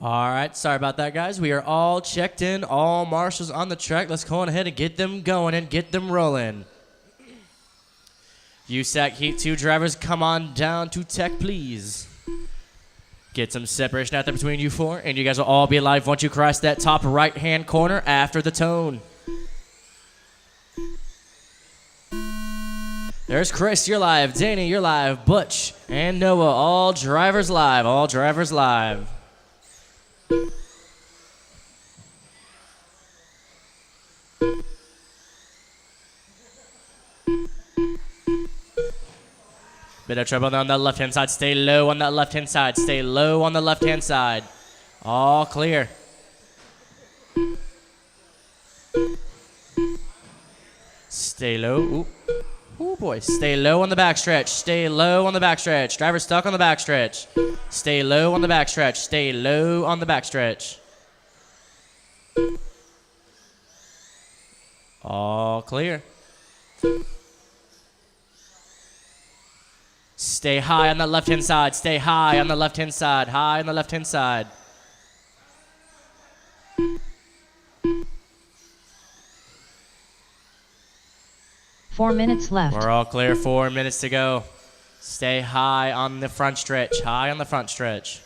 All right, sorry about that, guys. We are all checked in, all marshals on the track. Let's go on ahead and get them going and get them rolling. USAC Heat 2 drivers, come on down to tech, please. Get some separation out there between you four, and you guys will all be alive once you cross that top right-hand corner after the tone. There's Chris, you're live. Danny, you're live. Butch and Noah, all drivers live. All drivers live. Bit of trouble on that left-hand side. Stay low on that left-hand side. Stay low on the left-hand side. All clear. Stay low. Ooh. Ooh, boy. Stay low on the backstretch. Stay low on the backstretch. Driver stuck on the backstretch. Stay low on the backstretch. Stay low on the backstretch. All clear. Stay high on the left-hand side. Stay high on the left-hand side. High on the left-hand side. Four minutes left. We're all clear. 4 minutes to go. Stay high on the front stretch. High on the front stretch.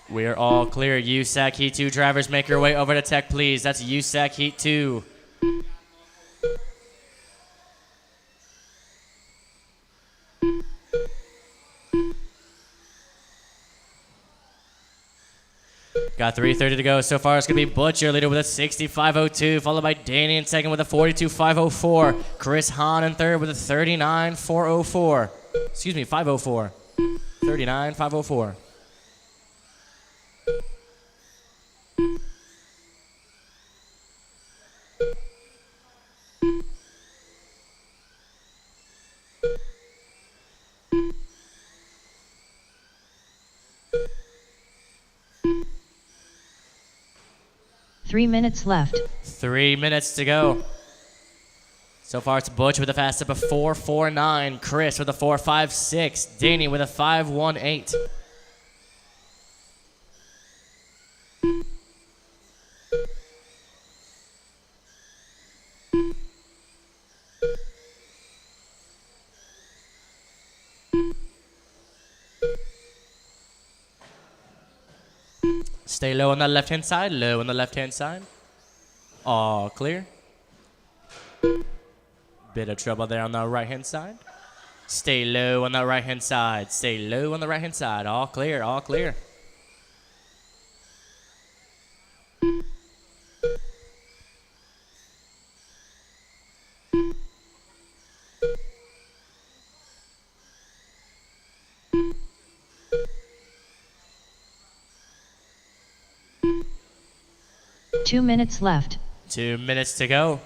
We are all clear. USAC Heat 2 drivers, make your way over to tech, please. That's USAC Heat 2. Got 3:30 to go. So far, it's going to be Butch, your leader, with a 65.02, followed by Danny in second with a 42.504. Chris Hahn in third with a 39.404. Excuse me, 504. 39.504. Three minutes left. 3 minutes to go. So far, it's Butch with a fast up of 4.49. Chris with a 4.56. Danny with a 5.18. Stay low on the left-hand side, low on the left-hand side. All clear. Bit of trouble there on the right-hand side. Stay low on the right-hand side, stay low on the right-hand side. All clear, all clear. Two minutes left. 2 minutes to go.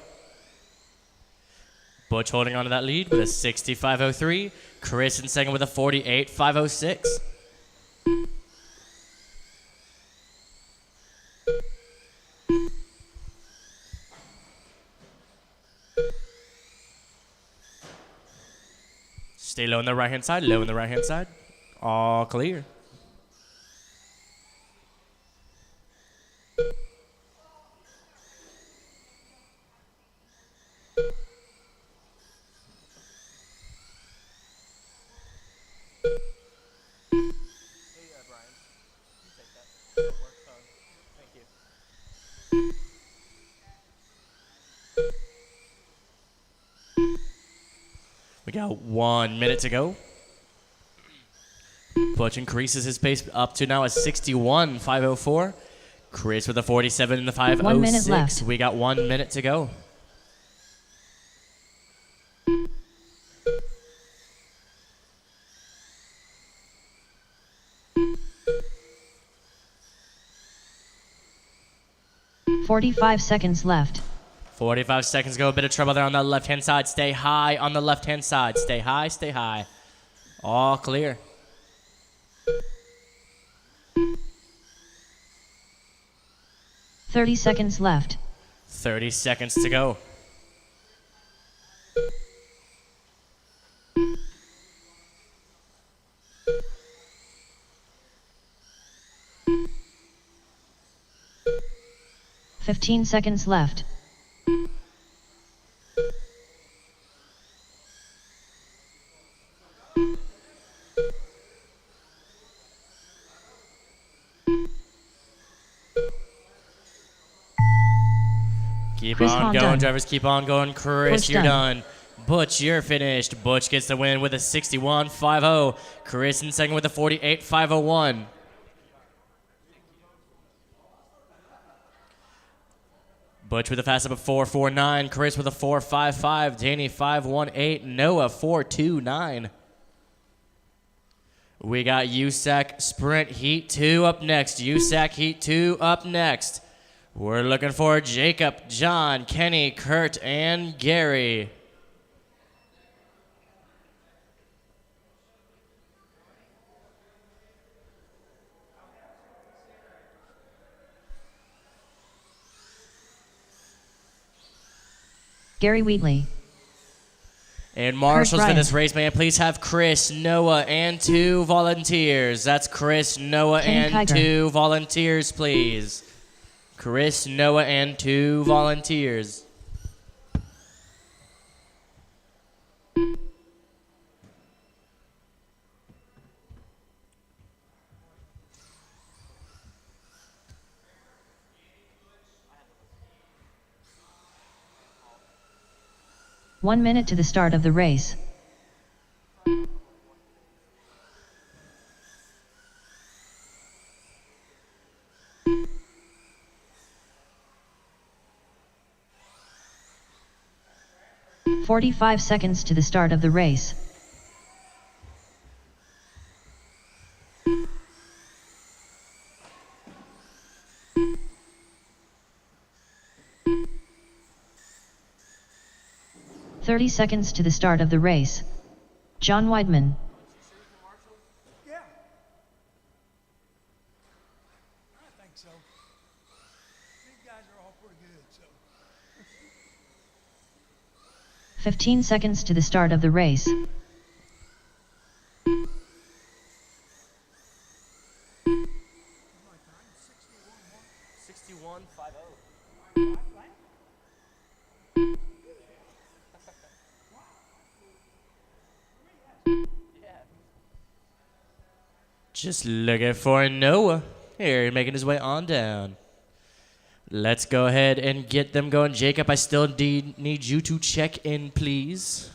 Butch holding on to that lead with a 65.03. Chris in second with a 48.506. Stay low on the right-hand side, low on the right-hand side. All clear. We got 1 minute to go. Butch increases his pace up to now a 61.504. Chris with a 47 and the 506. 1 minute left. We got 1 minute to go. $45 seconds left. 45 seconds go. A bit of trouble there on the left-hand side. Stay high on the left-hand side. Stay high, stay high. All clear. $30 seconds left. 30 seconds to go. 15 seconds left. Keep Chris on Hahn going, done. drivers. Keep on going. Chris, Butch you're done. done. Butch, you're finished. Butch gets the win with a 61.50. Chris in second with a 48.501. Butch with a fast up of 4.49. Chris with a 4.55. Danny 5.18. Noah 4.29. We got USAC Sprint Heat 2 up next. USAC Heat 2 up next. We're looking for Jacob, John, Kenny, Kurt, and Gary. Gary Wheatley. And marshals for Bryant. this race, may I please have Chris, Noah, and 2 volunteers. That's Chris, Noah, Kenny and Kiger. 2 volunteers, please. Chris, Noah, and 2 volunteers. One minute to the start of the race. "45 seconds to the start of the race. "30 seconds to the start of the race. John Weidman. Yeah. I think so. These guys are all pretty good, so. 15 seconds to the start of the race. Just looking for Noah. Here, making his way on down. Let's go ahead and get them going. Jacob, I still need you to check in, please.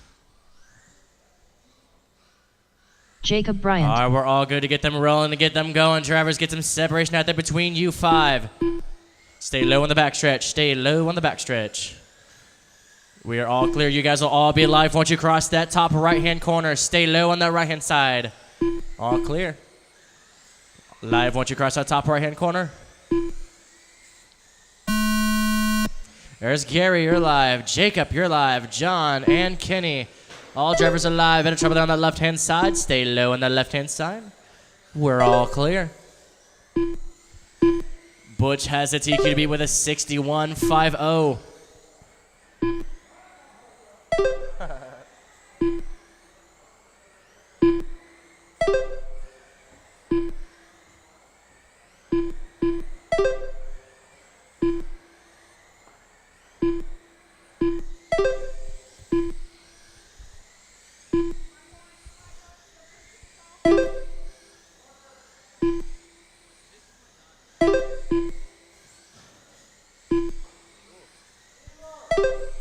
Jacob Bryant. All right, we're all good to get them rolling, to get them going. Drivers, get some separation out there between you 5. Stay low on the backstretch. Stay low on the backstretch. We are all clear. You guys will all be alive once you cross that top right-hand corner. Stay low on that right-hand side. All clear. Live once you cross that top right-hand corner. There's Gary, you're live. Jacob, you're live. John and Kenny. All drivers are live. Better trouble down that left-hand side. Stay low on that left-hand side. We're all clear. Butch has the TQ to beat with a 61.50.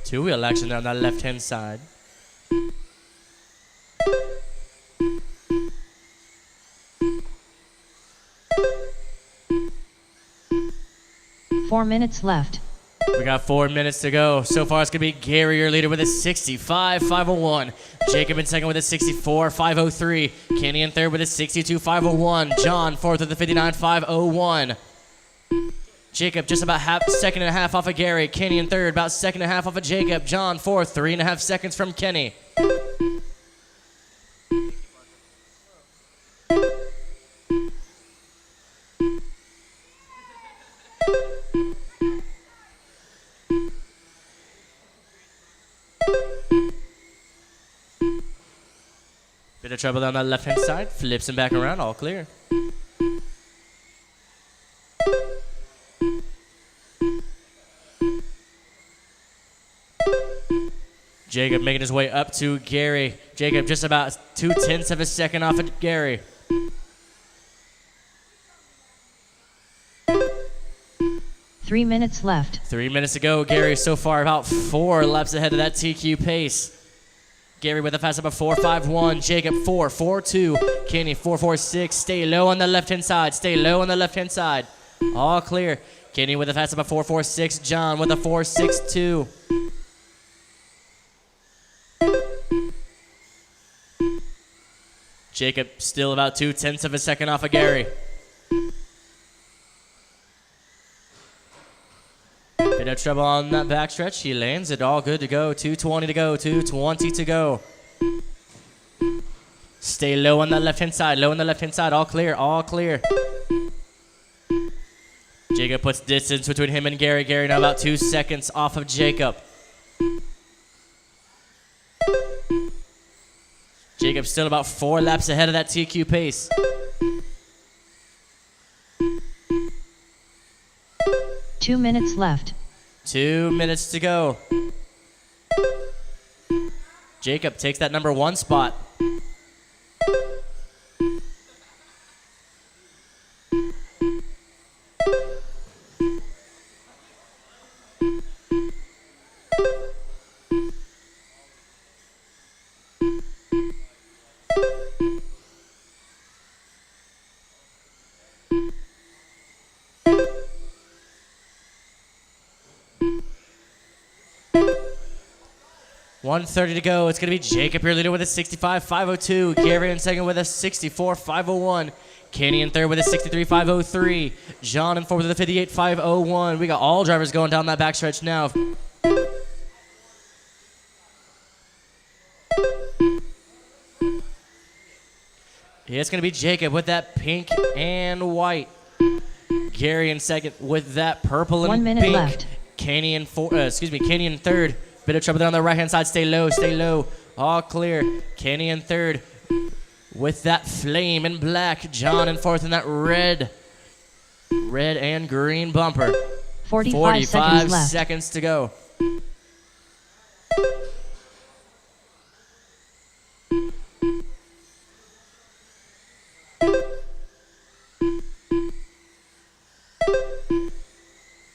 Two-wheel action down that left-hand side. "4 minutes left. We got 4 minutes to go. So far, it's going to be Gary, your leader, with a 65.501. Jacob in second with a 64.503. Kenny in third with a 62.501. John fourth with a 59.501. Jacob just about second and a half off of Gary. Kenny in third, about second and a half off of Jacob. John fourth, 3.5 seconds from Kenny. Bit of trouble down that left-hand side. Flips him back around, all clear. Jacob making his way up to Gary. Jacob just about 0.2 of a second off of Gary. Three minutes left. 3 minutes to go. Gary so far about 4 laps ahead of that TQ pace. Gary with a fast up of 4.51. Jacob 4.42. Kenny 4.46. Stay low on the left-hand side. Stay low on the left-hand side. All clear. Kenny with a fast up of 4.46. John with a 4.62. Jacob still about 0.2 of a second off of Gary. Bit of trouble on that backstretch. He lands it. All good to go. 2:20 to go. 2:20 to go. Stay low on that left-hand side. Low on the left-hand side. All clear. All clear. Jacob puts distance between him and Gary. Gary now about 2 seconds off of Jacob. Jacob still about 4 laps ahead of that TQ pace. 2 minutes left. 2 minutes to go. Jacob takes that number 1 spot. $1:30 to go. It's going to be Jacob, your leader, with a 65.502. Gary in second with a 64.501. Kenny in third with a 63.503. John in fourth with a 58.501. We got all drivers going down that backstretch now. It's going to be Jacob with that pink and white. Gary in second with that purple and 1 minute pink. left. Kenny in Kenny in third. Bit of trouble there on the right-hand side. Stay low, stay low. All clear. Kenny in third with that flame in black. John in fourth in that red and green bumper. 45 seconds left. seconds to go.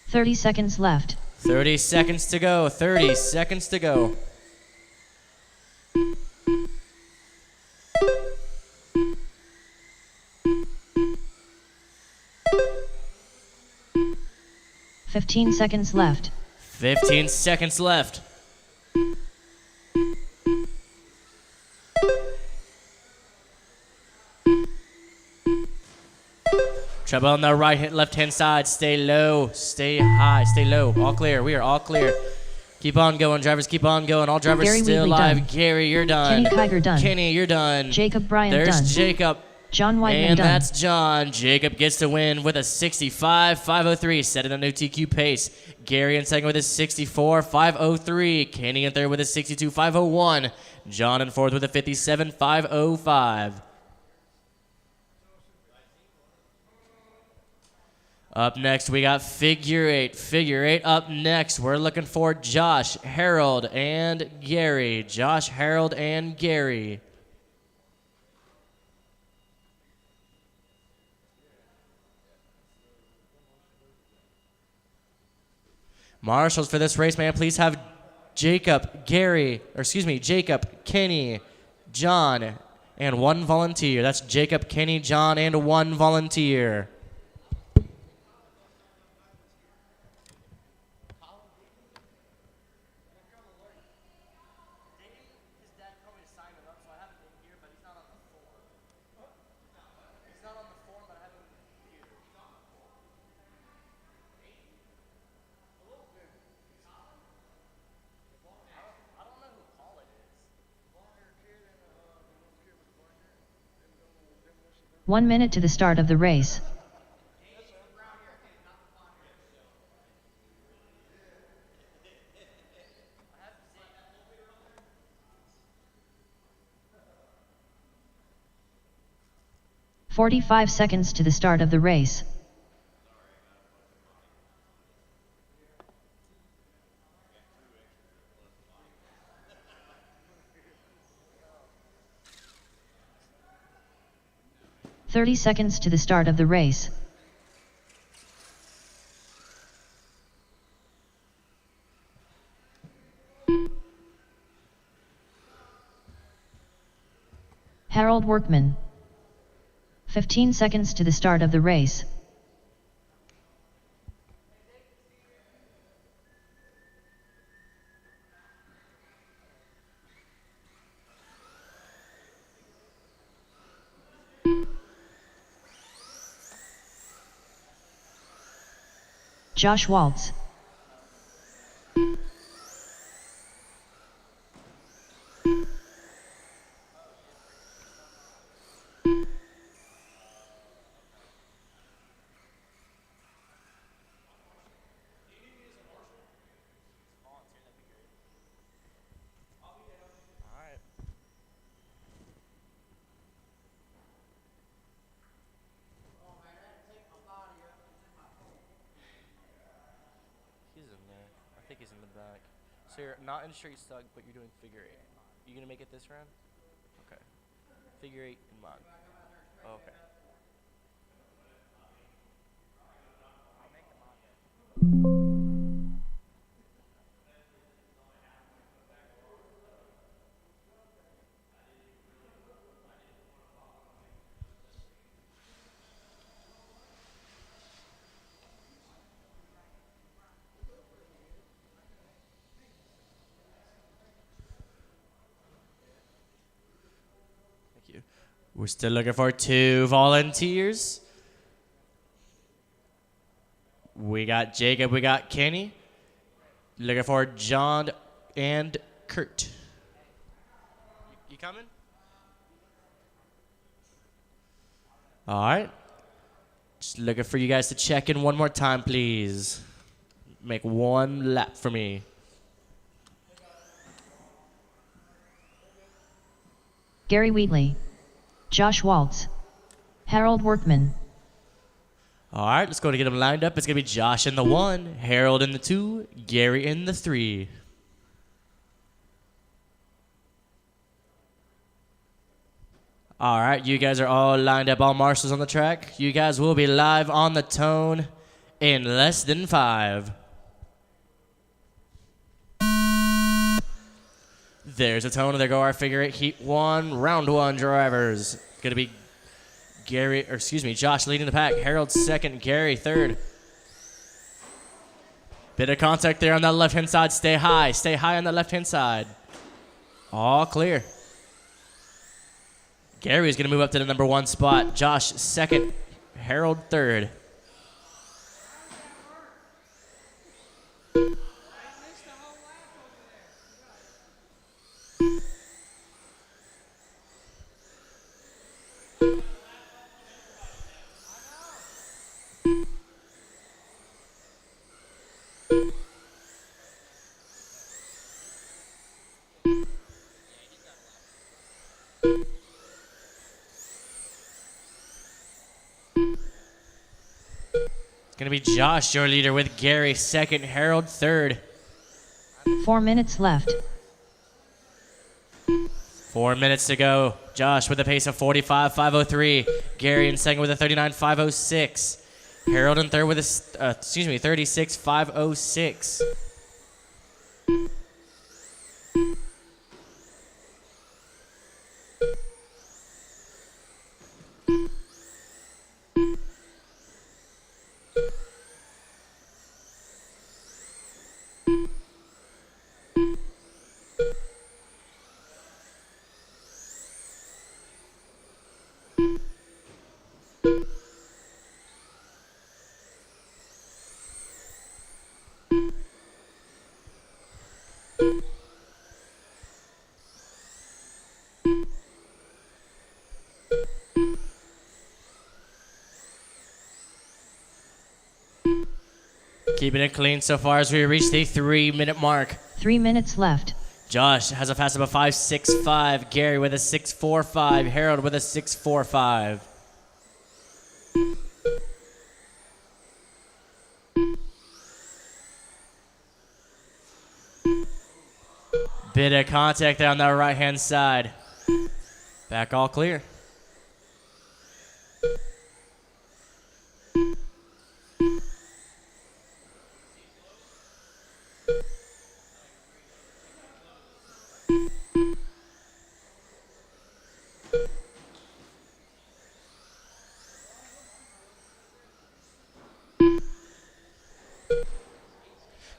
$30 seconds left. 30 seconds to go. 30 seconds to go. $15 seconds left. 15 seconds left. Trouble on the left-hand side. Stay low, stay high, stay low. All clear. We are all clear. Keep on going, drivers. Keep on going. All drivers Gary still Wheatley alive. done. Gary, you're done. Kenny Kiger done. Kenny, you're done. Jacob Bryant There's done. Jacob. John Whiteman And done. that's John. Jacob gets the win with a 65.503, setting a new TQ pace. Gary in second with a 64.503. Kenny in third with a 62.501. John in fourth with a 57.505. Up next, we got figure eight. Figure eight up next. We're looking for Josh, Harold, and Gary. Josh, Harold, and Gary. Marshals for this race, man, please have Jacob, Kenny, John, and one volunteer. That's Jacob, Kenny, John, and one volunteer. One minute to the start of the race. "45 seconds to the start of the race. 30 seconds to the start of the race. Harold Workman. 15 seconds to the start of the race. Josh Waltz. He's in there. I think he's in the back. So you're not in straight stug, but you're doing figure eight. You gonna make it this round? Okay. Figure eight in mod. Okay. Thank you. We're still looking for 2 volunteers. We got Jacob, we got Kenny. Looking for John and Kurt. You coming? All right. Just looking for you guys to check in one more time, please. Make one lap for me. Gary Wheatley. Josh Waltz. Harold Workman. All right, let's go to get them lined up. It's going to be Josh in the 1, Harold in the 2, Gary in the 3. All right, you guys are all lined up, all marshals on the track. You guys will be live on the tone in less than 5. There's a tone, and there go our figure eight heat 1, round 1 drivers. Going to be Josh leading the pack, Harold second, Gary third. Bit of contact there on that left-hand side. Stay high on the left-hand side. All clear. Gary is going to move up to the number 1 spot. Josh second, Harold third. Gonna be Josh, your leader, with Gary second, Harold third. 4 minutes left. 4 minutes to go. Josh with a pace of 45.503. Gary in second with a 39.506. Harold in third with a 36.506. Keeping it clean so far as we reach the 3-minute mark. 3 minutes left. Josh has a fast of a 5.65. Gary with a 6.45. Harold with a 6.45. Bit of contact there on the right-hand side. Back all clear.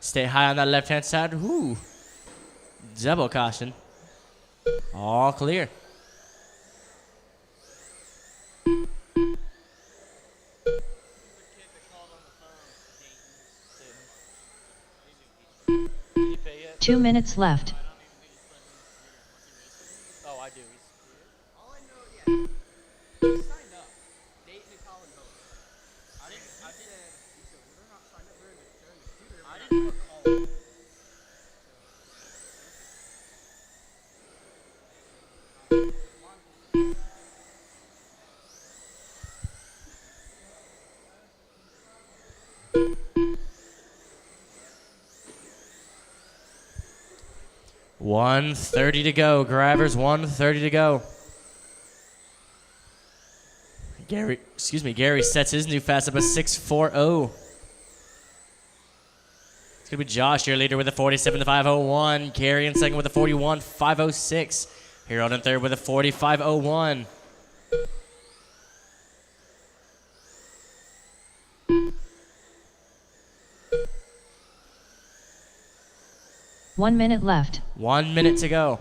Stay high on that left-hand side. Whoo. Double caution. All clear. Yet? 2 minutes left. Oh, I do. All I know, yeah. He signed up. Nate and Colin both. I didn't. I said. He said, "Well, they're not signed up. They're in the computer." I didn't put Colin. $130 to go. Drivers, $130 to go. Gary sets his new fast up a 6.40. It's gonna be Josh, your leader, with a 47.501. Gary in second with a 41.506. Harold in third with a 45.01. One minute left. 1 minute to go.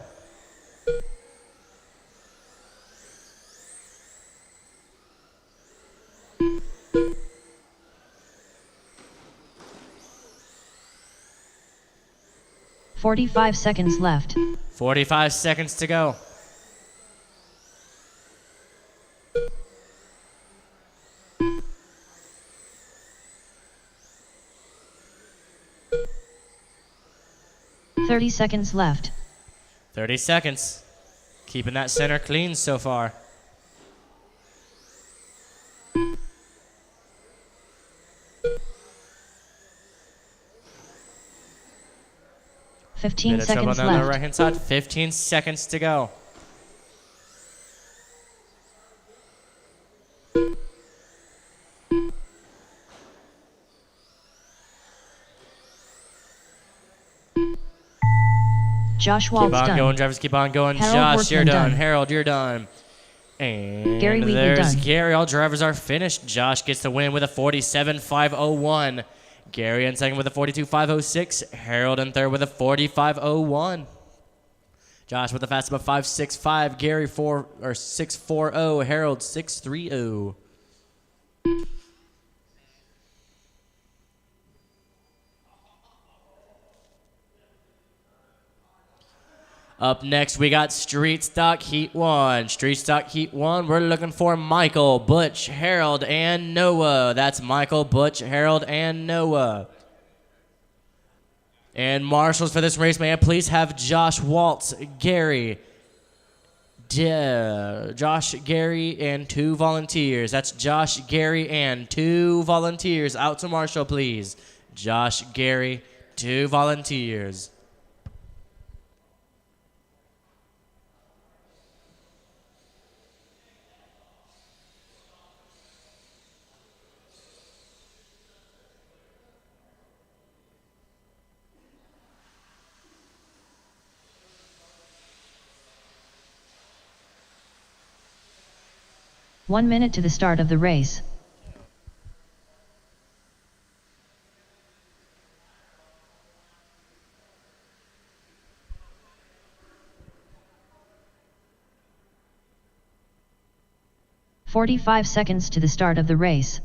$45 seconds left. 45 seconds to go. $30 seconds left. 30 seconds. Keeping that center clean so far. Fifteen Bit of trouble seconds down the left. right hand side. 15 seconds to go. Josh Waltz Keep on done. going, drivers. Keep on going. Harold Josh, you're Workman done. done. Harold, you're done. And Gary Wheatley there's done. Gary. All drivers are finished. Josh gets the win with a 47.501. Gary in second with a 42.506. Harold in third with a 45.01. Josh with the fastest of 5.65. Gary 6.40. Harold 6.30. Up next, we got Street Stock Heat 1. Street Stock Heat 1, we're looking for Michael, Butch, Harold, and Noah. That's Michael, Butch, Harold, and Noah. And marshals for this race, may I please have Josh Waltz, Gary, Josh, Gary, and 2 volunteers. That's Josh, Gary, and 2 volunteers. Out to marshal, please. Josh, Gary, 2 volunteers. One minute to the start of the race. $45 seconds to the start of the race.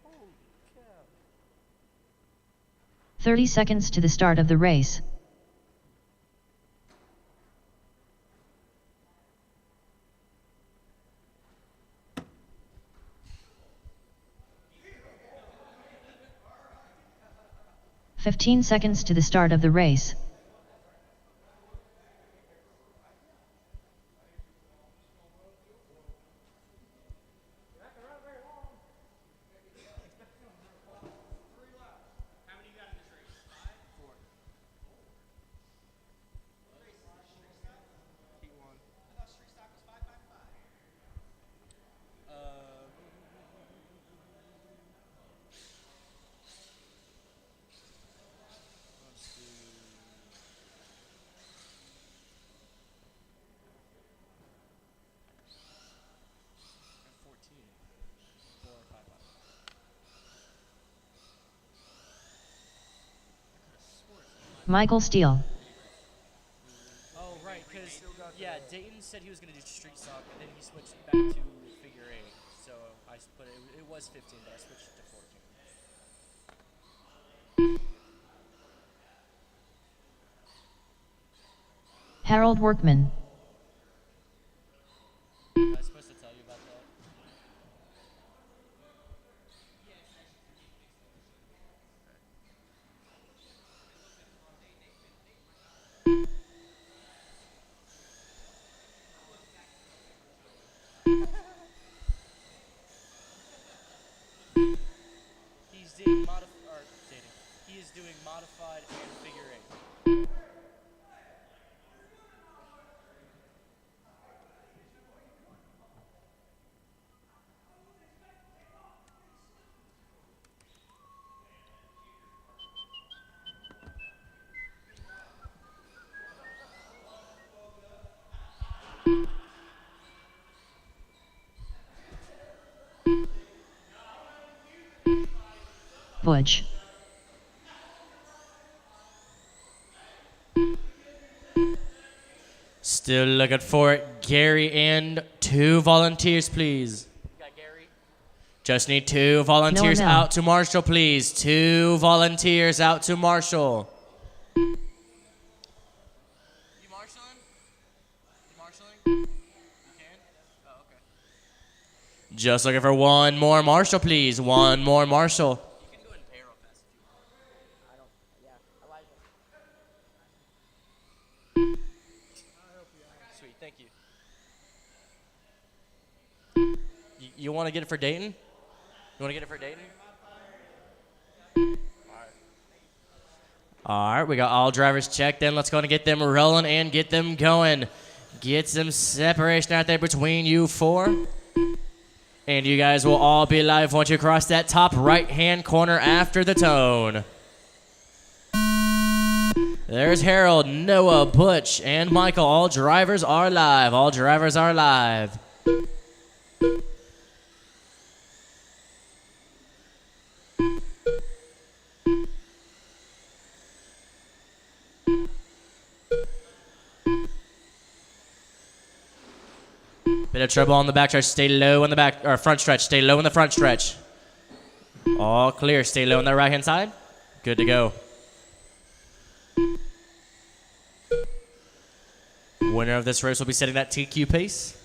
Holy cow. 30 seconds to the start of the race. $15 seconds to the start of the race. Michael Steele. Oh, right, because, yeah, Dayton said he was going to do street sock, and then he switched back to figure eight. So I put it was 15, but I switched it to 14. Harold Workman. Was I supposed to tell you about that? He's doing he is doing modified and figure eight. Butch. Still looking for it. Gary and 2 volunteers, please. Got Gary. Just need 2 volunteers No, no. out to Marshall, please. 2 volunteers out to Marshall. You marshalling? You marshalling? You can? Oh, okay. Just looking for 1 more Marshall, please. 1 more Marshall. You can go in payroll fast if you want. I don't. Yeah, Elijah. Sweet, thank you. You want to get it for Dayton? You want to get it for Dayton? All right, we got all drivers checked in. Let's go and get them rolling and get them going. Get some separation out there between you 4. And you guys will all be live once you cross that top right-hand corner after the tone. There's Harold, Noah, Butch, and Michael. All drivers are live. All drivers are live. Bit of trouble on the backstretch. Stay low on the back or front stretch. Stay low in the front stretch. All clear. Stay low on the right-hand side. Good to go. Winner of this race will be setting that TQ pace.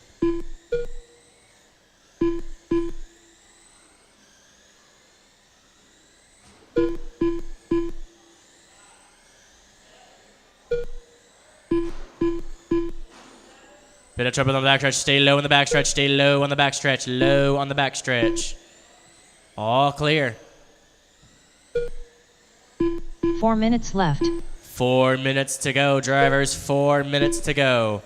Bit of trouble on the backstretch. Stay low in the backstretch. Stay low on the backstretch. Low on the backstretch. All clear. 4 minutes left. 4 minutes to go, drivers. 4 minutes to go.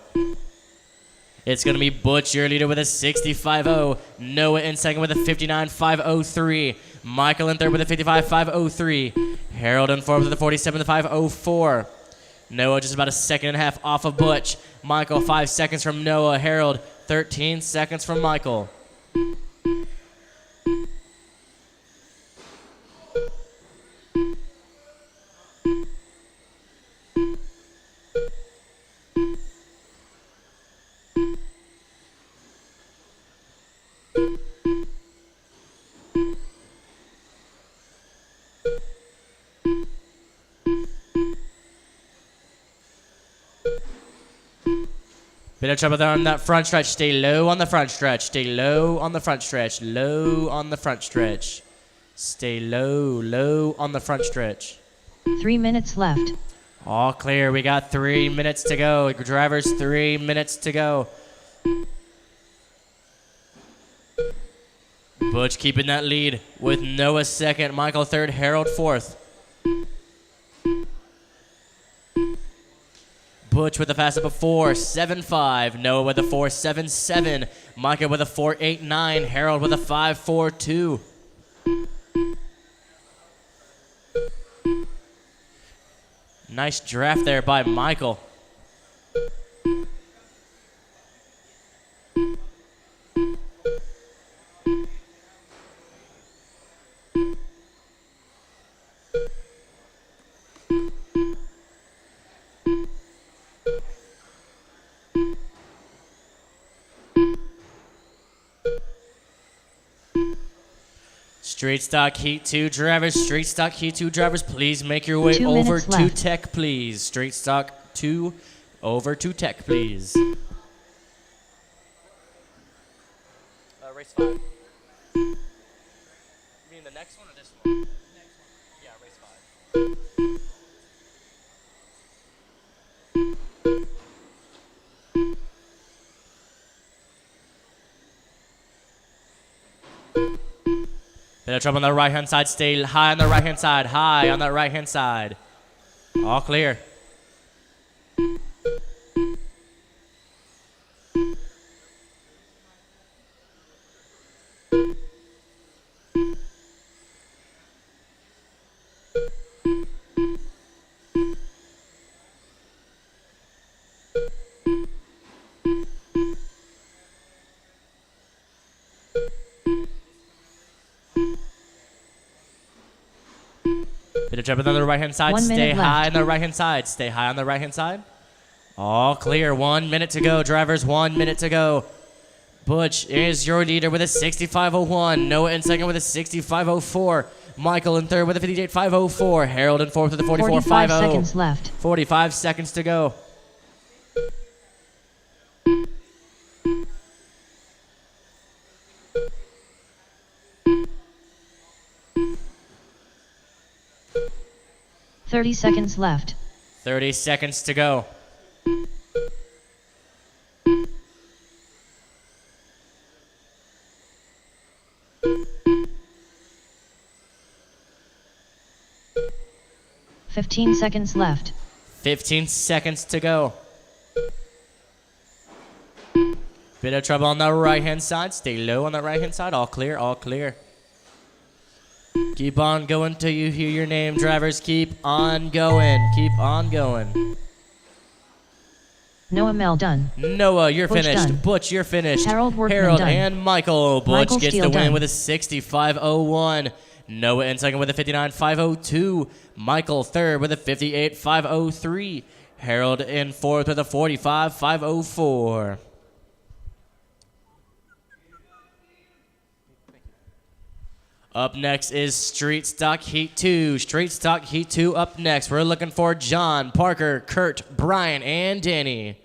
It's going to be Butch, your leader, with a 65.0. Noah in second with a 59.503. Michael in third with a 55.503. Harold in fourth with a 47.504. Noah just about a second and a half off of Butch. Michael 5 seconds from Noah. Harold 13 seconds from Michael. Bit of trouble there on that front stretch. Stay low on the front stretch. Stay low on the front stretch. Low on the front stretch. Stay low, low on the front stretch. 3 minutes left. All clear. We got 3 minutes to go. Drivers, 3 minutes to go. Butch keeping that lead with Noah second, Michael third, Harold fourth. Butch with a fastest of a 4.75. Noah with a 4.77. Micah with a 4.89. Harold with a 5.42. Nice draft there by Michael. Street Stock Heat 2 drivers, Street Stock Heat 2 drivers, please make your way 2 over minutes to left. Tech, please. Street Stock 2 over to Tech, please. Race 5. You mean the next one or this one? Next one. Yeah, race 5. Bit of trouble on the right-hand side. Stay high on the right-hand side. High on that right-hand side. All clear. Bit of trouble on the right-hand side. 1 Stay minute high left. on the right-hand side. Stay high on the right-hand side. All clear. 1 minute to go, drivers. 1 minute to go. Butch is your leader with a 65.01. Noah in second with a 65.04. Michael in third with a 58.504. Harold in fourth with a 45 44.50. seconds left. 45 seconds to go. Thirty seconds left. 30 seconds to go. Fifteen seconds left. 15 seconds to go. Bit of trouble on the right-hand side. Stay low on the right-hand side. All clear, all clear. Keep on going till you hear your name, drivers. Keep on going. Keep on going. Noah Mel done. Noah, you're Butch finished. done. Butch, you're finished. Harold Workman Harold done. and Michael. Butch Michael gets Steele the win done. with a 65.01. Noah in second with a 59.502. Michael third with a 58.503. Harold in fourth with a 45.504. Up next is Street Stock Heat 2. Street Stock Heat 2 up next. We're looking for John, Parker, Kurt, Brian, and Danny.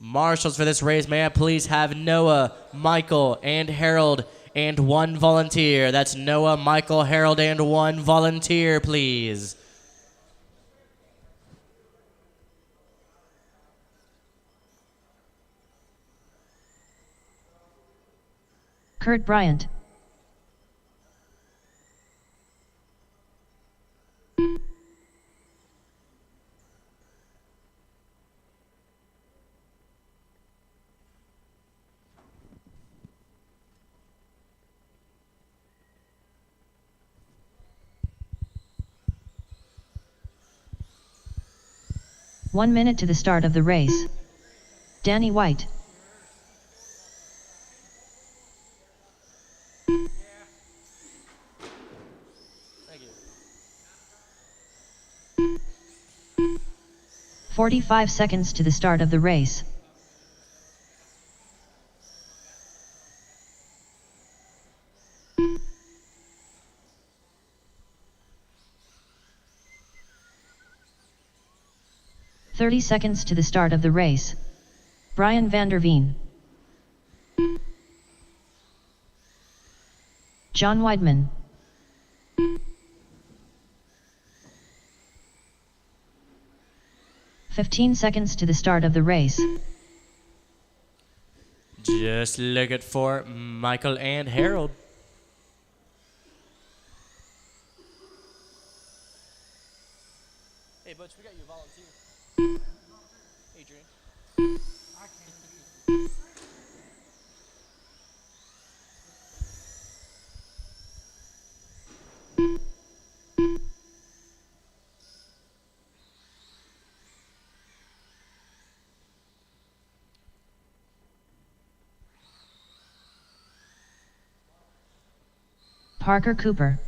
Marshals for this race, may I please have Noah, Michael, and Harold, and one volunteer. That's Noah, Michael, Harold, and one volunteer, please. Kurt Bryant. One minute to the start of the race. Danny White. Thank you. 45 seconds to the start of the race. "30 seconds to the start of the race. Brian van der Veen. John Weidman. "15 seconds to the start of the race. Just looking for Michael and Harold. Hey, Butch, we got you a volunteer. Adrian. Parker Cooper.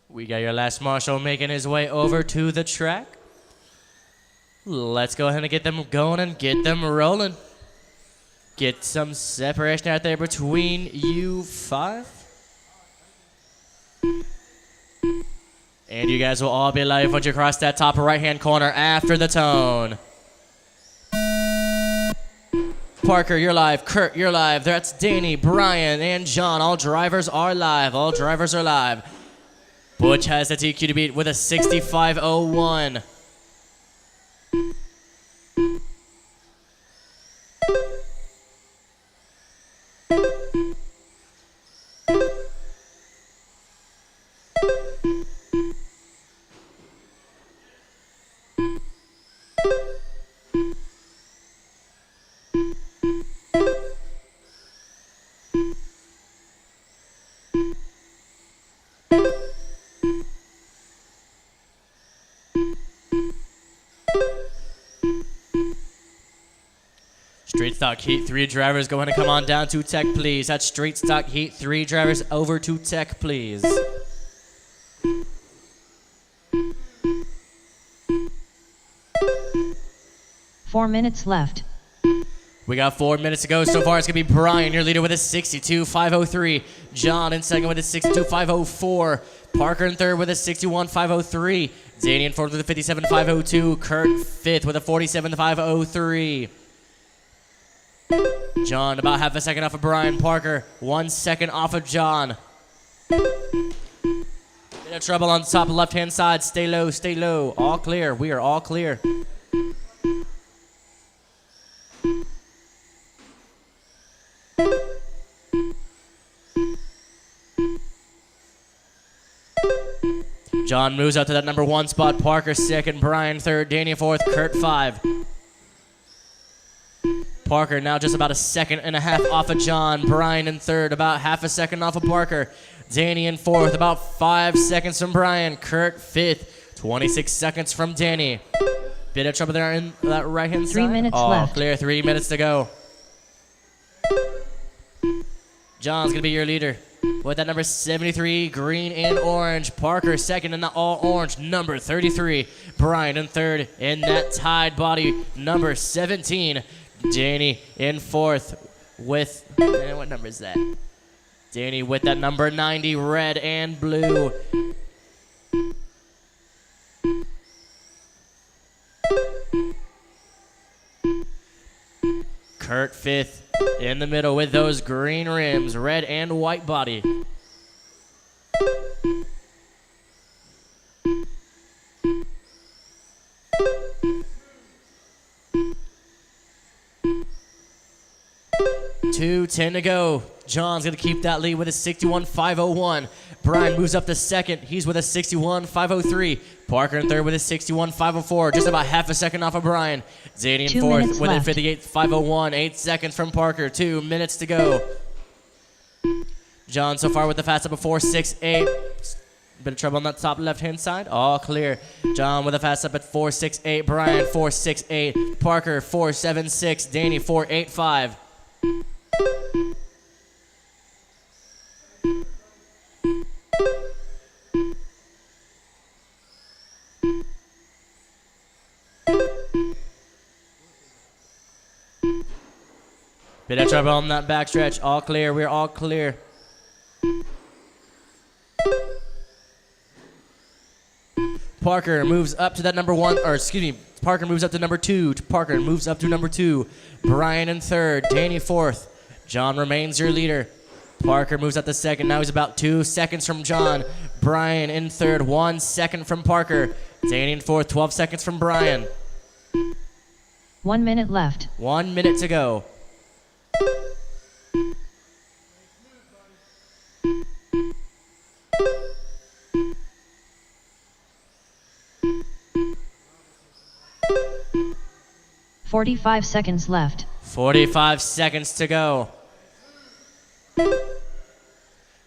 We got your last marshal making his way over to the track. Let's go ahead and get them going and get them rolling. Get some separation out there between you five. And you guys will all be live once you cross that top right-hand corner after the tone. Parker, you're live. Kurt, you're live. That's Danny, Brian, and John. All drivers are live. All drivers are live. Butch has the TQ to beat with a 65.01. Straight stock heat 3 drivers, go ahead and come on down to tech, please. That's straight stock heat 3 drivers over to tech, please. Four minutes left. We got 4 minutes to go. So far, it's going to be Brian, your leader, with a 62.503. John in second with a 62.504. Parker in third with a 61.503. Danny in fourth with a 57.502. Kurt fifth with a 47.503. John about half a second off of Brian. Parker 1 second off of John. Bit of trouble on the top left-hand side. Stay low, stay low. All clear. We are all clear. John moves up to that number 1 spot. Parker second, Brian third, Danny fourth, Kurt 5. Parker now just about a second and a half off of John. Brian in third, about half a second off of Parker. Danny in fourth, about 5 seconds from Brian. Kurt fifth, 26 seconds from Danny. Bit of trouble there in that right-hand side. 3 minutes all left. Clear, 3 minutes to go. John's gonna be your leader with that number 73, green and orange. Parker second in the all orange, number 33. Brian in third in that tied body, number 17. Danny in fourth with, what number is that? Danny with that number 90, red and blue. Kurt fifth in the middle with those green rims, red and white body. $2:10 to go. John's gonna keep that lead with a 61.501. Brian moves up to second. He's with a 61.503. Parker in third with a 61.504. Just about half a second off of Brian. Danny in 2 fourth minutes with a left. 58.501. 8 seconds from Parker. 2 minutes to go. John so far with the fast up of 4.68. Bit of trouble on that top left-hand side. All clear. John with a fast up at 4.68. Brian 4.68. Parker 4.76. Danny 4.85. Bit of trouble on that backstretch. All clear. We're all clear. Parker moves up to that number 1, or excuse me, Parker moves up to number 2. Parker moves up to number 2. Brian in third. Danny fourth. John remains your leader. Parker moves up to second. Now he's about 2 seconds from John. Brian in third. 1 second from Parker. Danny in fourth. 12 seconds from Brian. 1 minute left. 1 minute to go. $45 seconds left. 45 seconds to go.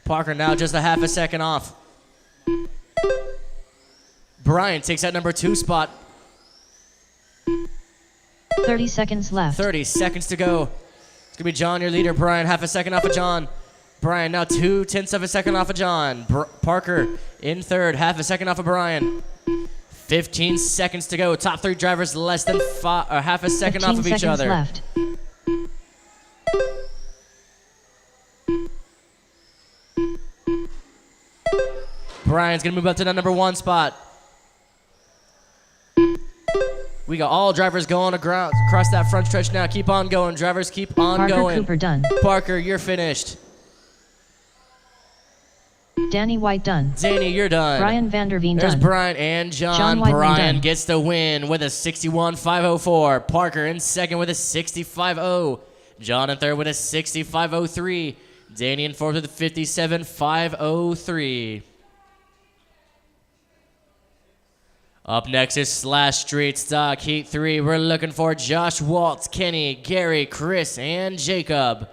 Parker now just a half a second off. Brian takes that number 2 spot. 30 seconds left. 30 seconds to go. It's going to be John, your leader. Brian, half a second off of John. Brian now 2/10 of a second off of John. Parker in third, half a second off of Brian. 15 seconds to go. Top three drivers less than half a second off 15 of each seconds other. left. Brian's gonna move up to the number 1 spot. We got all drivers going across that front stretch now. Keep on going, drivers. Keep on Parker going. Cooper done. Parker, you're finished. Danny White done. Danny, you're done. Brian Vanderveen There's done. Brian and John. John Whiteman Brian done. gets the win with a 61.504. Parker in second with a 60.50. John in third with a 60.503. Danny in fourth with a 57.503. Up next is Slash Street Stock Heat 3. We're looking for Josh, Waltz, Kenny, Gary, Chris, and Jacob.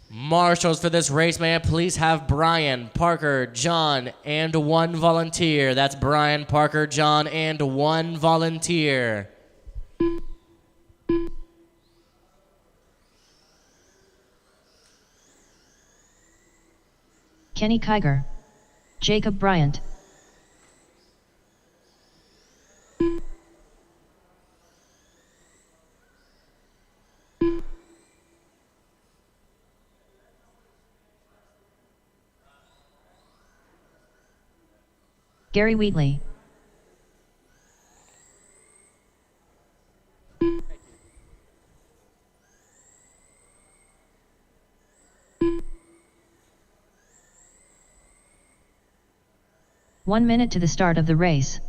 Marshals for this race, man, please have Brian, Parker, John, and 1 volunteer. That's Brian, Parker, John, and 1 volunteer. Kenny Kiger. Jacob Bryant. Gary Wheatley. One minute to the start of the race.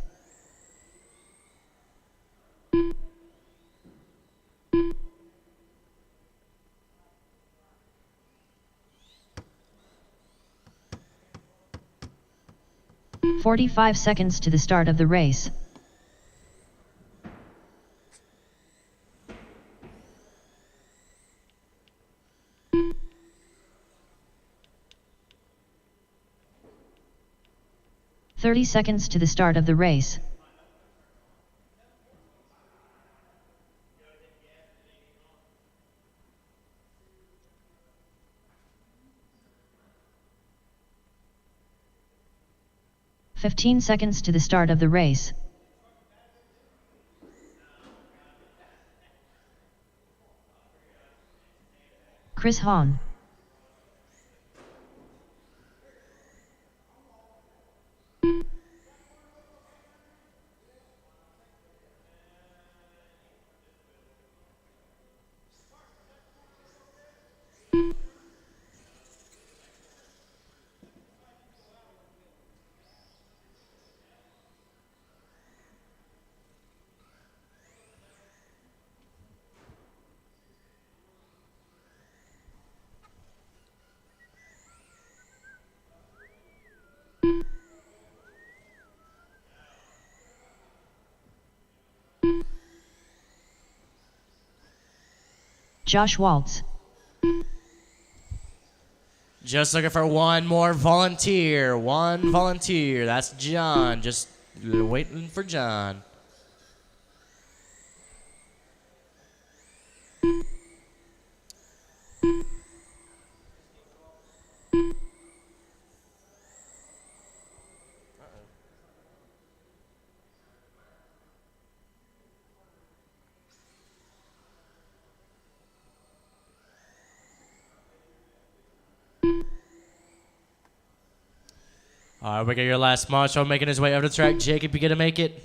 "45 seconds to the start of the race. "30 seconds to the start of the race. "15 seconds to the start of the race. Chris Hahn. Josh Waltz. Just looking for one more volunteer. One volunteer. That's John. Just waiting for John. All right, we got your last marshal making his way over the track. Jacob, you gonna make it?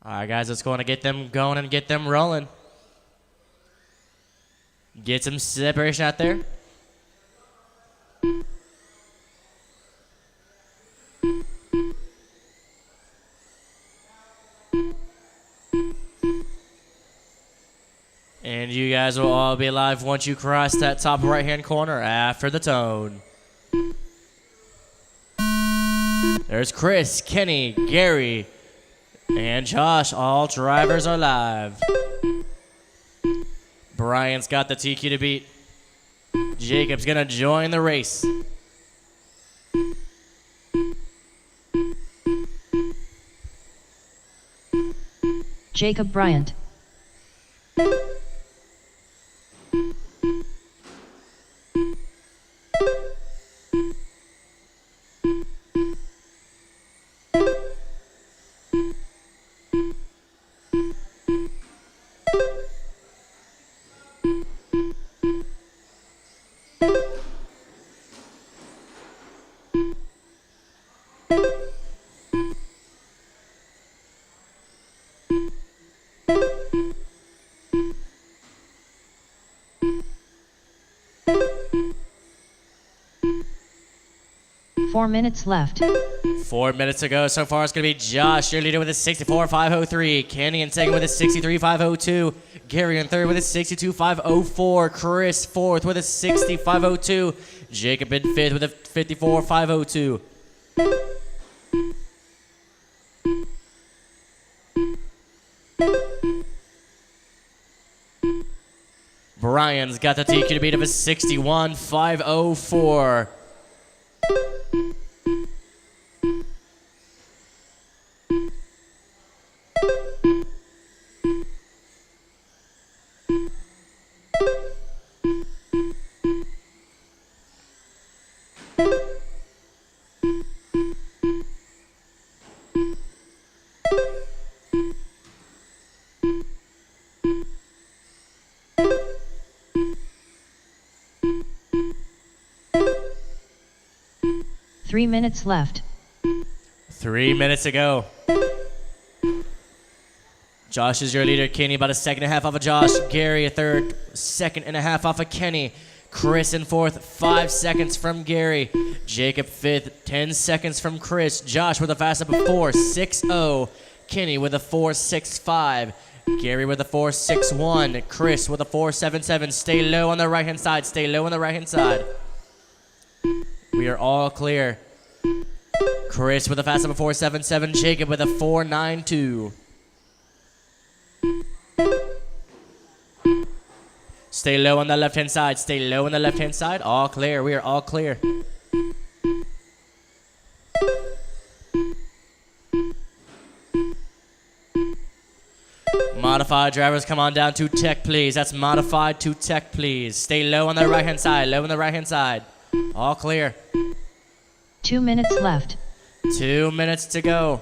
All right, guys, let's go on and get them going and get them rolling. Get some separation out there. And you guys will all be live once you cross that top right-hand corner after the tone. There's Chris, Kenny, Gary, and Josh. All drivers are live. Brian's got the TQ to beat. Jacob's gonna join the race. Jacob Bryant. Four minutes left. 4 minutes to go. So far, it's going to be Josh, your leader, with a 64.503. Kenny in second with a 63.502. Gary in third with a 62.504. Chris fourth with a 65.02. Jacob in fifth with a 54.502. Brian's got the TQ to beat of a 61.504. Three minutes left. 3 minutes to go. Josh is your leader. Kenny about a second and a half off of Josh. Gary a third, second and a half off of Kenny. Chris in fourth, 5 seconds from Gary. Jacob fifth, 10 seconds from Chris. Josh with a fast up of 4.60. Kenny with a 4.65. Gary with a 4.61. Chris with a 4.77. Stay low on the right hand side. Stay low on the right hand side. We are all clear. Chris with a fast up of 4.77. Jacob with a 4.92. Stay low on the left hand side. Stay low on the left hand side. All clear. We are all clear. Modified drivers, come on down to tech, please. That's modified to tech, please. Stay low on the right hand side. Low on the right hand side. All clear. 2 minutes left. 2 minutes to go.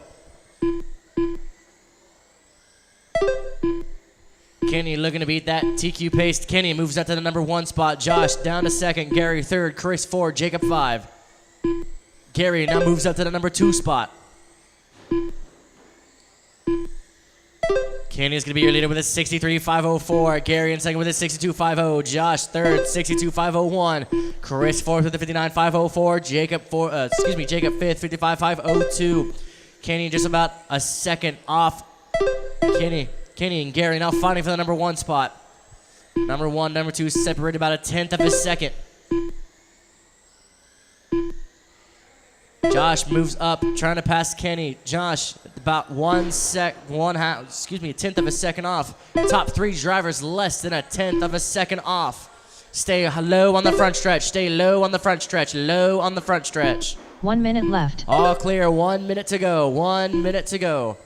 Kenny looking to beat that TQ pace. Kenny moves up to the number 1 spot. Josh down to second. Gary third. Chris 4. Jacob 5. Gary now moves up to the number 2 spot. Kenny is going to be your leader with a 63.504. Gary in second with a 62.50. Josh third, 62.501. Chris fourth with a 59.504. Jacob Jacob fifth, 55.502. Kenny just about a second off. Kenny and Gary now fighting for the number 1 spot. Number 1, number 2 separated about a 1/10 of a second. Josh moves up, trying to pass Kenny. Josh, about 1/10 of a second off. Top 3 drivers less than a 1/10 of a second off. Stay low on the front stretch. Stay low on the front stretch. Low on the front stretch. 1 minute left. All clear. 1 minute to go. 1 minute to go.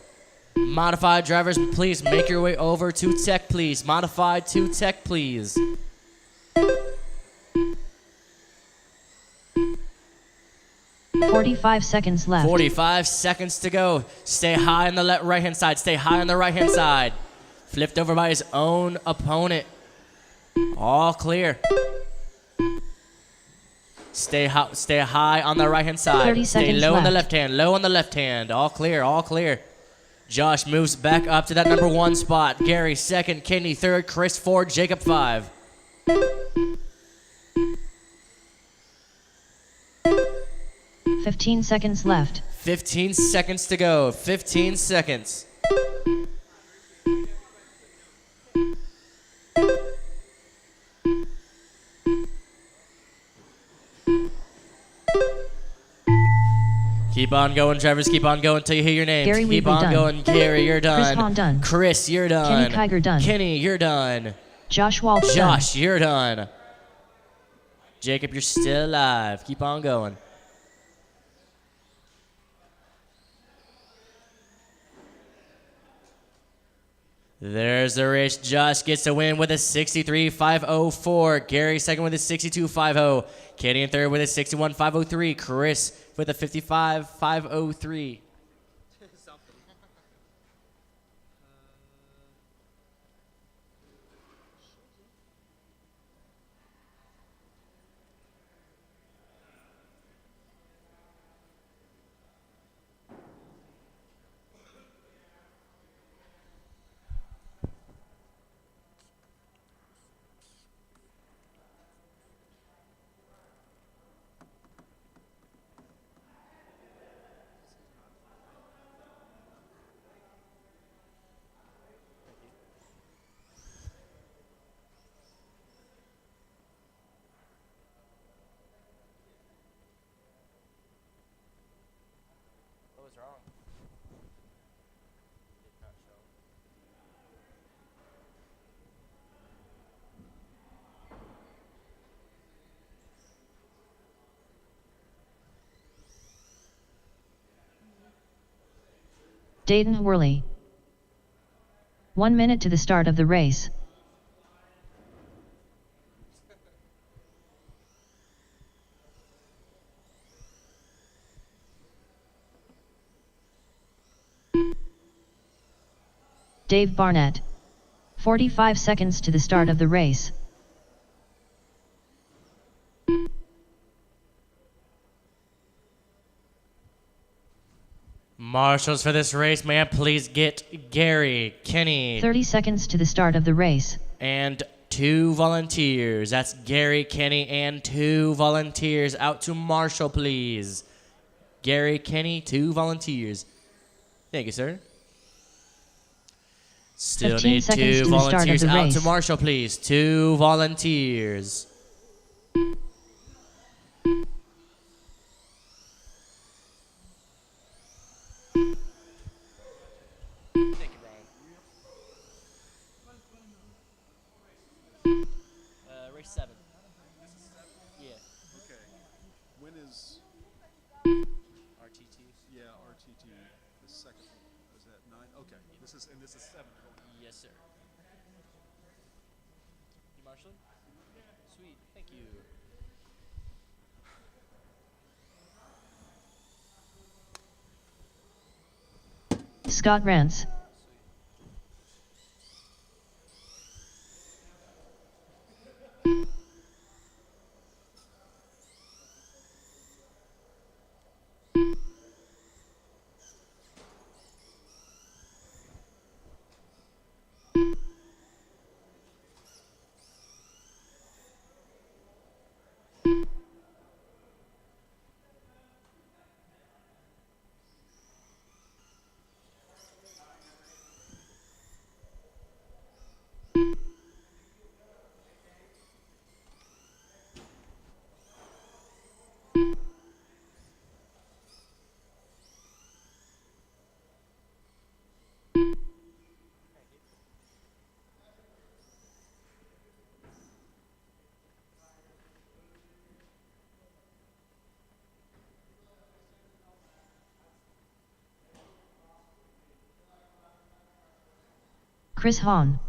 Modified drivers, please make your way over to tech, please. Modified to tech, please. $45 seconds left. 45 seconds to go. Stay high on the right hand side. Stay high on the right hand side. Flipped over by his own opponent. All clear. Stay high on the right hand side. 30 Stay seconds low on the left. left hand. Low on the left hand. All clear. All clear. Josh moves back up to that number 1 spot. Gary second. Kenny third. Chris 4. Jacob 5. 15 seconds left. 15 seconds to go. 15 seconds. Keep on going, drivers. Keep on going until you hear your names. Gary Keep Weaver on done. going. Gary, you're done. Chris Hahn done. Chris, you're done. Kenny Kiger done. Kenny, you're done. Josh Waltz done. Josh, you're done. Jacob, you're still alive. Keep on going. There's the race. Josh gets to win with a 63.504. Gary second with a 62.50. Kenny in third with a 61.503. Chris with a 55.503. Something. What was wrong? Did not show. Dayton Worley. 1 minute to the start of the race. Dave Barnett. 45 seconds to the start of the race. Marshals for this race, may I please get Gary, Kenny, 30 seconds to the start of the race. and 2 volunteers. That's Gary, Kenny, and 2 volunteers. Out to Marshall, please. Gary, Kenny, 2 volunteers. Thank you, sir. Still 15 need seconds 2 to the start of volunteers. the Out race. to Marshall, please. 2 volunteers. Thank you, Brian. Race 7. Yeah. Okay. When is RTT. yeah RTT the second one? Is that 9? Okay. This is 7 going. Yes, sir. You marshalling? Sweet. Thank you. Scott Rance. Chris Hahn.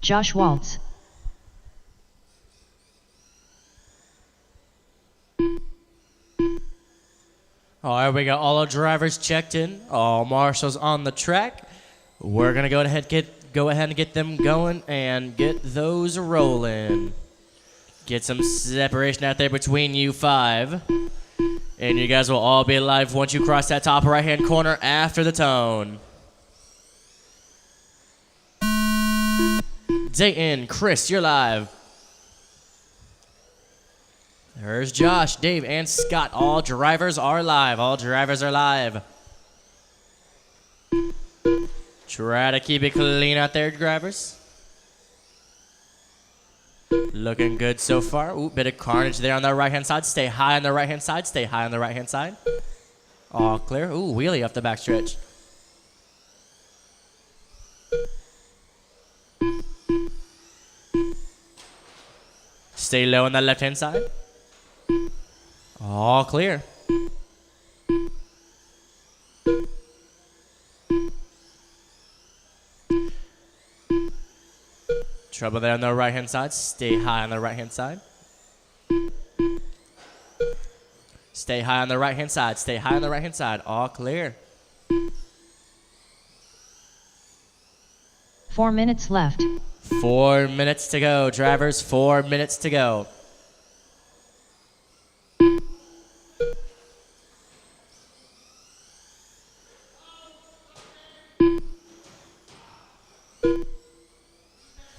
Josh Waltz. All right, we got all our drivers checked in, all marshals on the track. We're gonna go ahead and get them going and get those rolling. Get some separation out there between you 5. And you guys will all be live once you cross that top right-hand corner after the tone. Dayton, Chris, you're live. There's Josh, Dave, and Scott. All drivers are live. All drivers are live. Try to keep it clean out there, drivers. Looking good so far. Ooh, bit of carnage there on the right-hand side. Stay high on the right-hand side. Stay high on the right-hand side. All clear. Ooh, wheelie off the backstretch. Stay low on that left-hand side. All clear. Trouble there on the right-hand side. Stay high on the right-hand side. Stay high on the right-hand side. Stay high on the right-hand side. All clear. 4 minutes left. 4 minutes to go, drivers. 4 minutes to go.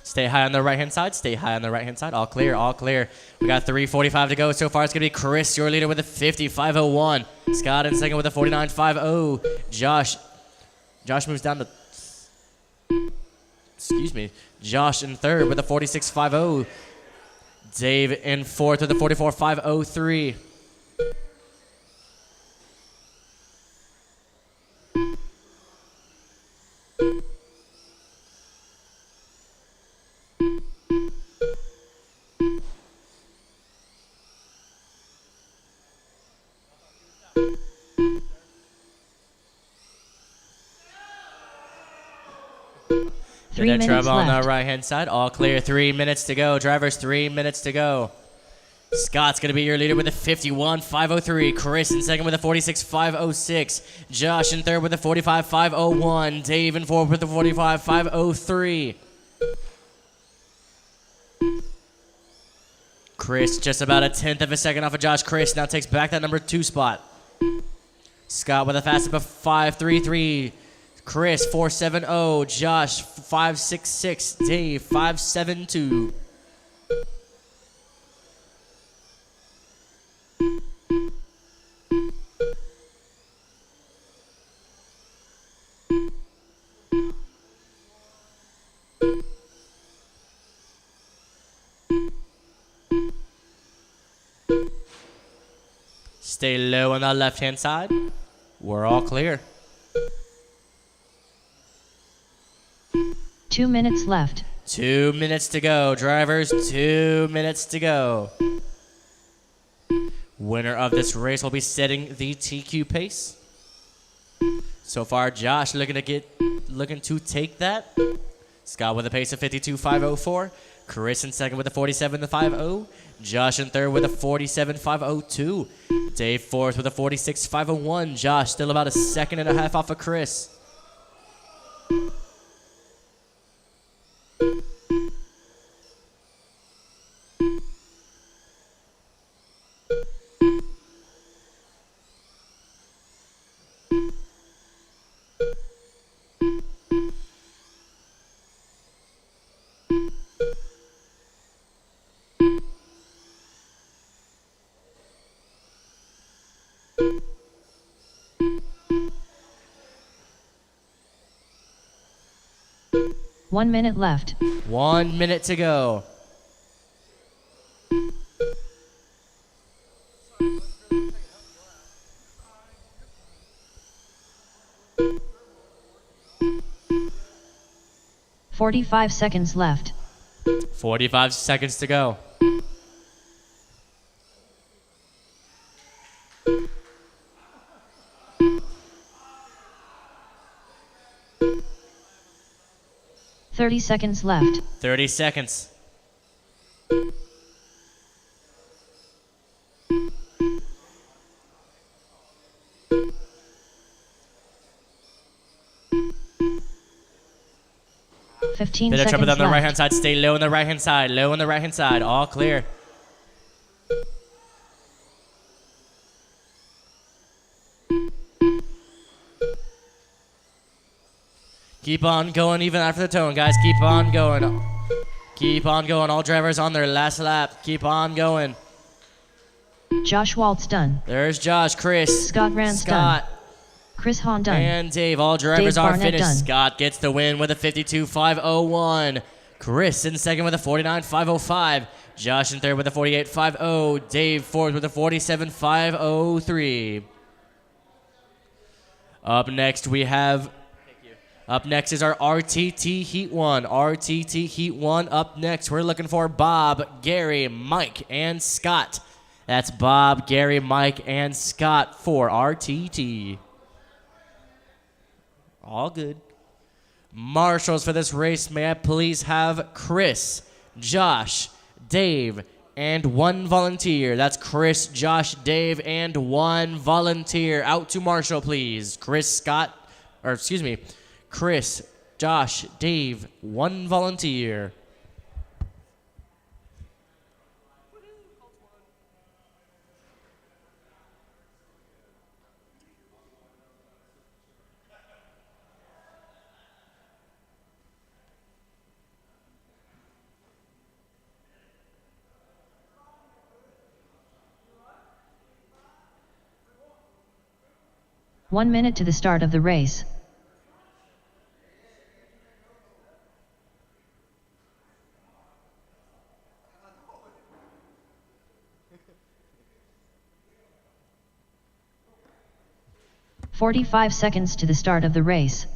Stay high on the right-hand side. Stay high on the right-hand side. All clear, all clear. We got 3:45 to go. So far, it's going to be Chris, your leader, with a 50.501. Scott in second with a 49.50. Josh moves down to... Excuse me. Josh in third with a 46.50. Dave in fourth with a 44.503. Three minutes trouble on left. the right-hand side. All clear. 3 minutes to go. Drivers, 3 minutes to go. Scott's going to be your leader with a 51.503. Chris in second with a 46.506. Josh in third with a 45.501. Dave in fourth with a 45.503. Chris just about a tenth of a second off of Josh. Chris now takes back that number 2 spot. Scott with a fastest of 5.33. Chris 4.70. Josh 5.66. Dave 5.72. Stay low on the left-hand side. We're all clear. 2 minutes left. 2 minutes to go, drivers. 2 minutes to go. Winner of this race will be setting the TQ pace. So far, Josh looking to take that. Scott with a pace of 52.504. Chris in second with a 47.50. Josh in third with a 47.502. Dave fourth with a 46.501. Josh still about a second and a half off of Chris. One minute left. 1 minute to go. "45 seconds left. 45 seconds to go. "30 seconds left. 30 seconds. "15 Bit of seconds trouble on the left. right-hand side. Stay low on the right-hand side. Low on the right-hand side. All clear. Keep on going even after the tone, guys. Keep on going. Keep on going. All drivers on their last lap. Keep on going. Josh Waltz done. There's Josh, Chris, Scott Rance Scott, done. Chris Hahn done. and Dave. All drivers Dave are Barnett finished. done. Scott gets the win with a 52.501. Chris in second with a 49.505. Josh in third with a 48.50. Dave fourth with a 47.503. Up next we have Up next is our RTT Heat 1. RTT Heat 1 up next. We're looking for Bob, Gary, Mike, and Scott. That's Bob, Gary, Mike, and Scott for RTT. All good. Marshals for this race, may I please have Chris, Josh, Dave, and one volunteer. That's Chris, Josh, Dave, and one volunteer. Out to Marshall, please. Chris, Josh, Dave, one volunteer. One minute to the start of the race. "45 seconds to the start of the race.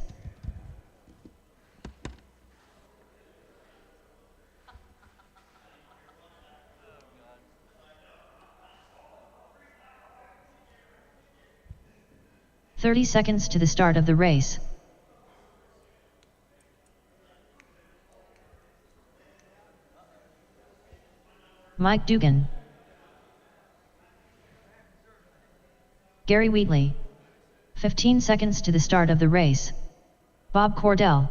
"30 seconds to the start of the race. Mike Dugan. Gary Wheatley. 15 seconds to the start of the race. Bob Cordell.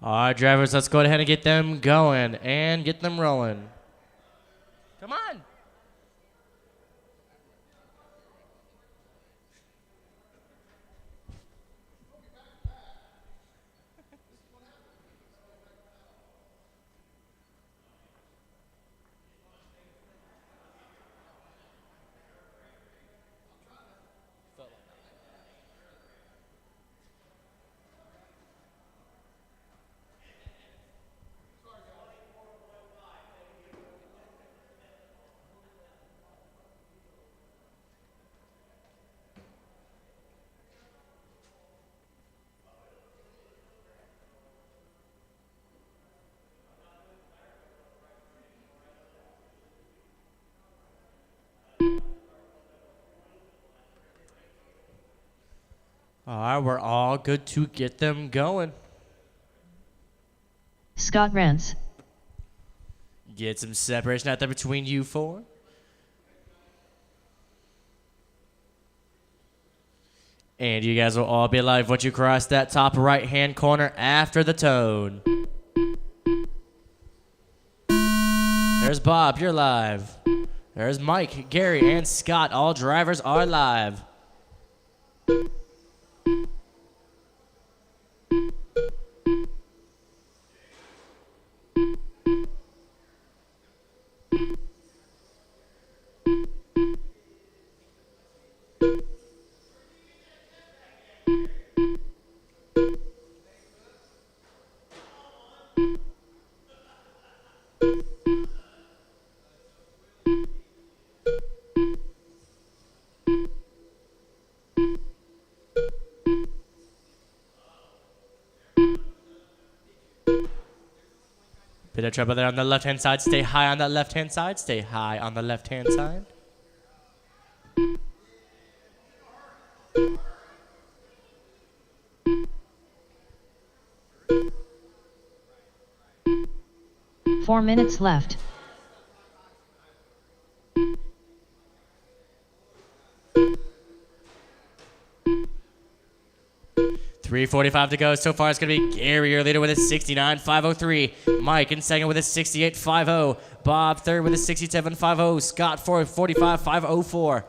All right, drivers, let's go ahead and get them going and get them rolling. Come on. All right, we're all good to get them going. Scott Rance, Get some separation out there between you four. And you guys will all be live once you cross that top right-hand corner after the tone. There's Bob, you're live. There's Mike, Gary, and Scott. All drivers are live. Bit of trouble there on the left-hand side. Stay high on that left-hand side. Stay high on the left-hand side. Four minutes left. .345 to go. So far, it's going to be Gary, your leader, with a 69.503. Mike in second with a 68.50. Bob third with a 67.50. Scott fourth, 45.504.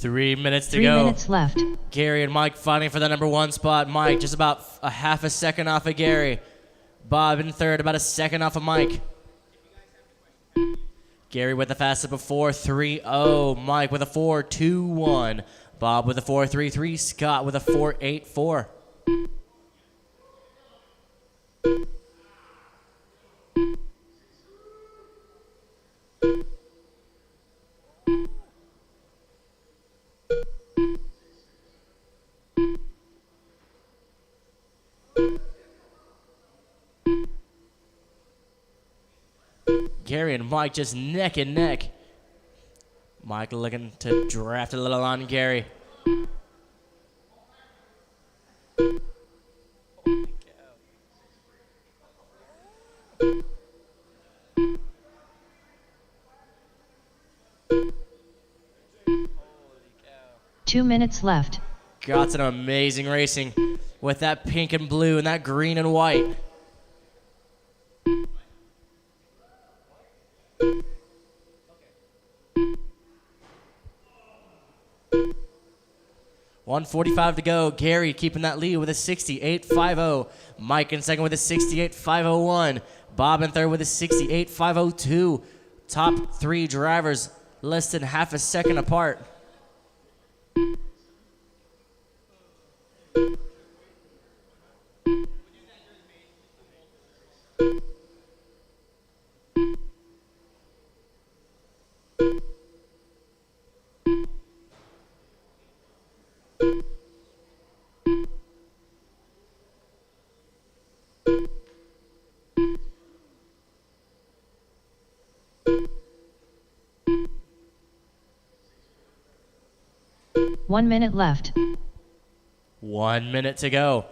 Three minutes to 3 go. minutes left. Gary and Mike fighting for the number one spot. Mike just about a half a second off of Gary. Bob in third, about a second off of Mike. Gary with the fastest of 4.30. Mike with a 4.21. Bob with a 4.33. Scott with a 4.84. Gary and Mike just neck and neck. Mike looking to draft a little on Gary. Holy 2 minutes left. Got some amazing racing with that pink and blue and that green and white. .145 to go. Gary keeping that lead with a 68.50. Mike in second with a 68.501. Bob in third with a 68.502. Top three drivers less than half a second apart. 1 minute left. 1 minute to go.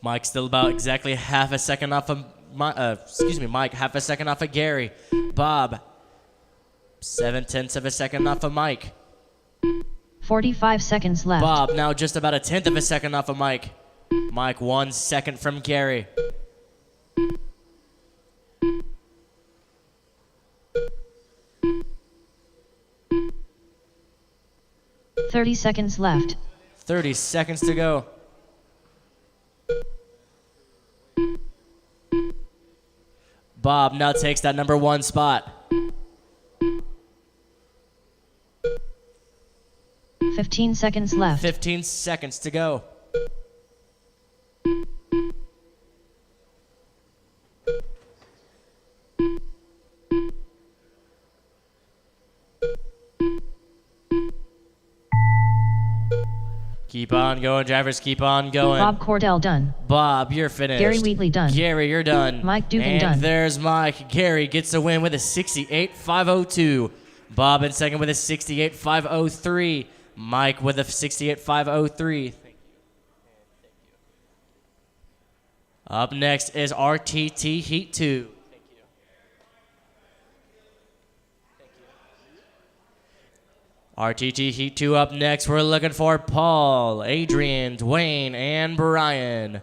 Mike's still about exactly half a second off of Mike, half a second off of Gary. Bob, 0.7 of a second off of Mike. 45 seconds left. Bob now just about a tenth of a second off of Mike. Mike 1 second from Gary. .30 seconds left. 30 seconds to go. Bob now takes that number 1 spot. 15 seconds left. 15 seconds to go. Keep on going, drivers. Keep on going. Bob Cordell done. Bob, you're finished. Gary Wheatley done. Gary, you're done. Mike Dugan and done. There's Mike. Gary gets the win with a 68.502. Bob in second with a 68.503. Mike with a 68.503. Up next is RTT Heat 2. RTT Heat 2 up next. We're looking for Paul, Adrian, Dwayne, and Brian.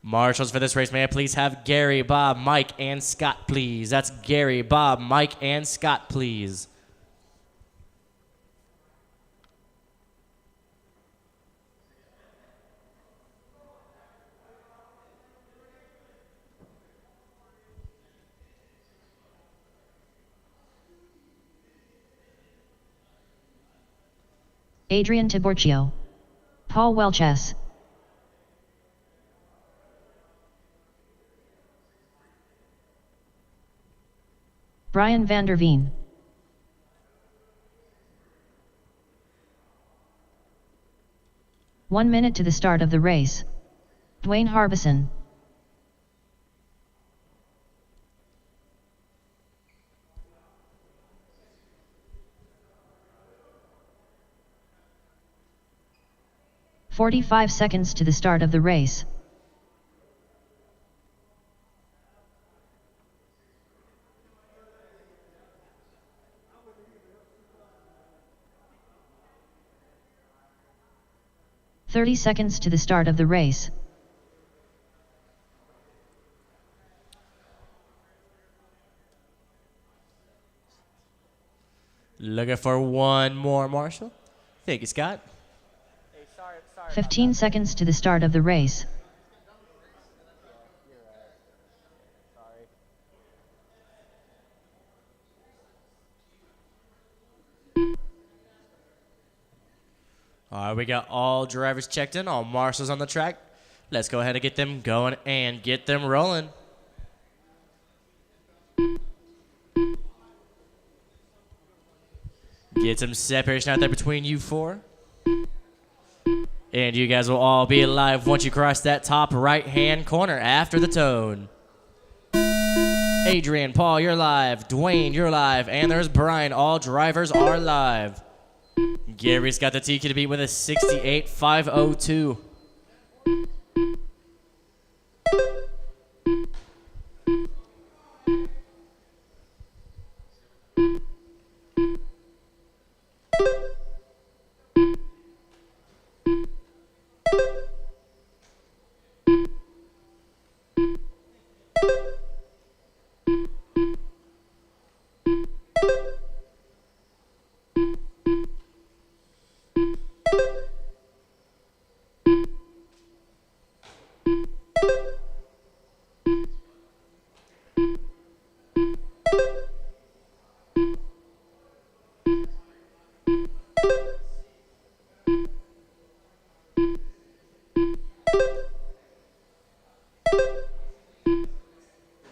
Marshals for this race, may I please have Gary, Bob, Mike, and Scott, please. That's Gary, Bob, Mike, and Scott, please. Adrian Tiborcio. Paul Welches. Brian van der Veen. One minute to the start of the race. Dwayne Harbison. "45 seconds to the start of the race. "30 seconds to the start of the race. Looking for one more, Marshall. Thank you, Scott. 15 seconds to the start of the race. All right, we got all drivers checked in, all marshals on the track. Let's go ahead and get them going and get them rolling. Get some separation out there between you four. And you guys will all be alive once you cross that top right-hand corner after the tone. Adrian, Paul, you're live. Dwayne, you're live. And there's Brian. All drivers are live. Gary's got the TQ to beat with a 68.502.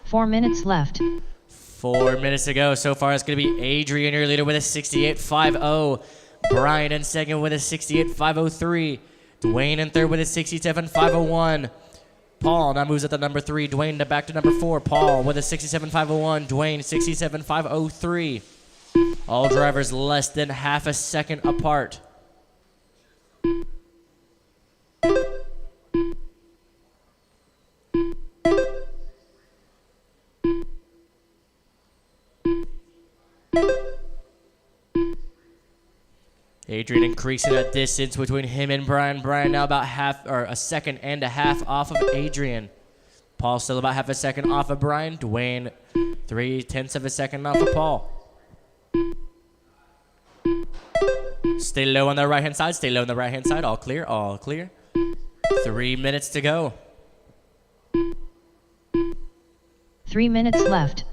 Four minutes left. 4 minutes to go. So far, it's going to be Adrian, your leader, with a 68.50. Brian in second with a 68.503. Dwayne in third with a 67.501. Paul now moves at the number 3. Dwayne back to number 4. Paul with a 67.501. Dwayne 67.503. All drivers less than half a second apart. Adrian increasing that distance between him and Brian. Brian now about half, or a second and a half off of Adrian. Paul still about half a second off of Brian. Dwayne 0.3 of a second off of Paul. Stay low on the right-hand side. Stay low on the right-hand side. All clear. All clear. 3 minutes to go. 3 minutes left.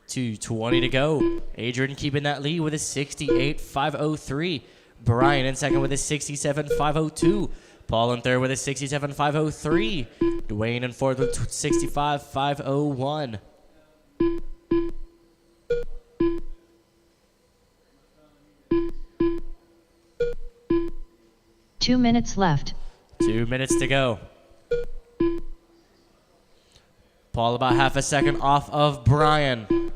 .220 to go. Adrian keeping that lead with a 68.503. Brian in second with a 67.502. Paul in third with a 67.503. Dwayne in fourth with 65.501. Two minutes left. 2 minutes to go. Paul about half a second off of Brian.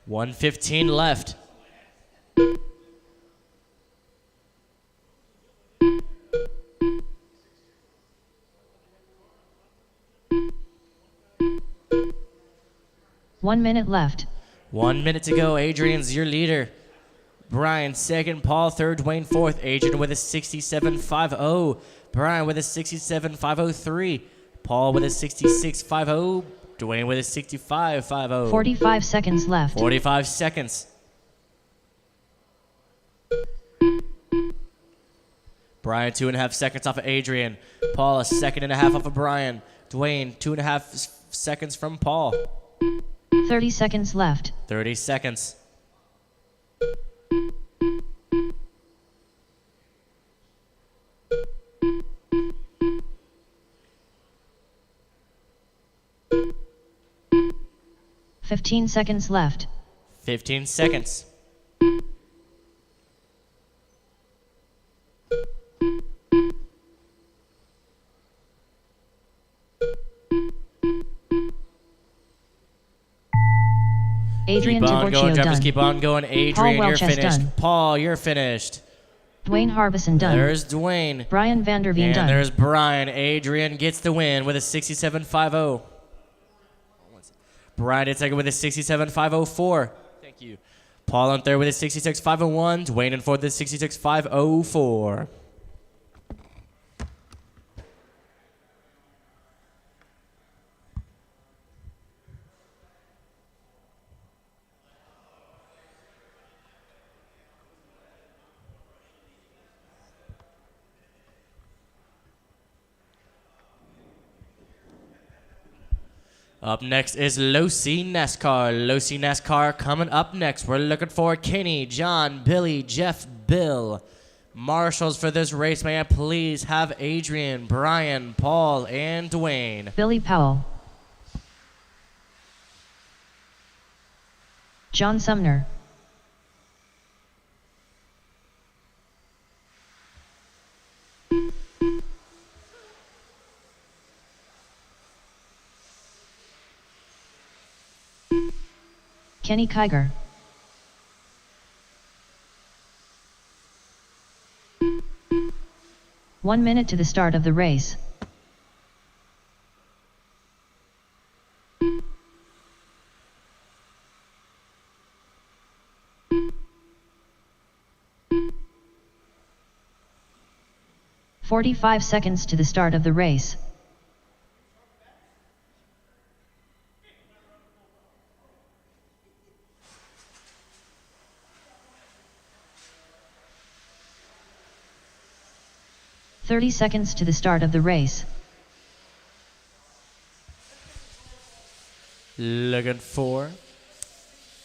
.115 left. One minute left. 1 minute to go. Adrian's your leader. Brian second, Paul third, Dwayne fourth. Adrian with a 67.50. Brian with a 67.503. Paul with a 66.50. Dwayne with a 65.50. 45 seconds left. 45 seconds. Brian 2.5 seconds off of Adrian. Paul a 2.5 off of Brian. Dwayne 2.5 seconds from Paul. 30 seconds left. 30 seconds. $15 seconds left. 15 seconds. Adrian Keep on going, Tiborcio drivers. done. Keep on going. Adrian, Paul you're Welch has finished. done. Paul, you're finished. Dwayne Harbison done. There's Dwayne. Brian Vanderveen And done. there's Brian. Adrian gets the win with a 67.50. Brian in second with a 67.504. Thank you. Paul in third with a 66.501. Dwayne in fourth with a 66.504. Up next is Losi NASCAR. Losi NASCAR coming up next. We're looking for Kenny, John, Billy, Jeff, Bill. Marshals for this race, may I please have Adrian, Brian, Paul, and Dwayne. Billy Powell. John Sumner. Kenny Kiger. One minute to the start of the race. "45 seconds to the start of the race. "30 seconds to the start of the race. Looking for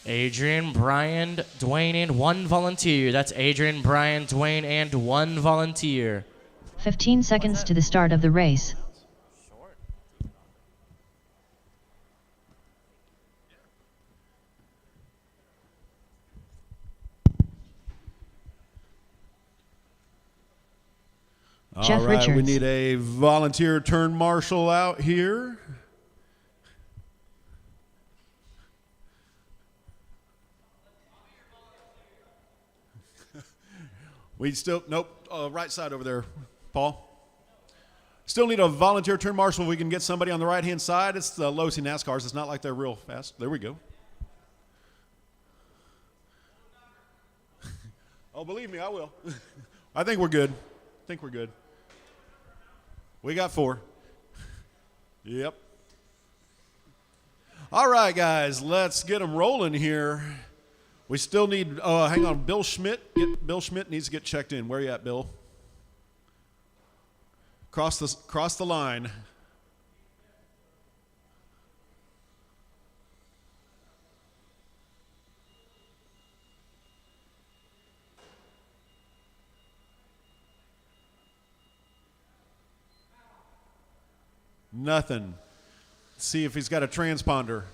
Adrian, Brian, Dwayne, and one volunteer. That's Adrian, Brian, Dwayne, and one volunteer. 15 seconds to the start of the race. Jeff All right, we Richards. need a volunteer turn marshal out here. We still, nope, right side over there, Paul. Still need a volunteer turn marshal if we can get somebody on the right-hand side. It's the Losi NASCARs. It's not like they're real fast. There we go. Oh, believe me, I will. I think we're good. We got 4. Yep. All right, guys, let's get them rolling here. We still need, hang on, Bill Schmidt. Bill Schmidt needs to get checked in. Where you at, Bill? Cross the line. Nothing. See if he's got a transponder.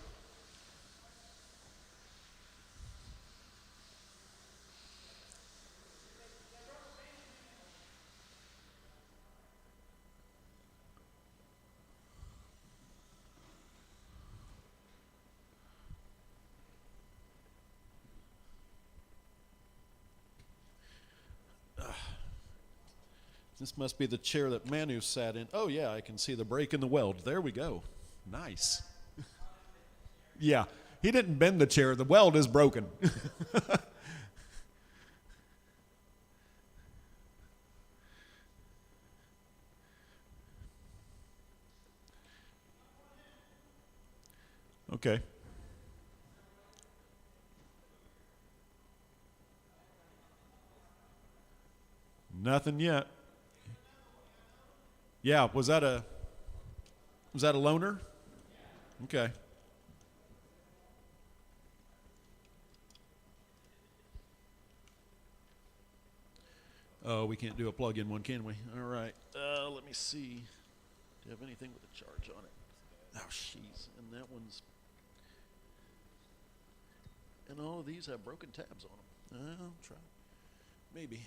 This must be the chair that Manu sat in. Oh, yeah, I can see the break in the weld. There we go. Nice. Yeah, he didn't bend the chair. The weld is broken. Okay. Nothing yet. Yeah, was that a loaner? Okay. Oh, we can't do a plug-in one, can we? All right. Let me see. Do you have anything with a charge on it? Oh, jeez. And that one's... And all of these have broken tabs on them. I'll try. Maybe.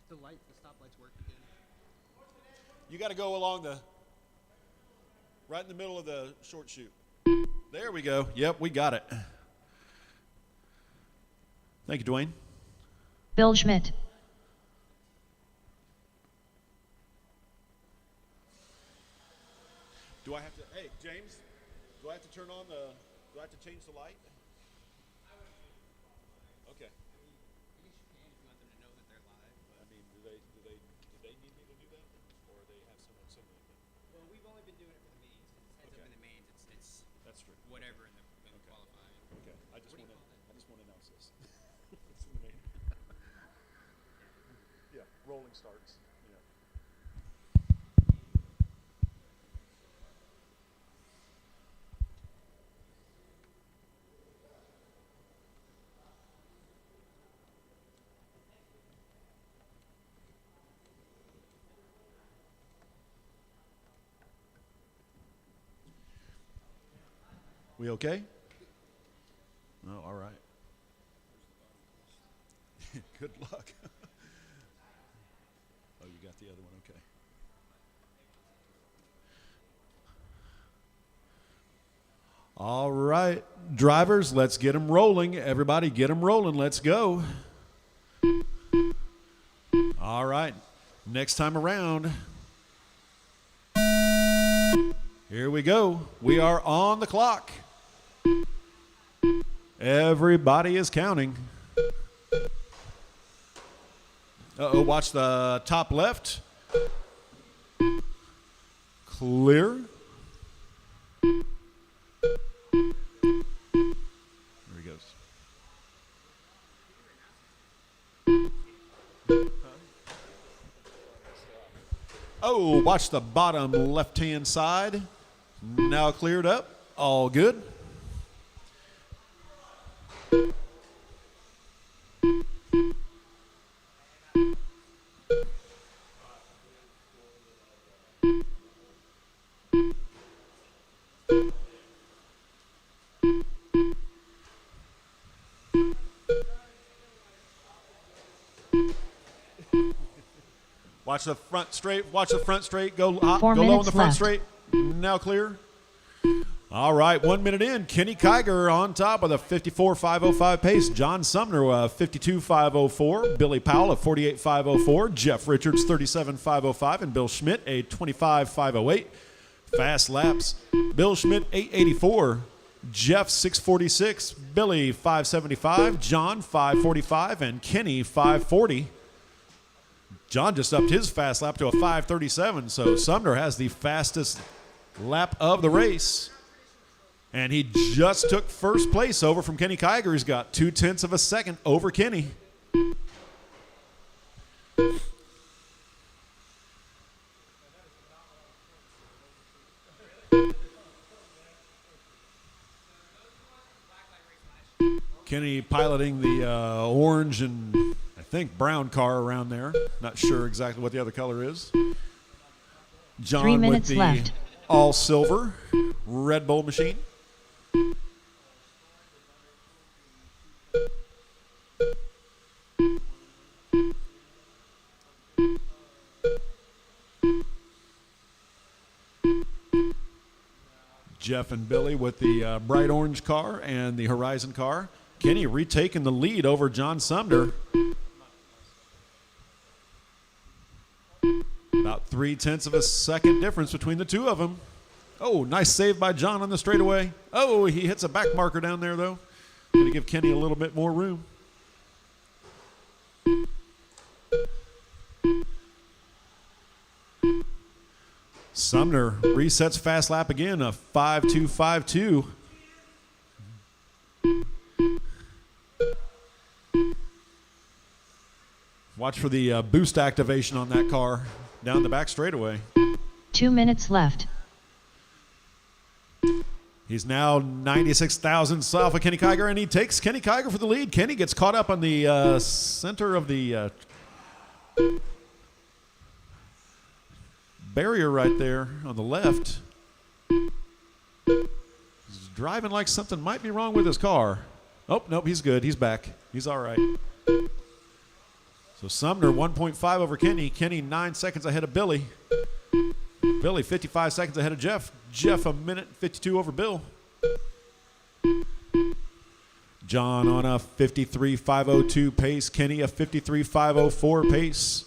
The stoplights work again. You got to go along right in the middle of the short chute. There we go. Yep, we got it. Thank you, Dwayne. Bill Schmidt. Do I have to, hey, James, do I have to do I have to change the light? Okay. I mean, do they need me to do that? Or they have someone similar to them? Well, we've only been doing it for the mains. Since it's heads up in the mains, it's That's true. whatever in the qualifying. Okay, I just What do you want call that? to announce this. It's in the main. Yeah, rolling starts. Yeah. We okay? Oh, all right. Good luck. Oh, you got the other one, okay. All right, drivers, let's get them rolling. Everybody, get them rolling. Let's go. All right, next time around. Here we go. We are on the clock. Everybody is counting. Uh-oh, watch the top left. Clear. There he goes. Oh, watch the bottom left-hand side. Now cleared up. All good. Watch the front straight. Watch the front straight. Go hot, 4 go low on minutes the front left. straight. Now clear. All right, 1 minute in. Kenny Kiger on top with a 54.505 pace. John Sumner, 52.504. Billy Powell, a 48.504. Jeff Richards, 37.505. And Bill Schmidt, a 25.508. Fast laps. Bill Schmidt, 884. Jeff, 646. Billy, 575. John, 545. And Kenny, 540. John just upped his fast lap to a 5:37, so Sumner has the fastest lap of the race. And he just took first place over from Kenny Kiger. He's got 0.2 of a second over Kenny. Kenny piloting the orange and I think brown car around there. Not sure exactly what the other color is. John 3 with minutes the left. all silver Red Bull machine. Jeff and Billy with the bright orange car and the Horizon car. Kenny retaking the lead over John Sumner. About 0.3 of a second difference between the two of them. Oh, nice save by John on the straightaway. Oh, he hits a back marker down there, though. Going to give Kenny a little bit more room. Sumner resets fast lap again, a 5.252. Watch for the boost activation on that car down the back straightaway. 2 minutes left. He's now 96,000 south of Kenny Kiger, and he takes Kenny Kiger for the lead. Kenny gets caught up on the center of the barrier right there on the left. He's driving like something might be wrong with his car. Oh, nope, he's good. He's back. He's all right. So Sumner 1.5 over Kenny. Kenny 9 seconds ahead of Billy. Billy 55 seconds ahead of Jeff. Jeff a minute 52 over Bill. John on a 53.502 pace. Kenny a 53.504 pace.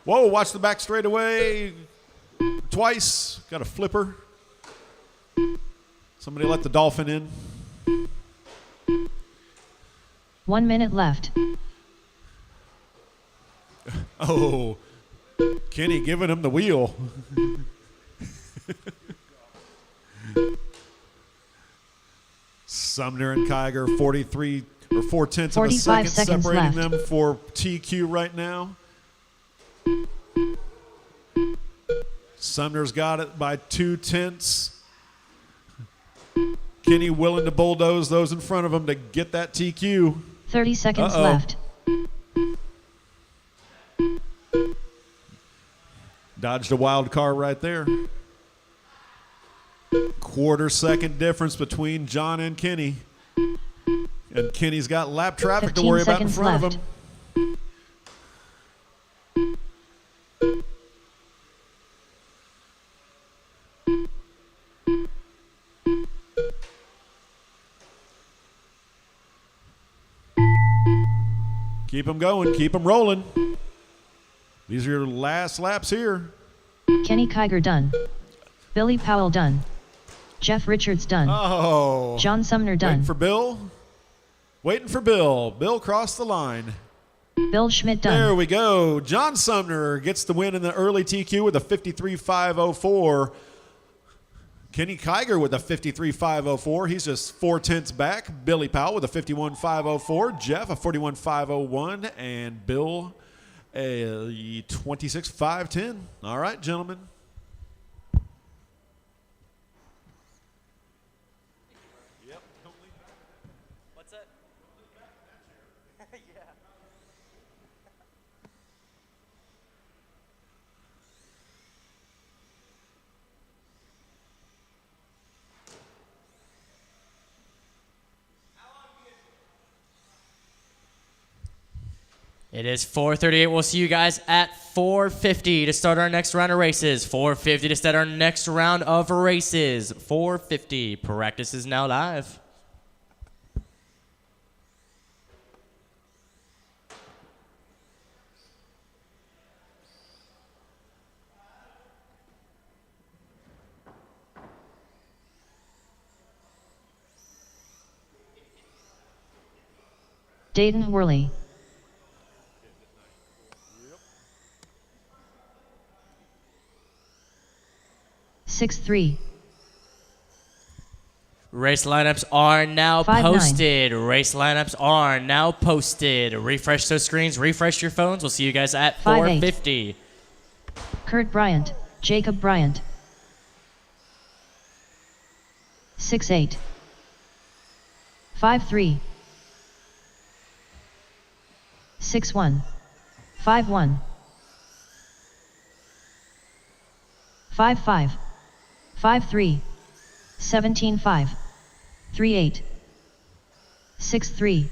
Whoa, watch the back straightaway twice. Got a flipper. Somebody let the Dolphin in. 1 minute left. Oh, Kenny giving him the wheel. Sumner and Kiger, 43 or 0.4 of a 45 second seconds separating left. them for TQ right now. Sumner's got it by 0.2. Kenny willing to bulldoze those in front of him to get that TQ. 30 seconds Uh-oh. left. Dodged a wild car right there. Quarter second difference between John and Kenny. And Kenny's got lap traffic to 15 worry about in seconds front left. of him. Keep them going. Keep them rolling. These are your last laps here. Kenny Kiger done. Billy Powell done. Jeff Richards done. Oh. John Sumner done. Waiting for Bill. Waiting for Bill. Bill crossed the line. Bill Schmidt done. There we go. John Sumner gets the win in the early TQ with a 53.504. Kenny Kiger with a 53.504. He's just 4/10 back. Billy Powell with a 51.504. Jeff a 41.501. And Bill a 26.510. All right, gentlemen. What's that? Yeah. It is 4:38. We'll see you guys at 4:50 to start our next round of races. 4:50 to start our next round of races. 4:50. Practice is now live. Dayton Worley. Six three. Race lineups are now 5-9. posted. Race lineups are now posted. Refresh those screens. Refresh your phones. We'll see you guys at 5-8. 4:50. Kurt Bryant, Jacob Bryant. 6-8. 5-3. 6-1. 5-1. 5-5. 5-3. 17-5. 3-8. 6-3.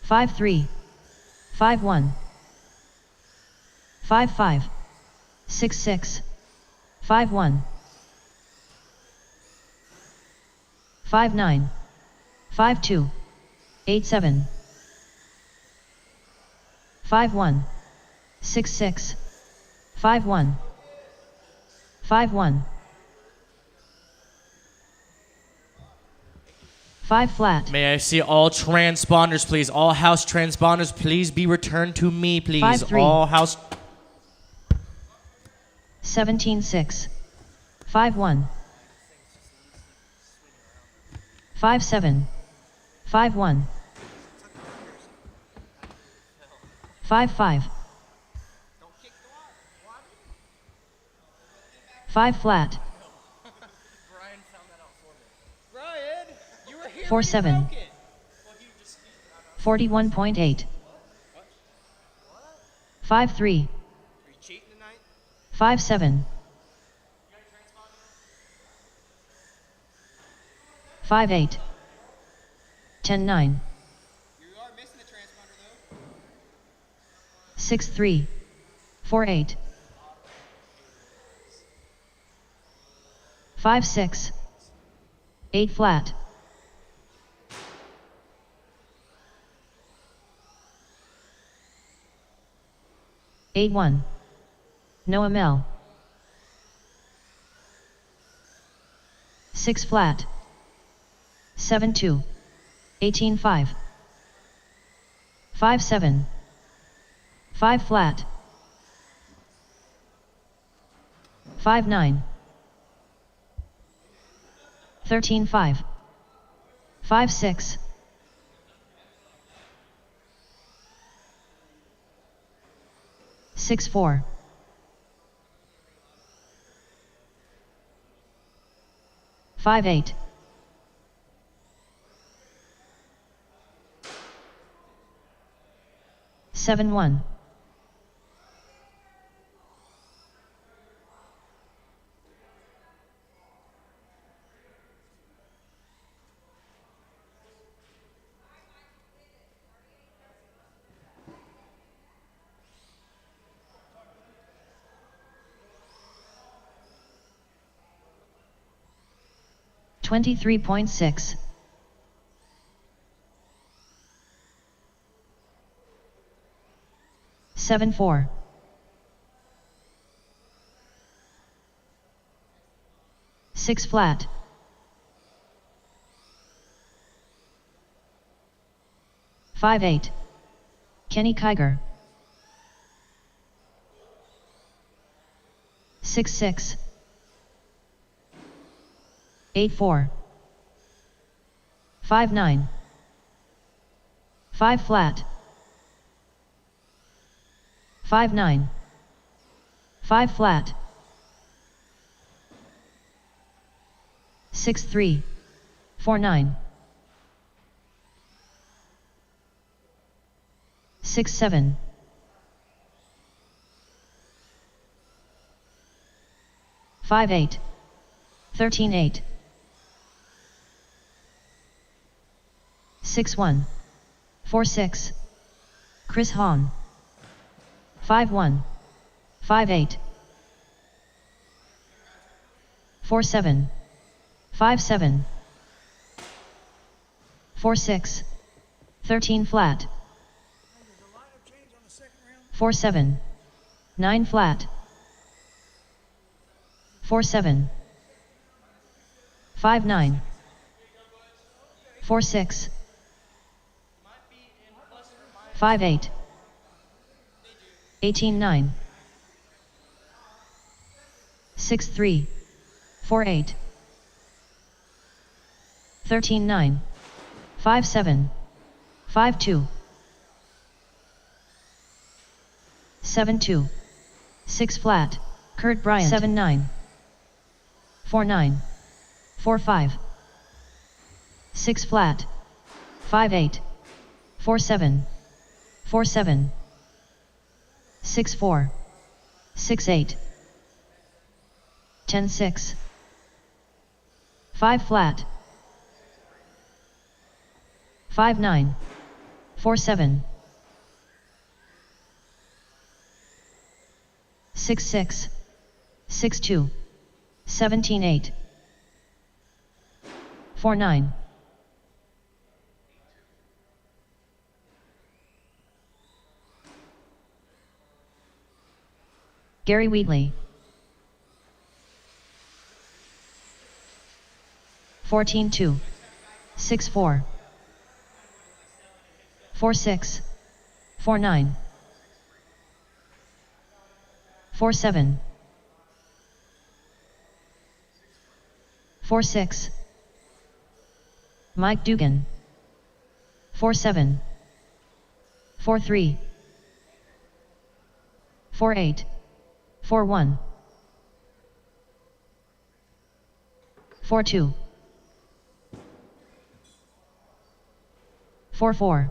5-3. 5-1. 5-5. 6-6. 5-1. 5-9. 5-2. 8-7. 5-1. 6-6. 5-1. 5-1. 5 flat. May I see all transponders, please? All house transponders, please be returned to me, please. 5-3. All house. 17-6. 5-1. 5-7. 5-1. 5-5. 5 flat. Brian found that out for me. Brian, you were here. 4-7. 41.8. 5-3. Are you cheating tonight? 5-7. 5-8. 10-9. You are missing the transponder though. 6-3. 4-8. 5-6. 8 flat. 8-1. Noah Mel. 6 flat. 7-2. 18-5. 5-7. 5 flat. 5-9. 13-5. 5-6. 6-4. 5-8. 7-1. 23.6. 7-4. 6 flat. 5-8. Kenny Kiger. 6-6. 8-4. 5-9. 5 flat. 5-9. 5 flat. 6-3. 4-9. 6-7. 5-8. 13-8. 6-1. 4-6. Chris Hahn. 5-1. 5-8. 4-7. 5-7. 4-6. 13 flat. 4-7. 9 flat. 4-7. 5-9. 4-6. 5-8. 18-9. 6-3. 4-8. 13-9. 5-7. 5-2. 7-2. 6 flat. Kurt Bryant. 7-9. 4-9. 4-5. 6 flat. 5-8. 4-7. 4-7. 6-4. 6-8. 10-6. 5 flat. 5-9. 4-7. 6-6. 6-2. 17-8. 4-9. Gary Wheatley. 14-2. 6-4. 4-6. 4-9. 4-7. 4-6. Mike Dugan. 4-7. 4-3. 4-8. 4-1. 4-2. 4-4.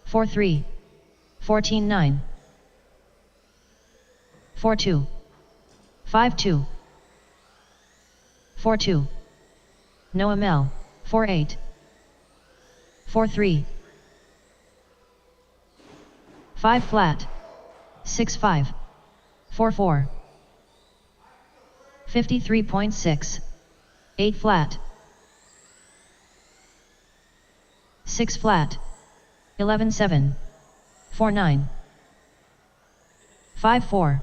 4-3. 14-9. 4-2. 5-2. 4-2. Noah Mel. 4-8. 4-3. 5 flat. 6-5. 4-4. 53.6. 8 flat. 6 flat. 11-7. 4-9. 5-4.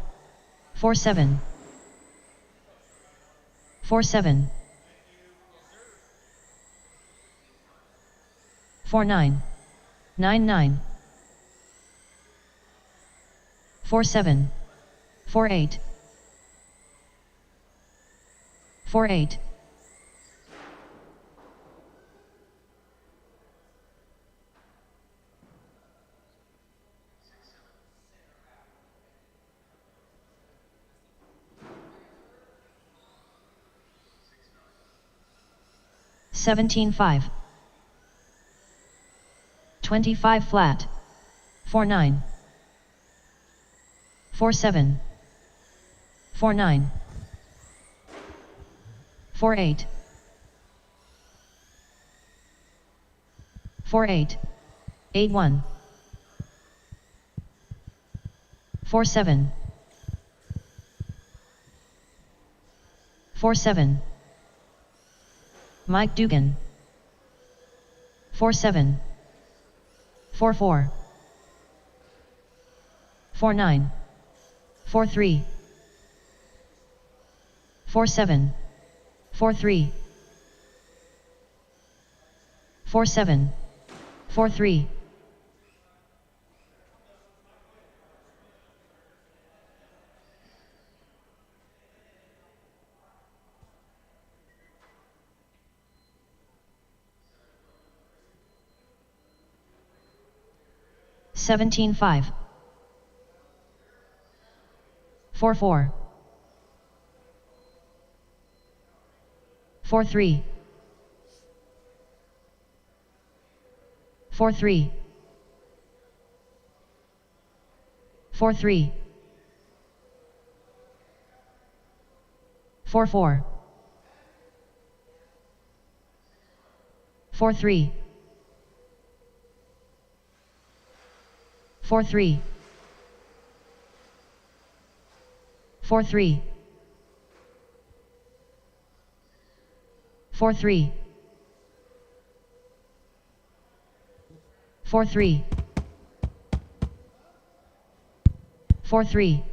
4-7. 4-7. 4-9. 9-9. 4-7. 4-8. 4-8. $17.5. 25 flat. 4-9. 4-7. 4-9. 4-8. 4-8. 8-1. 4-7. 4-7. Mike Dugan. 4-7. 4-4. 4-9. 4-3. 4-7. 4-3. 4-7. 4-3. 17-5. 4-4. 4-3. 4-3. 4-3. 4-4. 4-3. 4-3. 4-3. 4-3. 4-3. 4-3.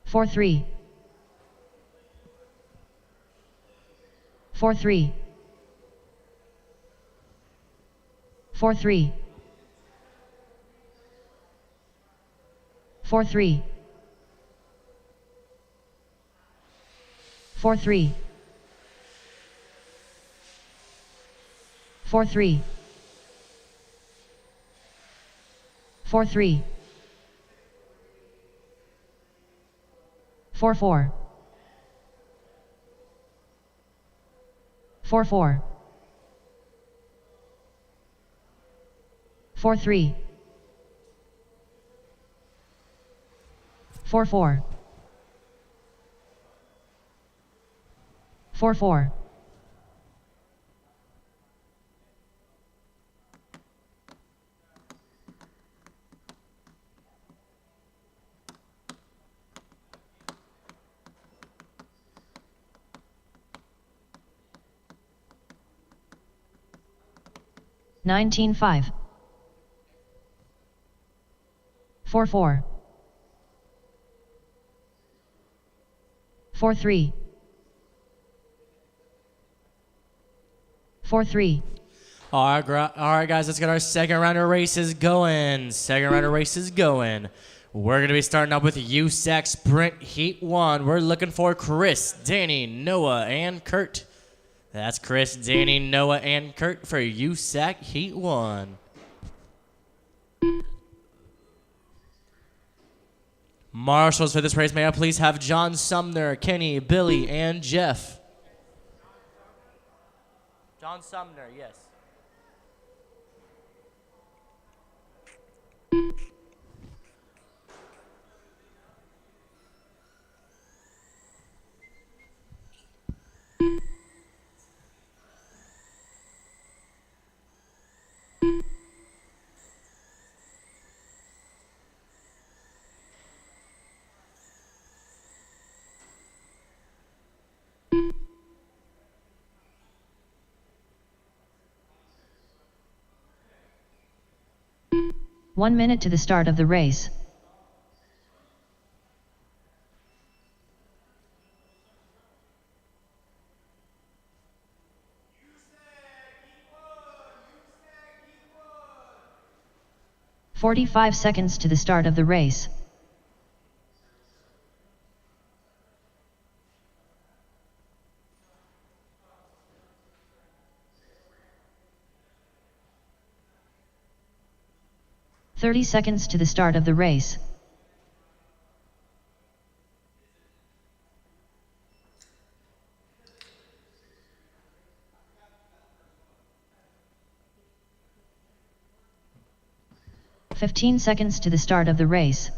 4-3. 4-3. 4-3. 4-3. 4-3. 4-3. 4-3. 4-4. 4-4. 4-3. 4-4. 4-4. 19-5. 4-4. 4-3. 4-3. All right, guys, let's get our second round of races going. Second round of races going. We're going to be starting up with USAC Sprint Heat 1. We're looking for Chris, Danny, Noah, and Kurt. That's Chris, Danny, Noah, and Kurt for USAC Heat 1. Marshals for this race, may I please have John Sumner, Kenny, Billy, and Jeff. John Sumner, yes. One minute to the start of the race. USAC 45 seconds to the start of the race. "30 seconds to the start of the race. "15 seconds to the start of the race.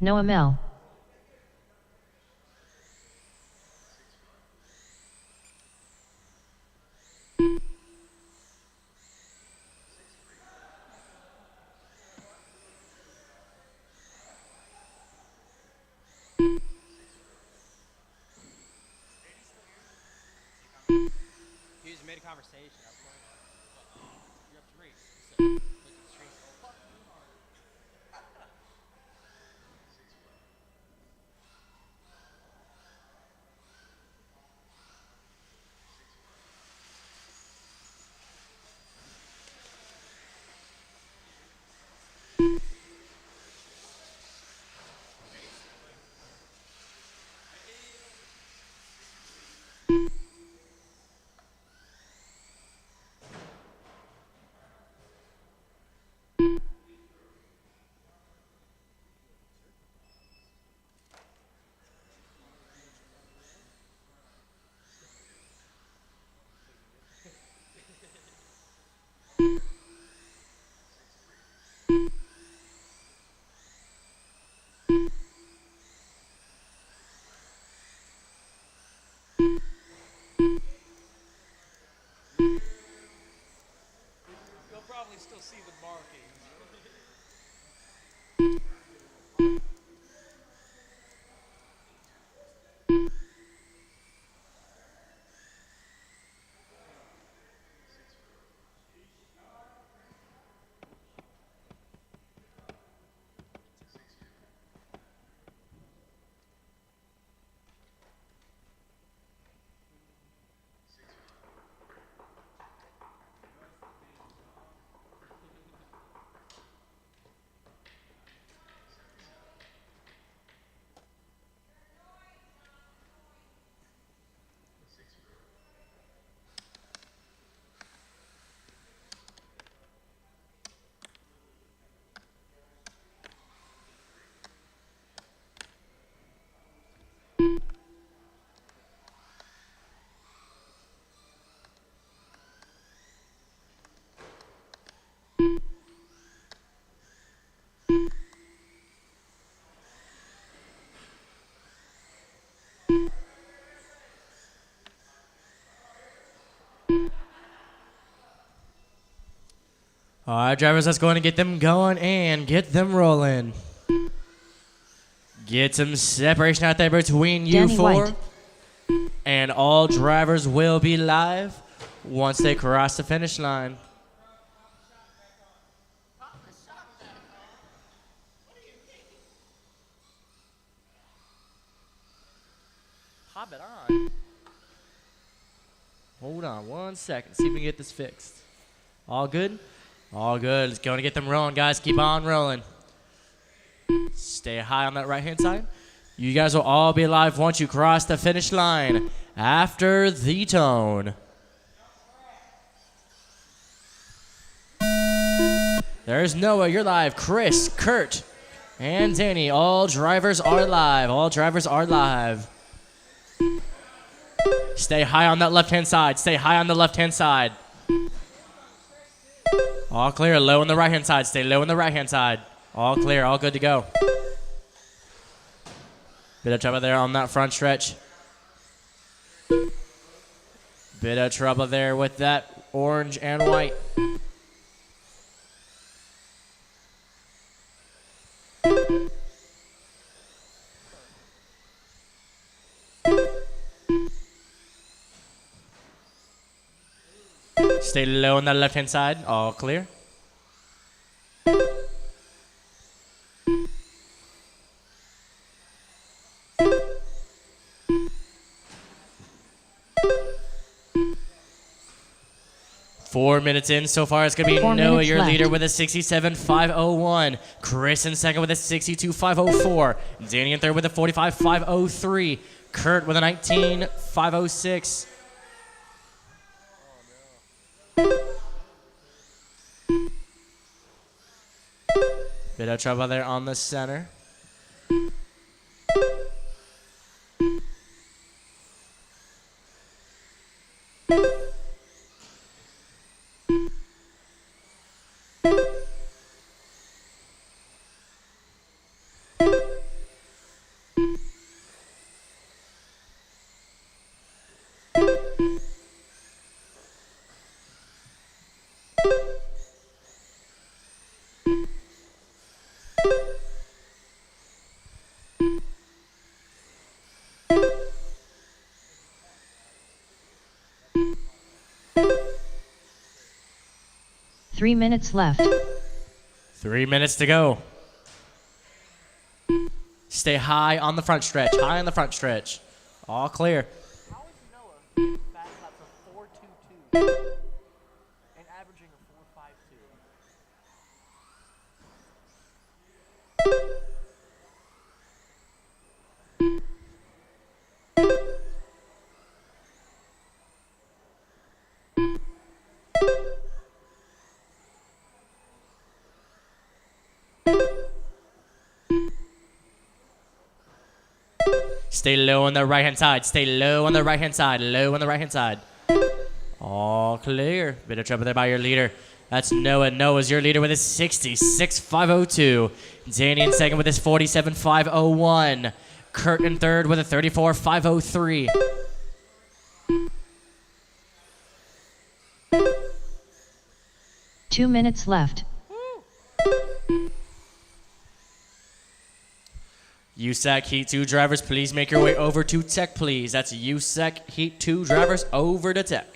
Noah Mel. He just made a conversation. I was like, you have to race. You'll probably still see the markings. All right, drivers, let's go ahead and get them going and get them rolling. Get some separation out there between you Danny four. White. And all drivers will be live once they cross the finish line. Pop it on. Hold on 1 second. See if we can get this fixed. All good? All good. Let's go and get them rolling, guys. Keep on rolling. Stay high on that right-hand side. You guys will all be live once you cross the finish line after the tone. There's Noah, you're live. Chris, Kurt, and Danny. All drivers are live. All drivers are live. Stay high on that left-hand side. Stay high on the left-hand side. All clear. Low on the right-hand side. Stay low on the right-hand side. All clear. All good to go. Bit of trouble there on that front stretch. Bit of trouble there with that orange and white. Stay low on that left-hand side. All clear. Four minutes in so far. It's going to be 4 Noah, minutes your left. leader, with a 67.501. Chris in second with a 62.504. Danny in third with a 45.503. Kurt with a 19.506. Bit of trouble there on the center. 3 minutes left. 3 minutes to go. Stay high on the front stretch. High on the front stretch. All clear. How is Noah getting fast laps of 4.22 and averaging a 4.52? Stay low on the right-hand side. Stay low on the right-hand side. Low on the right-hand side. All clear. Bit of trouble there by your leader. That's Noah. Noah's your leader with his 66.502. Danny in second with his 47.501. Kurt in third with a 34.503. Two minutes left. USAC Heat 2 drivers, please make your way over to Tech, please. That's USAC Heat 2 drivers over to Tech.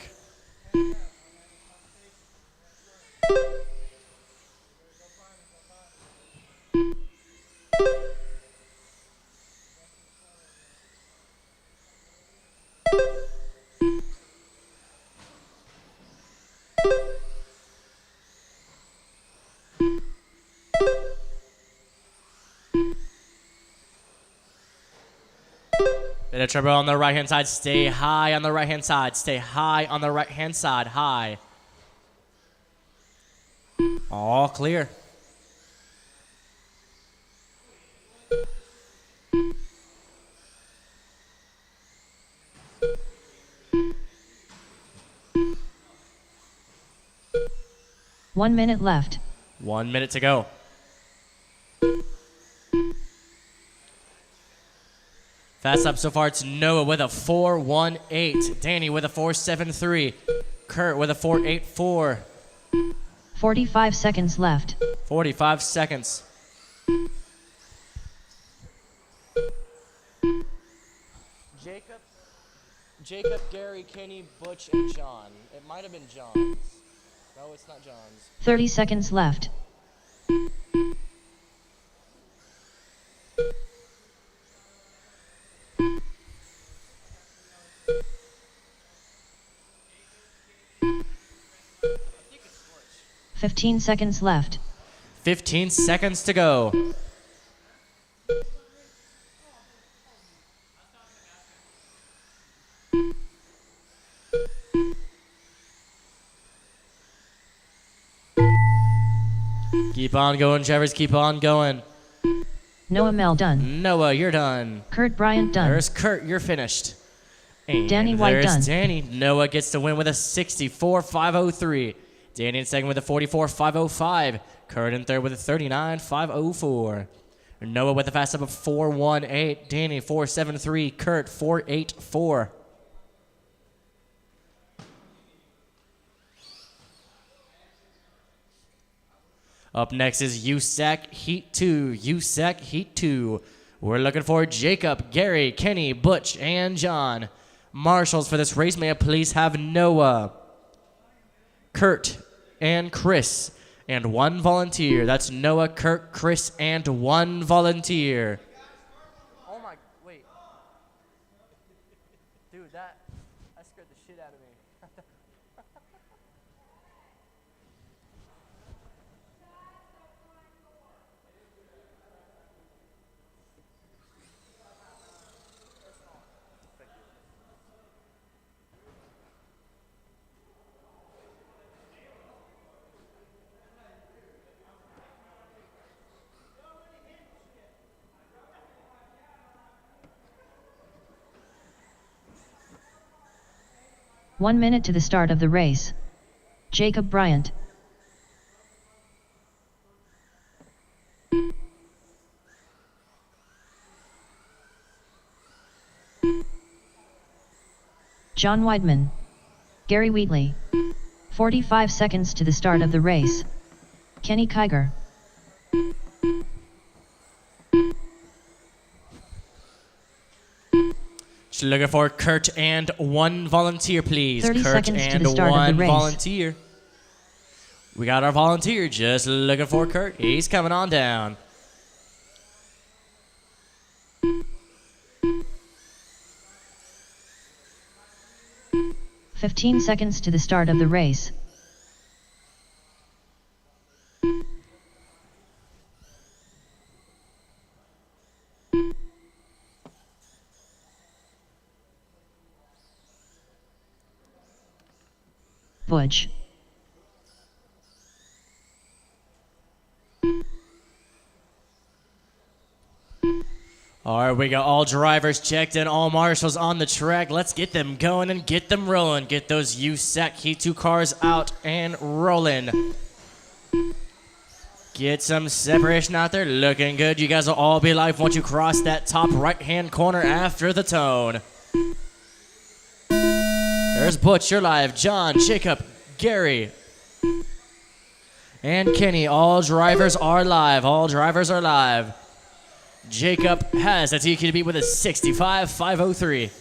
Bit of trouble on the right-hand side. Stay high on the right-hand side. Stay high on the right-hand side. High. All clear. 1 minute left. 1 minute to go. Fast up so far, it's Noah with a 4.18. Danny with a 4.73. Kurt with a 4.84. 45 seconds left. 45 seconds. Jacob, Gary, Kenny, Butch, and John. It might have been John's. No, it's not John's. 30 seconds left. I think it's Butch. 15 seconds left. 15 seconds to go. Keep on going, drivers. Keep on going. Noah Mel done. Noah, you're done. Kurt Bryant done. There's Kurt, you're finished. And Danny White there's done. Danny. Noah gets to win with a 64.503. Danny in second with a 44.505. Kurt in third with a 39.504. Noah with a fast up of 4.18. Danny 4.73. Kurt 4.84. Up next is USAC Heat 2. USAC Heat 2. We're looking for Jacob, Gary, Kenny, Butch, and John. Marshals for this race, may I please have Noah, Kurt, and Chris, and one volunteer. That's Noah, Kurt, Chris, and one volunteer. Oh my, wait. Dude, that scared the shit out of me. One minute to the start of the race. Jacob Bryant. John Weidman. Gary Wheatley. 45 seconds to the start of the race. Kenny Kiger. Just looking for Kurt and one volunteer, please. 30 Kurt seconds to and the start of the one race. volunteer. We got our volunteer just looking for Kurt. He's coming on down. "15 seconds to the start of the race. Butch. All right, we got all drivers checked in, all marshals on the track. Let's get them going and get them rolling. Get those USAC Heat 2 cars out and rolling. Get some separation out there. Looking good. You guys will all be live once you cross that top right-hand corner after the tone. There's Butch, you're live. John, Jacob, Gary, and Kenny. All drivers are live. All drivers are live. Jacob has a TQ to beat with a 65.503.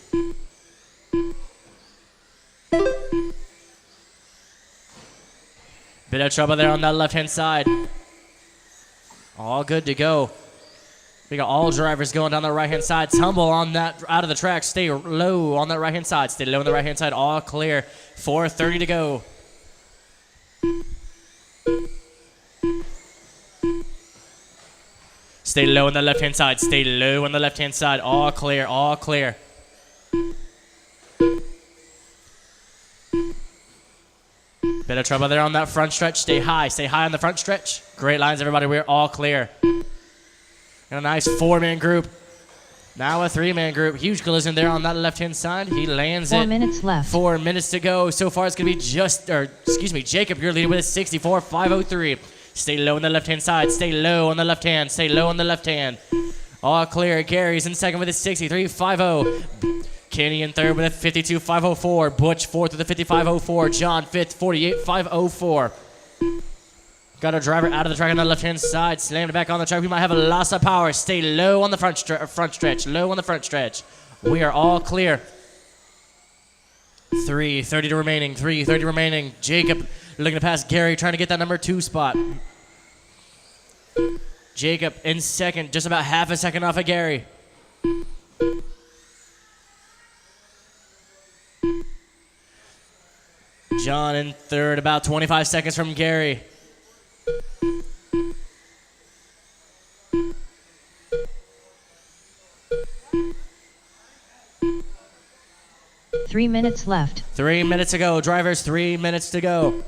Bit of trouble there on that left-hand side. All good to go. We got all drivers going down the right-hand side. Tumble on that out of the track. Stay low on that right-hand side. Stay low on the right-hand side. All clear. 4:30 to go. Stay low on the left-hand side. Stay low on the left-hand side. All clear. All clear. Bit of trouble there on that front stretch. Stay high. Stay high on the front stretch. Great lines, everybody. We're all clear. And a nice 4-man group. Now a 3-man group. Huge collision there on that left-hand side. He lands 4 it. minutes left. 4 minutes to go. So far, it's going to be Jacob, you're leading with a 64.503. Stay low on the left-hand side. Stay low on the left hand. Stay low on the left hand. All clear. Gary's in second with a 63.50. Kenny in third with a 52.504. Butch fourth with a 55.04. John fifth, 48.504. Got a driver out of the track on the left-hand side. Slammed it back on the track. We might have a loss of power. Stay low on the front stretch. Low on the front stretch. We are all clear. 3:30 remaining. 3:30 remaining. Jacob looking to pass Gary, trying to get that number 2 spot. Jacob in second, just about half a second off of Gary. John in third, about 25 seconds from Gary. Three minutes left. 3 minutes to go. Drivers, 3 minutes to go.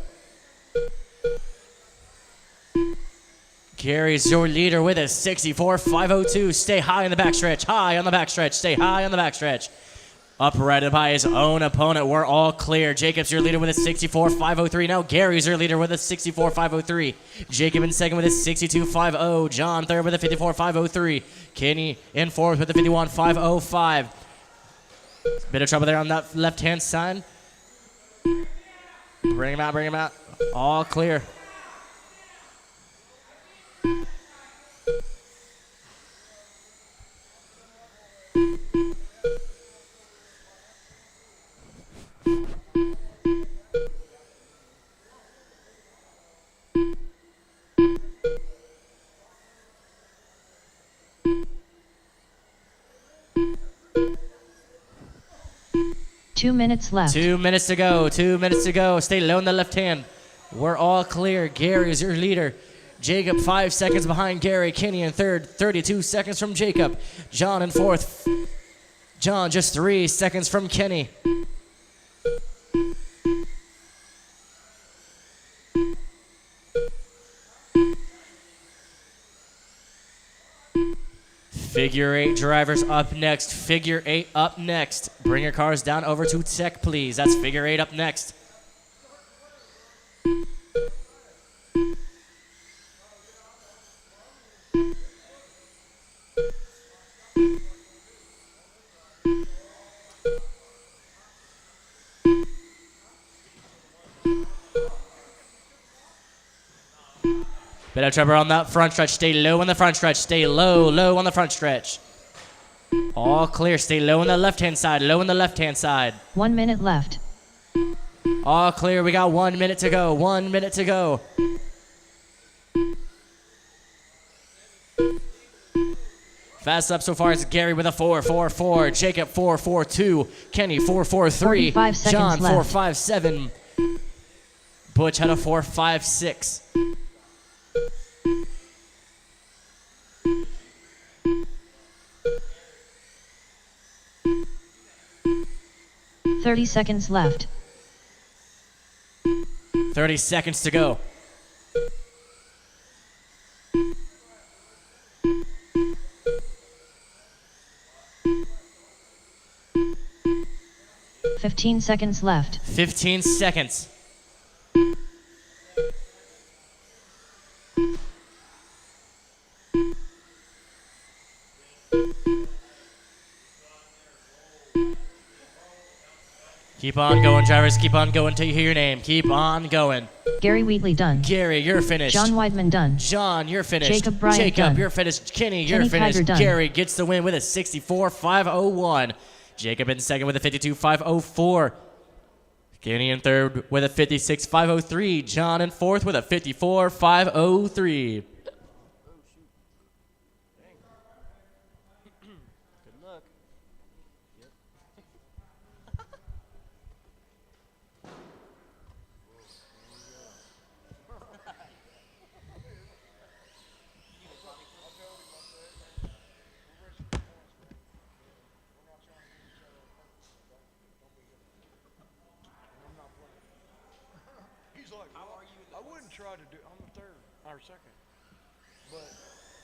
Gary's your leader with a 64.502. Stay high in the backstretch. High on the backstretch. Stay high on the backstretch. Uprighted by his own opponent. We're all clear. Jacob's your leader with a 64.503. Now Gary's your leader with a 64.503. Jacob in second with a 62.50. John third with a 54.503. Kenny in fourth with a 51.505. Bit of trouble there on that left-hand side. Bring him out, bring him out. All clear. Two minutes left. 2 minutes to go. 2 minutes to go. Stay low on the left hand. We're all clear. Gary is your leader. Jacob 5 seconds behind Gary. Kenny in third. 32 seconds from Jacob. John in fourth. John just 3 seconds from Kenny. Figure 8 drivers up next. Figure 8 up next. Bring your cars down over to tech, please. That's figure 8 up next. Bit of trouble on that front stretch. Stay low on the front stretch. Stay low on the front stretch. All clear. Stay low on the left-hand side. Low on the left-hand side. 1 minute left. All clear. We got 1 minute to go. 1 minute to go. Fast up so far is Gary with a 4.44. Jacob 4.42. Kenny 4.43. 45 seconds John left. 4.57. Butch had a 4.56. $30 left. 30 seconds to go. $15 left. 15 seconds. Keep on going, drivers. Keep on going till you hear your name. Keep on going. Gary Wheatley done. Gary, you're finished. John Weidman done. John, you're finished. Jacob Bryant done. you're finished. Kenny, you're Kenny finished. Kiger done. Gary gets the win with a 64.501. Jacob in second with a 52.504. Kenny in third with a 56.503. John in fourth with a 54.503. Good luck. He's like, how are you? I wouldn't try to do. I'm the third or second, but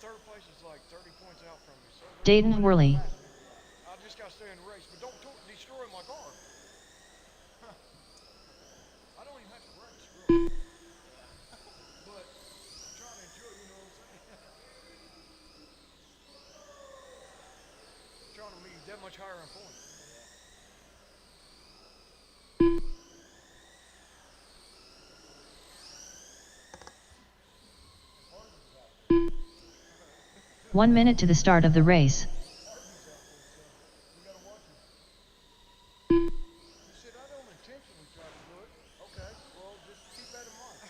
third place is like 30 points out from me. So Dayton Worley. I just gotta stay in the race, but don't destroy my car. I don't even have to race, really. But I'm trying to enjoy. You know what I'm saying? Trying to be that much higher in points. 1 minute to the start of the race. You said I don't intentionally try to do it. Okay, well, just keep that in mind.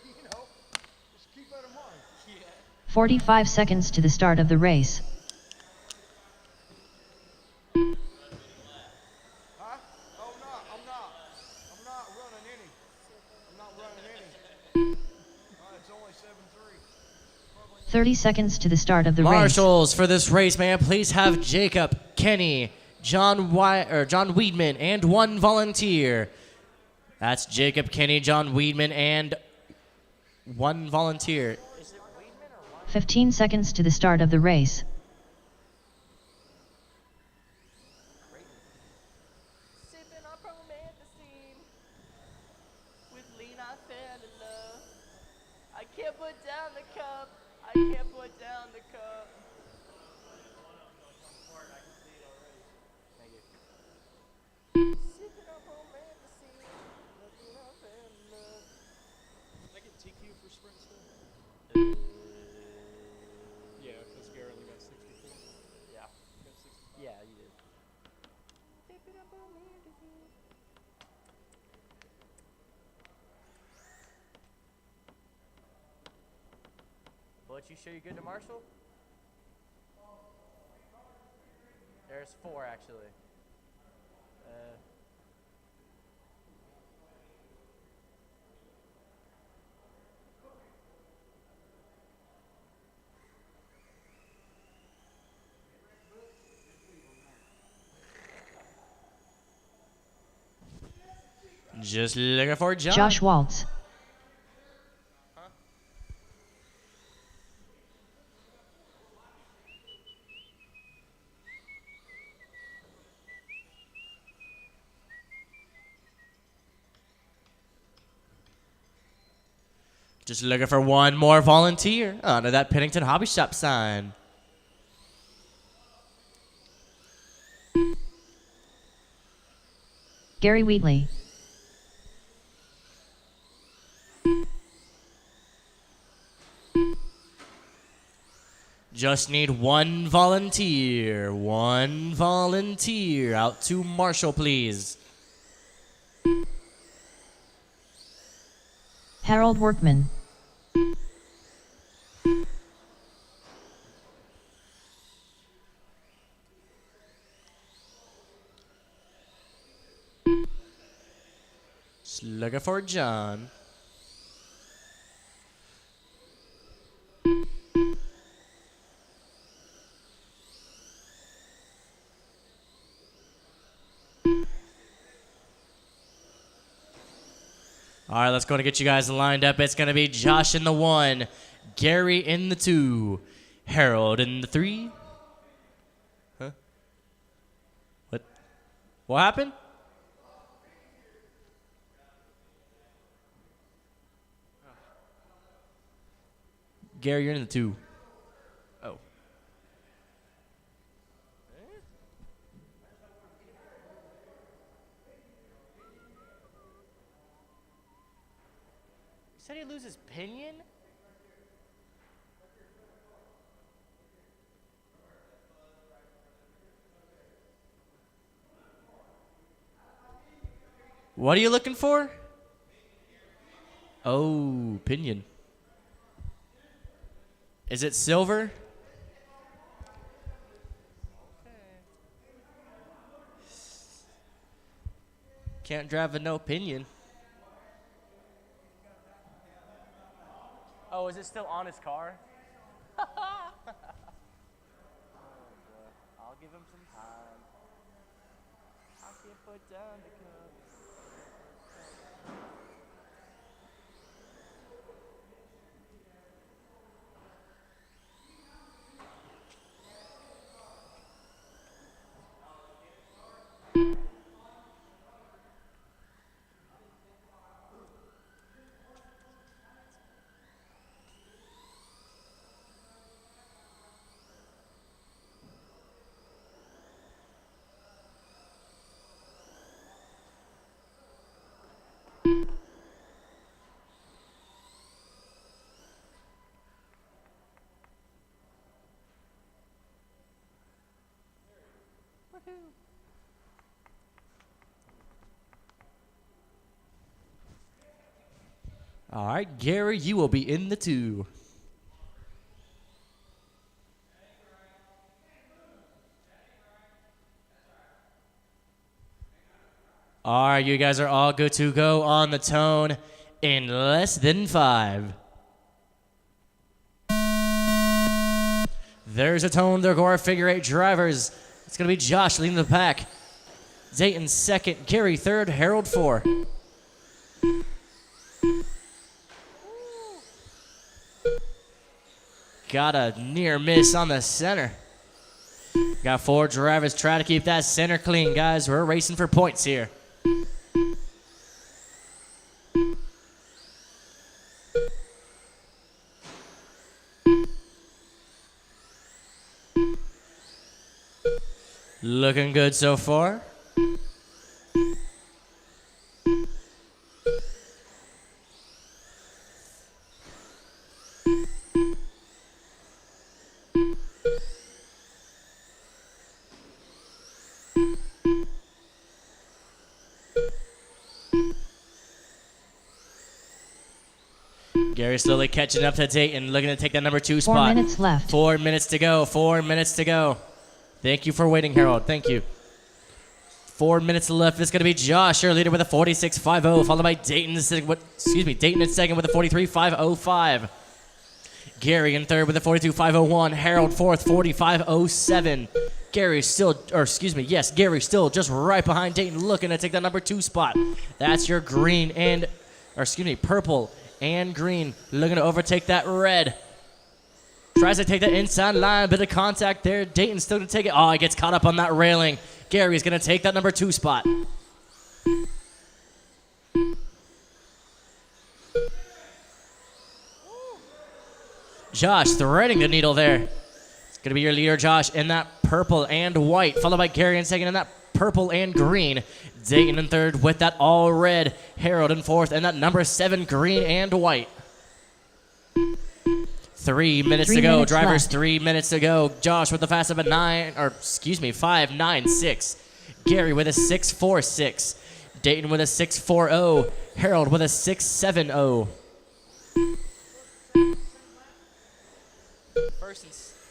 You know, just keep that in mind. 45 seconds to the start of the race. Huh? Oh, no, I'm not. I'm not running any. I'm not running any. It's only 7-3. 30 seconds to the start of the race. Marshals for this race, man. Please have Jacob, Kenny, John Weidman, and one volunteer. That's Jacob, Kenny, John Weidman, and one volunteer. 15 seconds to the start of the race. Sipping on promethazine. With lean, I fell in love. I can't put down the cup. I can't put down the cup. Sipping on promethazine. With lean, I fell in love. Did I get TQ for sprint still? Yeah, because Gary only got 64. Yeah. Got 65. Yeah, you did. Sipping on promethazine. But you sure you're good to Marshall? There's 4 actually. Just looking for John. Josh Waltz. Just looking for one more volunteer under that Pennington Hobby Shop sign. Gary Wheatley. Just need one volunteer. One volunteer. Out to Marshall, please. Harold Workman. Just looking for John. All right, let's go and get you guys lined up. It's going to be Josh in the 1, Gary in the 2, Harold in the 3. Huh? What happened? Gary, you're in the 2. Oh. You said he loses pinion? What are you looking for? Oh, pinion. Is it silver? Can't drive with no pinion. Oh, is it still on his car? I'll give him some time. I can't put down the cup. All right, Gary, you will be in the 2. All right, you guys are all good to go on the tone in less than 5. There's a tone. There go our figure 8 drivers. It's going to be Josh leading the pack. Dayton 2nd, Gary 3rd, Harold 4. Got a near miss on the center. Got 4 drivers trying to keep that center clean, guys. We're racing for points here. Looking good so far. Gary slowly catching up to Dayton, looking to take that number 2 spot. 4 minutes left. 4 minutes to go. 4 minutes to go. Thank you for waiting, Harold. Thank you. 4 minutes left. It's going to be Josh, your leader, with a 46.50, followed by Dayton. Dayton in second with a 43.505. Gary in third with a 42.501. Harold fourth, 45.07. Gary still just right behind Dayton, looking to take that number 2 spot. That's your purple and green, looking to overtake that red. Tries to take that inside line, bit of contact there. Dayton's still going to take it. Oh, he gets caught up on that railing. Gary's going to take that number 2 spot. Josh threading the needle there. It's going to be your leader, Josh, in that purple and white, followed by Gary in second in that purple and green. Dayton in third with that all red. Harold in fourth and that number 7 green and white. 3 minutes to go. Drivers, left. 3 minutes to go. Josh with the fast of a 5.96. Gary with a 6.46. Dayton with a 6.40. Harold with a 6.70.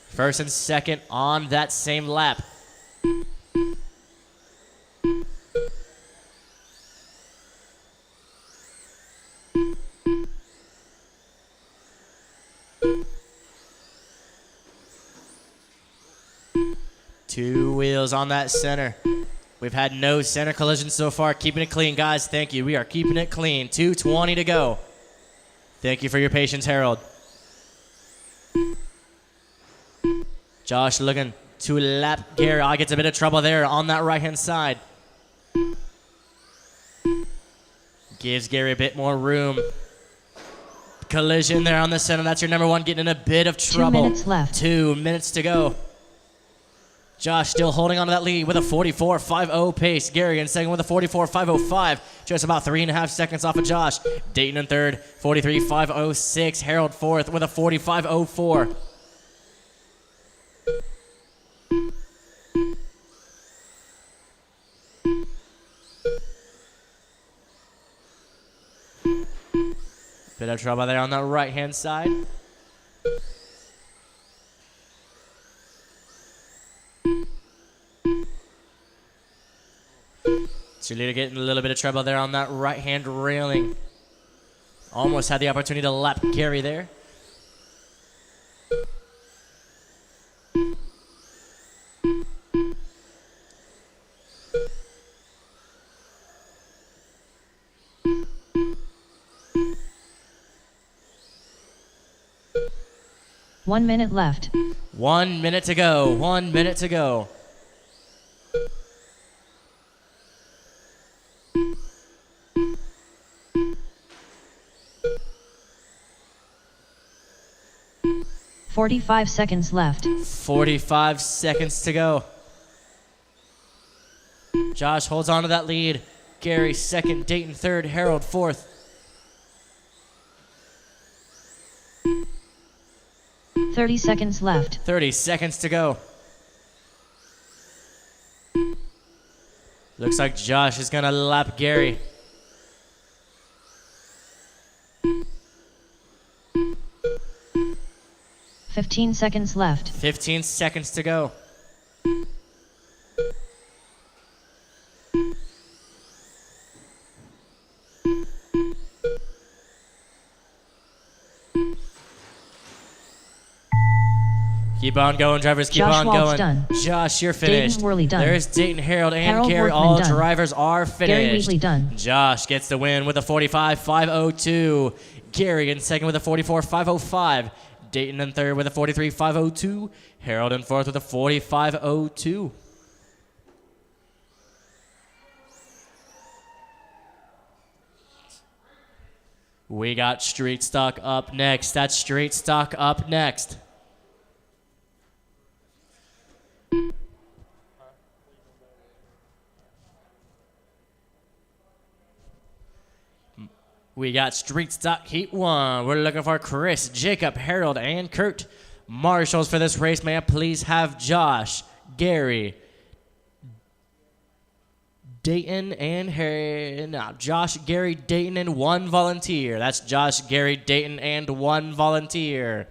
First and second on that same lap. Two wheels on that center. We've had no center collisions so far. Keeping it clean, guys. Thank you. We are keeping it clean. 2:20 to go. Thank you for your patience, Harold. Josh looking to lap Gary. Oh, gets a bit of trouble there on that right-hand side. Gives Gary a bit more room. Collision there on the center. That's your number one getting in a bit of trouble. 2 minutes left. 2 minutes to go. Josh still holding on to that lead with a 44.50 pace. Gary in second with a 44.505. Just about 3.5 seconds off of Josh. Dayton in third, 43.506. Harold fourth with a 45.04. Bit of trouble there on the right-hand side. Cheerleader getting a little bit of trouble there on that right-hand railing. Almost had the opportunity to lap Gary there. One minute left. 1 minute to go. 1 minute to go. $45 left. 45 seconds to go. Josh holds on to that lead. Gary second, Dayton third, Harold fourth. 30 seconds left. 30 seconds to go. Looks like Josh is gonna lap Gary. $15 seconds left. 15 seconds to go. Keep on going, drivers. Keep Josh on Waltz going. done. Josh, you're finished. Dayton Worley done. There's Dayton, Harold, and Harold Gary. Workman All done. drivers are finished. Gary Wheatley done. Josh gets the win with a 45.502. Gary in second with a 44.505. Dayton in third with a 43.502. Harold in fourth with a 45.02. We got Street Stock up next. That's Street Stock up next. We got Street Stock Heat 1. We're looking for Chris, Jacob, Harold, and Kurt. Marshals for this race, may I please have Josh, Gary, Dayton, and Harry. No, Josh, Gary, Dayton, and one volunteer. That's Josh, Gary, Dayton, and one volunteer.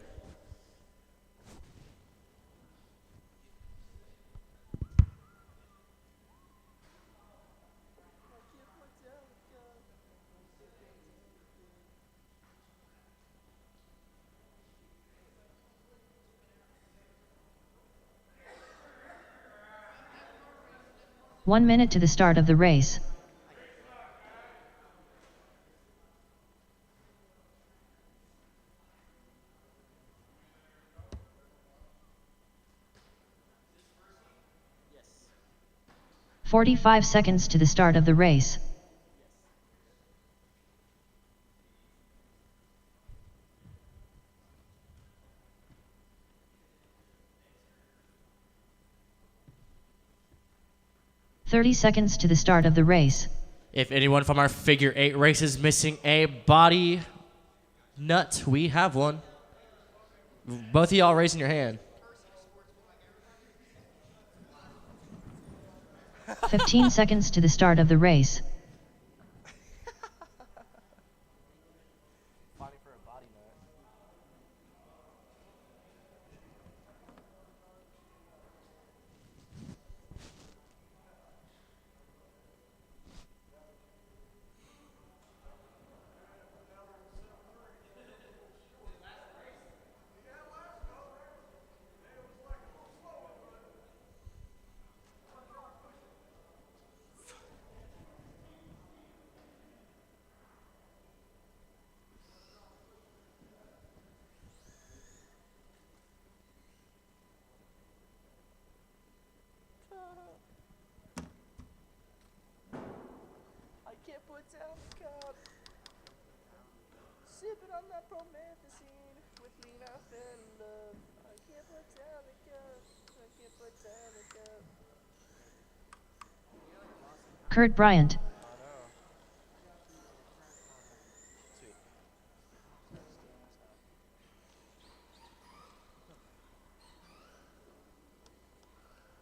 One minute to the start of the race. Yes. 45 seconds to the start of the race. $30 seconds to the start of the race. If anyone from our figure 8 race is missing a body nut, we have one. Both of y'all raising your hand. 15 seconds to the start of the race. sipping on that promethazine. With lean, I fell in love. I can't put down the cup. I can't put down the cup. Kurt Bryant.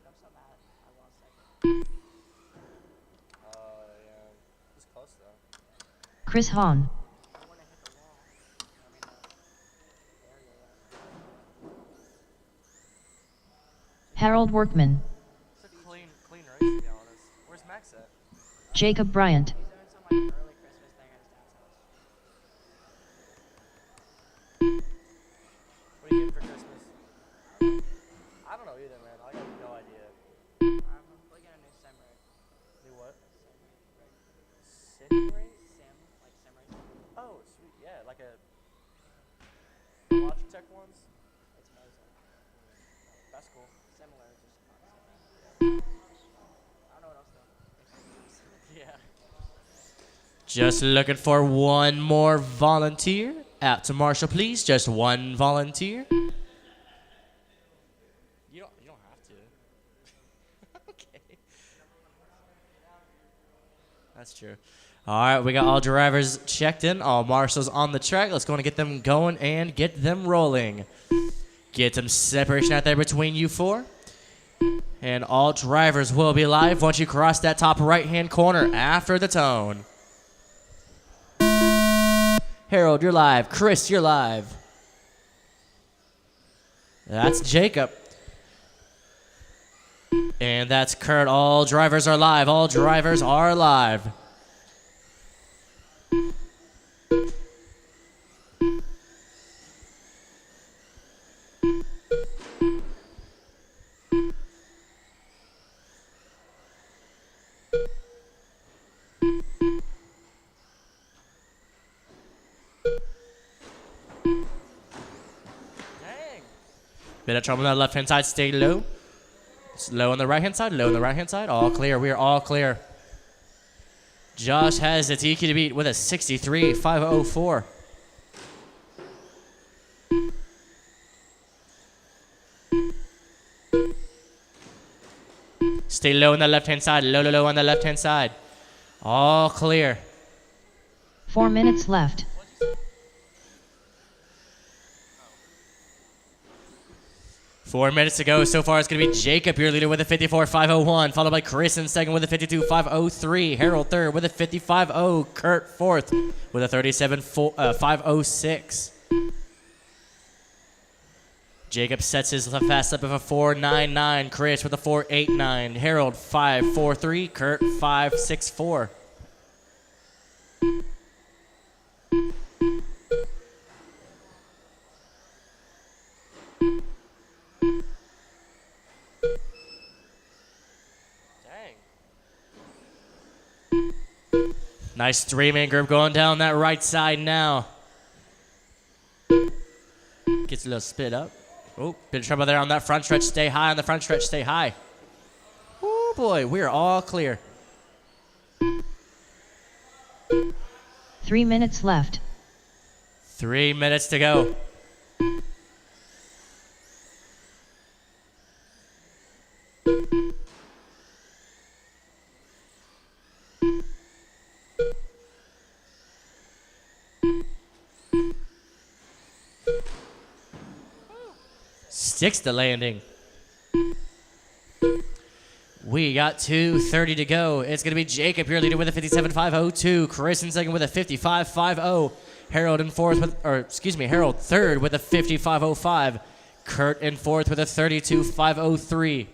I'm so mad. I lost second. Yeah. It's close though. Chris Hahn. I want to hit the wall. I mean, area. Harold Workman. It's a clean race to be honest. Where's Max at? Jacob Bryant. He's doing some like early Christmas thing at his dad's house. What are you getting for Christmas? I don't know either, man. I got no idea. I'm looking at a new sim rig. New what? Sim rig? Sim? Like sim racing? Oh, sweet. Yeah, like a Logitech ones. It's amazing. That's cool. Similar, just not the same. I don't know what else though. Yeah. Just looking for one more volunteer. Out to Marshall, please. Just one volunteer. You don't have to. Okay. That's true. All right, we got all drivers checked in, all marshals on the track. Let's go and get them going and get them rolling. Get some separation out there between you four. And all drivers will be live once you cross that top right-hand corner after the tone. Harold, you're live. Chris, you're live. That's Jacob. And that's Kurt. All drivers are live. All drivers are live. Dang. Bit of trouble on the left-hand side. Stay low. It's low on the right-hand side. Low on the right-hand side. All clear. We are all clear. Josh has the TQ to beat with a 63.504. Stay low on the left-hand side. Low, low, low on the left-hand side. All clear. 4 minutes left. Four minutes to go. So far, it's going to be Jacob, your leader, with a 54.501, followed by Chris in second with a 52.503, Harold third with a 50.50, Kurt fourth with a 37.506. Jacob sets his fast up of a 4.99, Chris with a 4.89, Harold 5.43, Kurt 5.64. Dang. Nice three-man group going down that right side now. Gets a little spit up. Oh, bit of trouble there on that front stretch. Stay high on the front stretch. Stay high. Oh, boy. We're all clear. 3 minutes left. 3 minutes to go. Sticks the landing. We got 2:30 to go. It's going to be Jacob, your leader, with a 57.502. Chris in second with a 55.50. Harold in fourth with, Harold third with a 55.05. Kurt in fourth with a 32.503.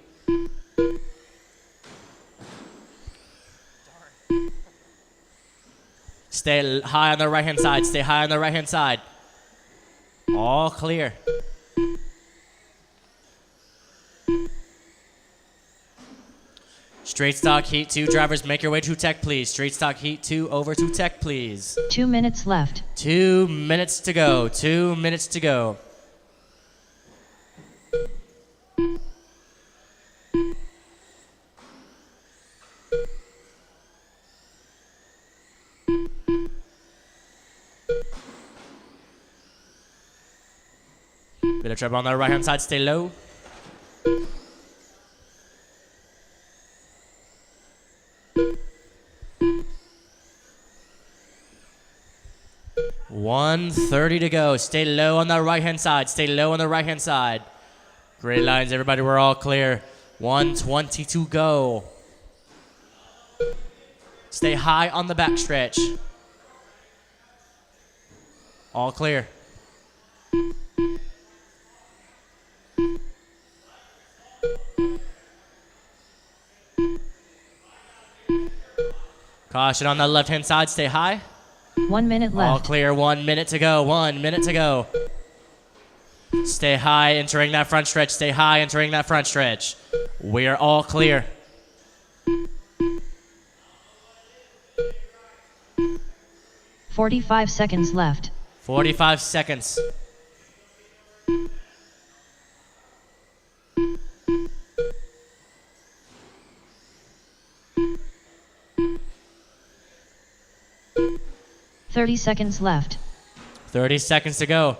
Stay high on the right-hand side. Stay high on the right-hand side. All clear. Straight stock heat 2 drivers, make your way to tech, please. Straight stock heat 2 over to tech, please. 2 minutes left. 2 minutes to go. 2 minutes to go. Bit of trouble on the right-hand side. Stay low. $130 to go. Stay low on the right-hand side. Stay low on the right-hand side. Great lines, everybody. We're all clear. 120 to go. Stay high on the back stretch. All clear. Caution on the left-hand side. Stay high. 1 minute All left. clear. 1 minute to go. 1 minute to go. Stay high entering that front stretch. Stay high entering that front stretch. We are all clear. $45 seconds left. 45 seconds. $30 seconds left. 30 seconds to go.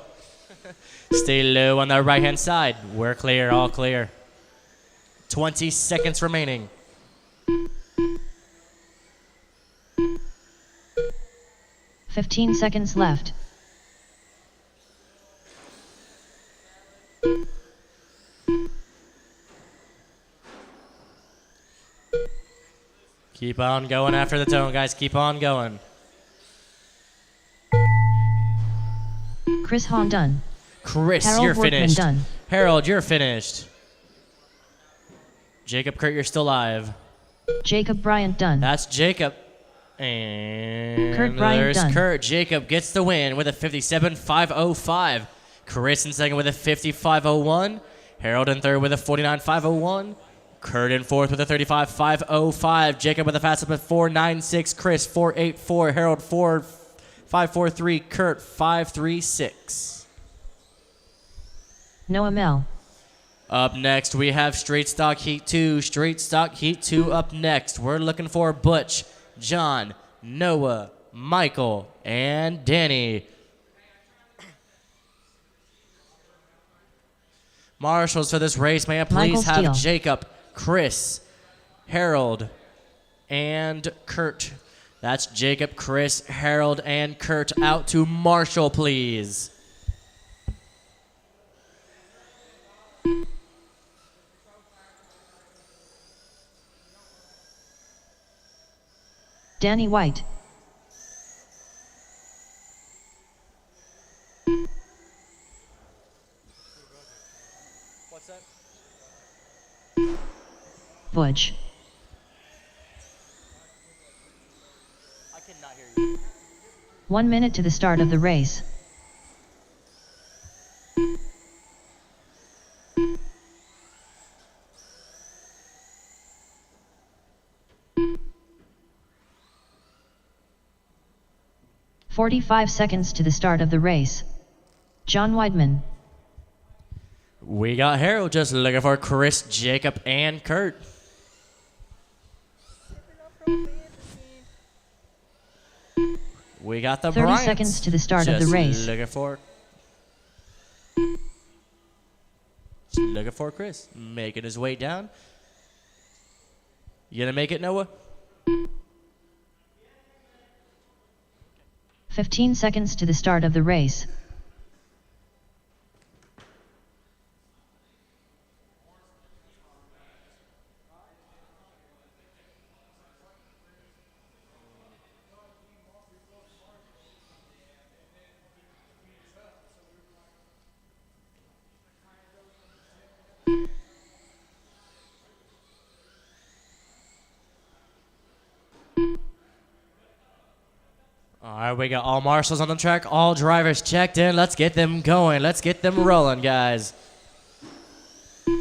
Stay low on the right-hand side. We're clear, all clear. 20 seconds remaining. $15 seconds left. Keep on going after the tone, guys. Keep on going. Chris Hahn done. Chris, Harold you're Workman finished. done. Harold, you're finished. Jacob Kurt, you're still live. Jacob Bryant done. That's Jacob. And Kurt Bryant there's done. Kurt. Jacob gets the win with a 57.505. Chris in second with a 55.01. Harold in third with a 49.501. Kurt in fourth with a 35.505. Jacob with a fast up at 4.96. Chris 4.84. Harold 4.543. Kurt 5.36. Noah Mel. Up next, we have Straight Stock Heat 2. Straight Stock Heat 2 up next. We're looking for Butch, John, Noah, Michael, and Danny. Marshals for this race, may I please Michael have Steele. Jacob, Chris, Harold, and Kurt. That's Jacob, Chris, Harold, and Kurt out to Marshall, please. Danny White. What's that? Butch. I cannot hear you. 1 minute to the start of the race. $45 seconds to the start of the race. John Weidman. We got Harold just looking for Chris, Jacob, and Kurt. We got the 30 Bryants. seconds to the start of the Just race. Looking for Chris, making his way down. You gonna make it, Noah? 15 seconds to the start of the race. All right, we got all marshals on the track, all drivers checked in. Let's get them going. Let's get them rolling, guys.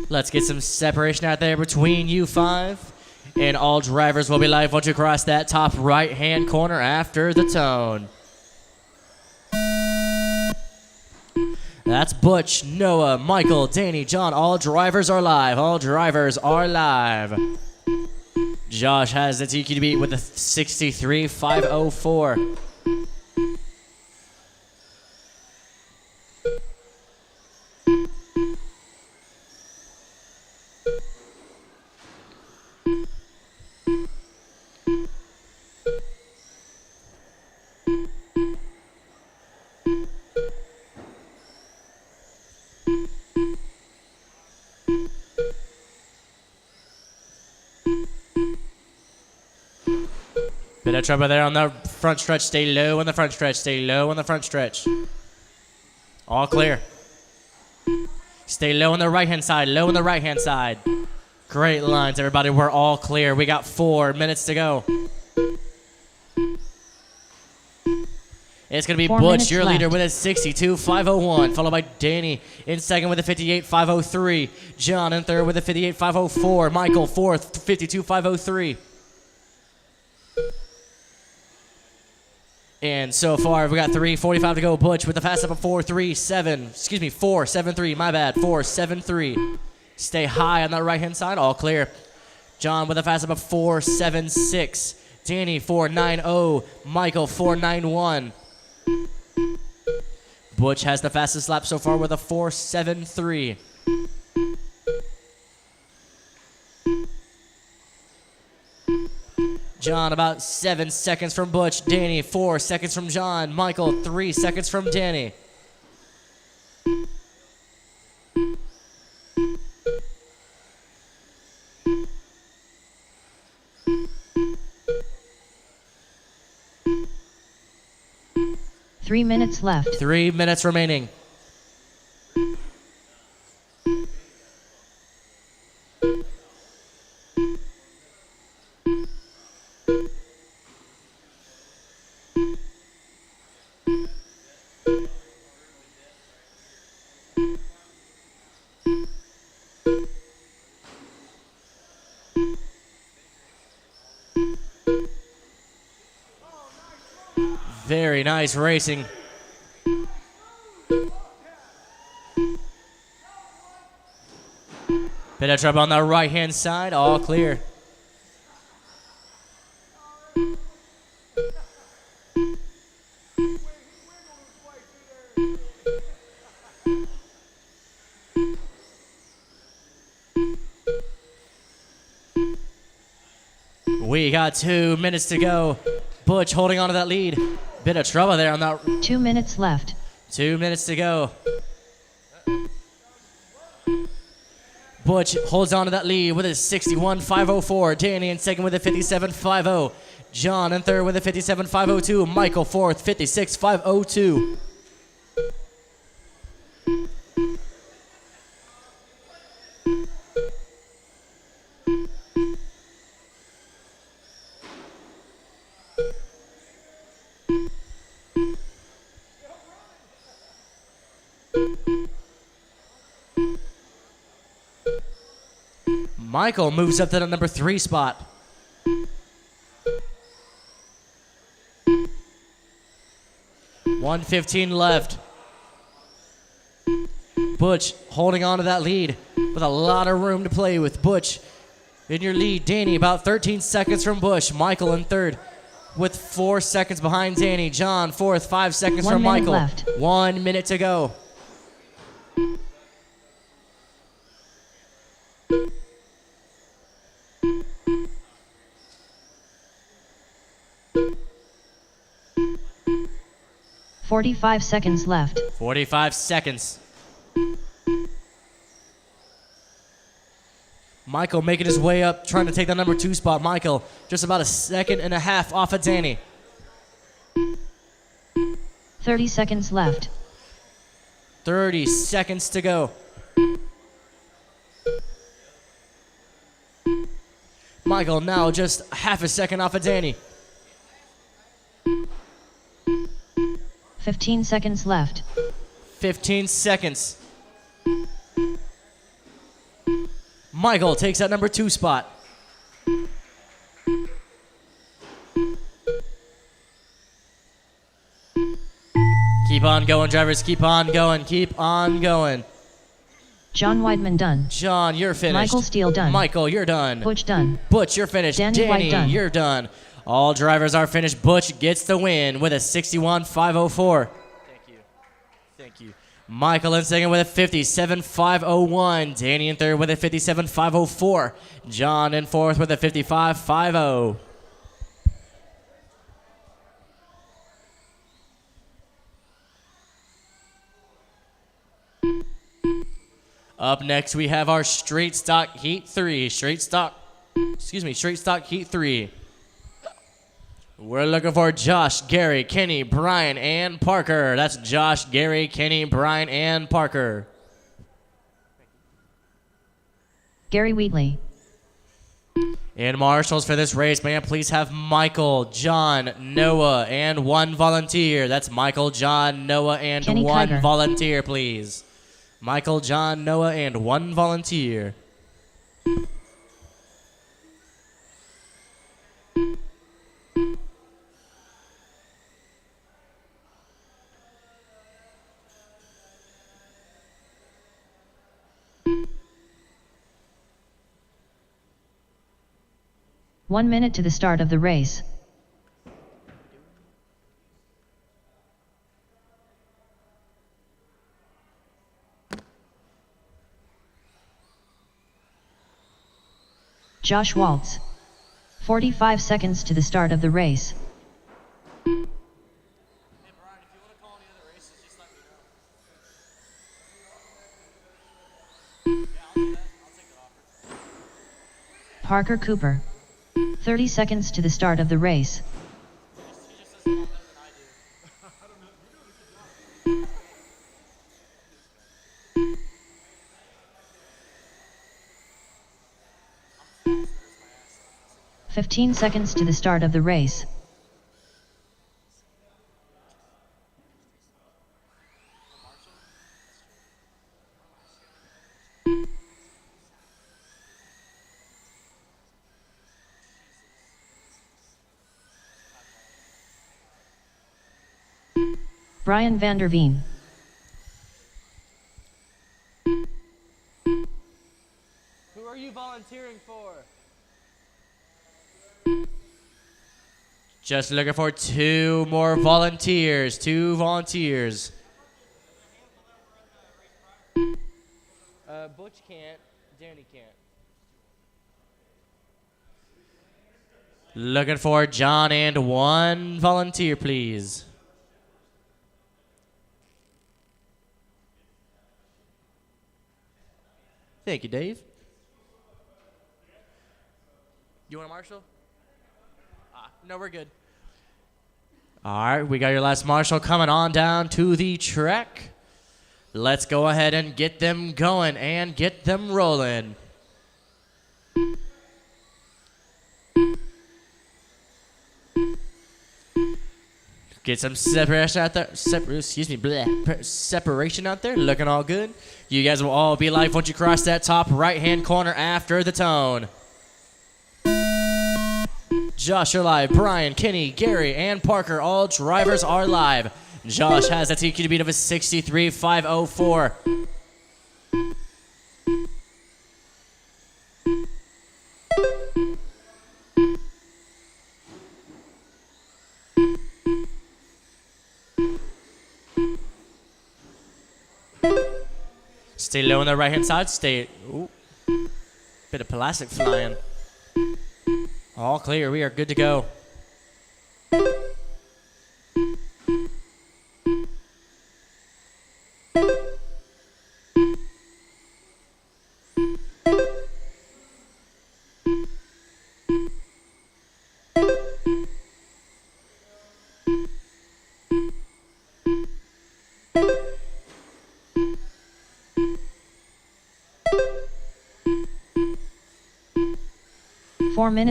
Let's get some separation out there between you five. And all drivers will be live once you cross that top right-hand corner after the tone. That's Butch, Noah, Michael, Danny, John. All drivers are live. All drivers are live. Josh has the TQ to beat with a 63.504. Bit of trouble there on the front stretch. Stay low on the front stretch. Stay low on the front stretch. All clear. Stay low on the right-hand side. Low on the right-hand side. Great lines, everybody. We're all clear. We got 4 minutes to go. It's going to be 4 Butch, minutes your leader, left. with a 62.501, followed by Danny in second with a 58.503. John in third with a 58.504. Michael fourth, 52.503. And so far, we got 3:45 to go. Butch with the fast up of 4.73. My bad, 4.73. Stay high on that right-hand side. All clear. John with a fast up of 4.76. Danny 4.90. Michael 4.91. Butch has the fastest lap so far with a 4.73. John about 7 seconds from Butch. Danny 4 seconds from John. Michael 3 seconds from Danny. Three minutes left. 3 minutes remaining. Very nice racing. Bit of trouble on the right-hand side. All clear. We got 2 minutes to go. Butch holding on to that lead. Bit of trouble there on that. 2 minutes left. 2 minutes to go. Butch holds on to that lead with a 61.504. Danny in second with a 57.50. John in third with a 57.502. Michael fourth, 56.502. Michael moves up to the number 3 spot. $1:15 left. Butch holding on to that lead with a lot of room to play with. Butch in your lead. Danny about 13 seconds from Butch. Michael in third with 4 seconds behind Danny. John fourth, 5 seconds 1 from minute Michael. left. 1 minute to go. $45 seconds left. 45 seconds. Michael making his way up, trying to take the number 2 spot. Michael just about a second and a half off of Danny. 30 seconds left. 30 seconds to go. Michael now just half a second off of Danny. 15 seconds left. 15 seconds. Michael takes that number 2 spot. Keep on going, drivers. Keep on going. Keep on going. John Weidman done. John, you're finished. Michael Steele done. Michael, you're done. Butch done. Butch, you're finished. Danny White done. you're done. All drivers are finished. Butch gets the win with a 61.504. Thank you. Thank you. Michael in second with a 57.501. Danny in third with a 57.504. John in fourth with a 55.50. Up next, we have our straight stock heat 3. Straight stock heat 3. We're looking for Josh, Gary, Kenny, Brian, and Parker. That's Josh, Gary, Kenny, Brian, and Parker. Gary Wheatley. And marshals for this race, may I please have Michael, John, Noah, and one volunteer. That's Michael, John, Noah, and Kenny one Kiger. volunteer, please. Michael, John, Noah, and one volunteer. One minute to the start of the race. Josh Waltz. 45 seconds to the start of the race. Parker Cooper. 30 seconds to the start of the race. "15 seconds to the start of the race. Brian van der Veen. Who are you volunteering for? Just looking for two more volunteers. Two volunteers. Butch can't. Danny can't. Looking for John and one volunteer, please. Thank you, Dave. You want a marshal? No, we're good. All right, we got your last marshal coming on down to the track. Let's go ahead and get them going and get them rolling. Get some separation out there. Separation out there. Looking all good. You guys will all be live once you cross that top right-hand corner after the tone. Josh, you're live. Brian, Kenny, Gary, and Parker, all drivers are live. Josh has a TQ to beat of a 63.504. Stay low on the right-hand side. Stay. Ooh, bit of plastic flying. All clear. We are good to go.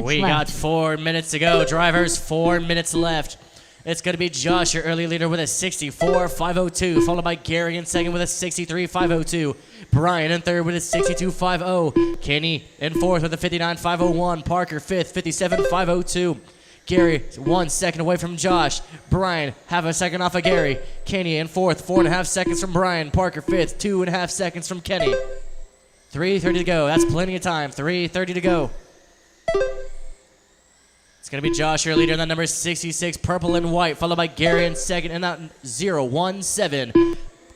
We got 4 minutes to go. Drivers, 4 minutes left. It's going to be Josh, your early leader, with a 64.502, followed by Gary in second with a 63.502. Brian in third with a 62.50. Kenny in fourth with a 59.501. Parker fifth, 57.502. Gary 1 second away from Josh. Brian half a second off of Gary. Kenny in fourth, 4.5 seconds from Brian. Parker fifth, 2.5 seconds from Kenny. 3:30 to go. That's plenty of time. 3:30 to go. It's going to be Josh, your leader, in that number 66, purple and white, followed by Gary in second, and that 017,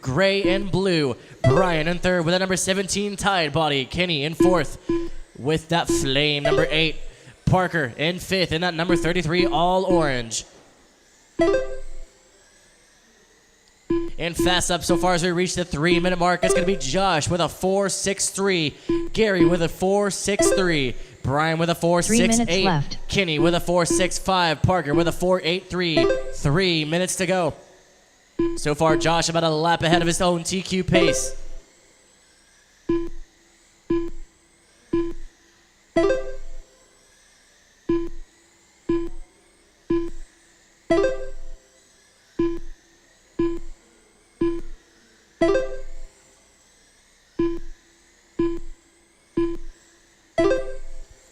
gray and blue. Brian in third with that number 17, Tide Body. Kenny in fourth with that flame, number 8. Parker in fifth, and that number 33, all orange. And fast up so far as we reach the 3-minute mark, it's going to be Josh with a 4.63, Gary with a 4.63, Brian with a 3 minutes 4.68. left. Kenny with a 4.65. Parker with a 4.83. 3 minutes to go. So far, Josh about a lap ahead of his own TQ pace.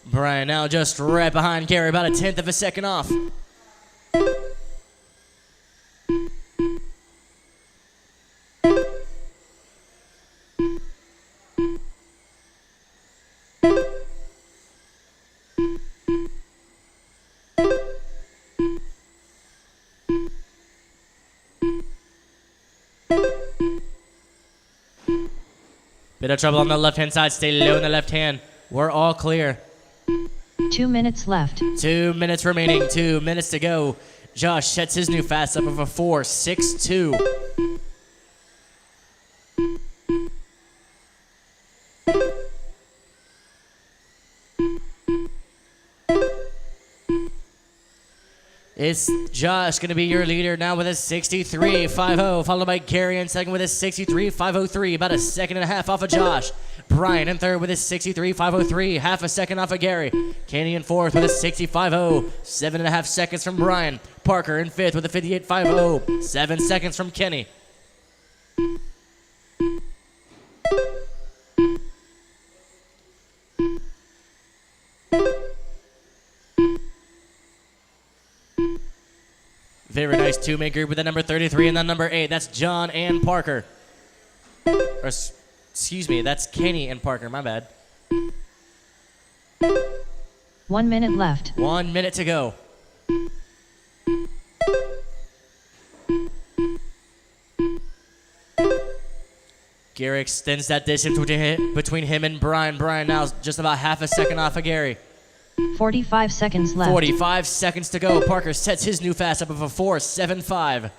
Brian now just right behind Gary, about a 1/10 of a second off. Bit of trouble on the left-hand side. Stay low in the left hand. We're all clear. 2 minutes left. 2 minutes remaining. 2 minutes to go. Josh sets his new fast up of a 4.62. It's Josh going to be your leader now with a 63.50, followed by Gary in second with a 63.503, about a second and a half off of Josh. Brian in third with a 63.503, half a second off of Gary. Kenny in fourth with a 60.50, 7.5 seconds from Brian. Parker in fifth with a 58.50, 7 seconds from Kenny. Very nice two-man group with the number 33 and the number 8. That's John and Parker. Or, excuse me, that's Kenny and Parker. My bad. 1 minute left. 1 minute to go. Gary extends that distance between him and Brian. Brian now is just about half a second off of Gary. 45 seconds left. 45 seconds to go. Parker sets his new fast up of a 4.75.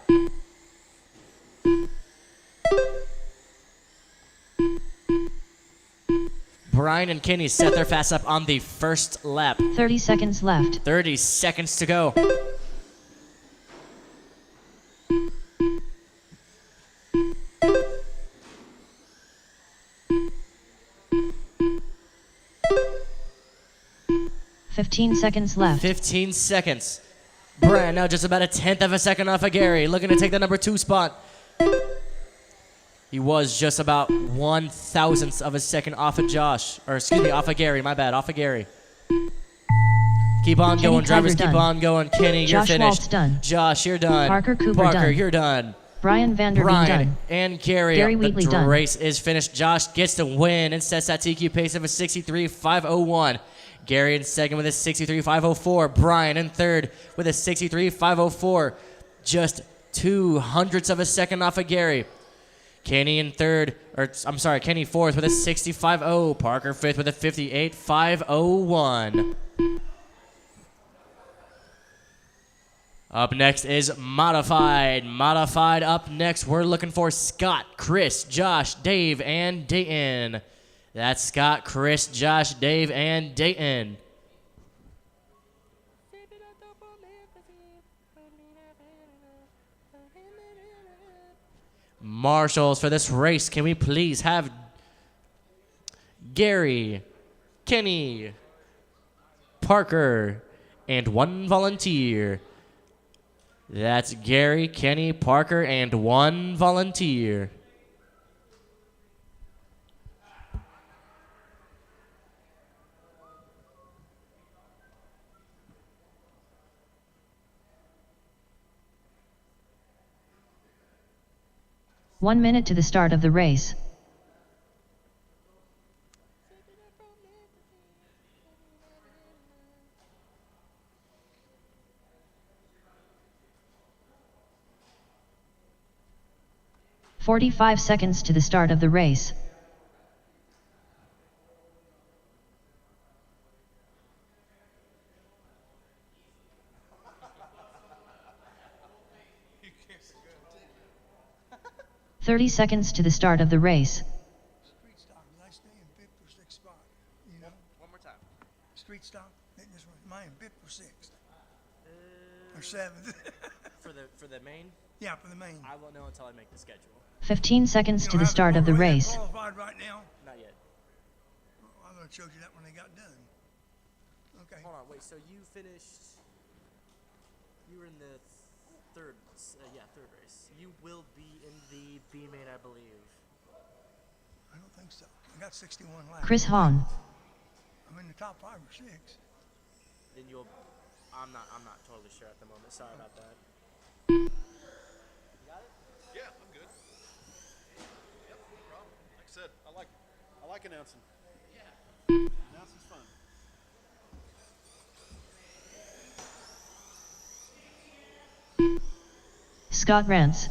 Brian and Kenny set their fast up on the first lap. 30 seconds left. 30 seconds to go. Fifteen seconds left. 15 seconds. Brian now just about a 1/10 of a second off of Gary, looking to take the number 2 spot. He was just about 1/1000th of a second off of Josh. Or excuse me, off of Gary, my bad, off of Gary. Keep on Kenny going, drivers, Tiger keep done. on going. Kenny, you're Josh finished. Waltz done. Josh, you're done. Parker Cooper Parker, done. you're done. Brian Vanderveen Brian done. and Gary, Gary the Wheatley done. race is finished. Josh gets the win and sets that TQ pace of a 63.501. Gary in second with a 63.504. Brian in third with a 63.504. Just 0.02 of a second off of Gary. Kenny in third, or I'm sorry, Kenny fourth with a 60.50. Parker fifth with a 58.501. Up next is Modified. Modified up next. We're looking for Scott, Chris, Josh, Dave, and Dayton. That's Scott, Chris, Josh, Dave, and Dayton. Marshals for this race, can we please have Gary, Kenny, Parker, and one volunteer. That's Gary, Kenny, Parker, and one volunteer. One minute to the start of the race. "45 seconds to the start of the race. "30 seconds to the start of the race. Street stock, nice stay in fifth or sixth spot. You know? One more time. Street for the main, Yeah, for the main. I won't know until I make the schedule. 15 seconds You to don't the have start of the you don't have race. qualified right now? Not yet. Oh, I would have showed you that when they got done. Okay. Hold on, wait. So you finished? You were in the third race. You will be in the B main, I believe. I don't think so. I got 61 laps. Chris Hahn. I'm in the top 5 or 6. Then you'll. I'm not totally sure at the moment. Sorry about that. Yeah, I'm good. Yep, no problem. Like I said, I like announcing. Yeah. Announcing's fun. Scott Rance.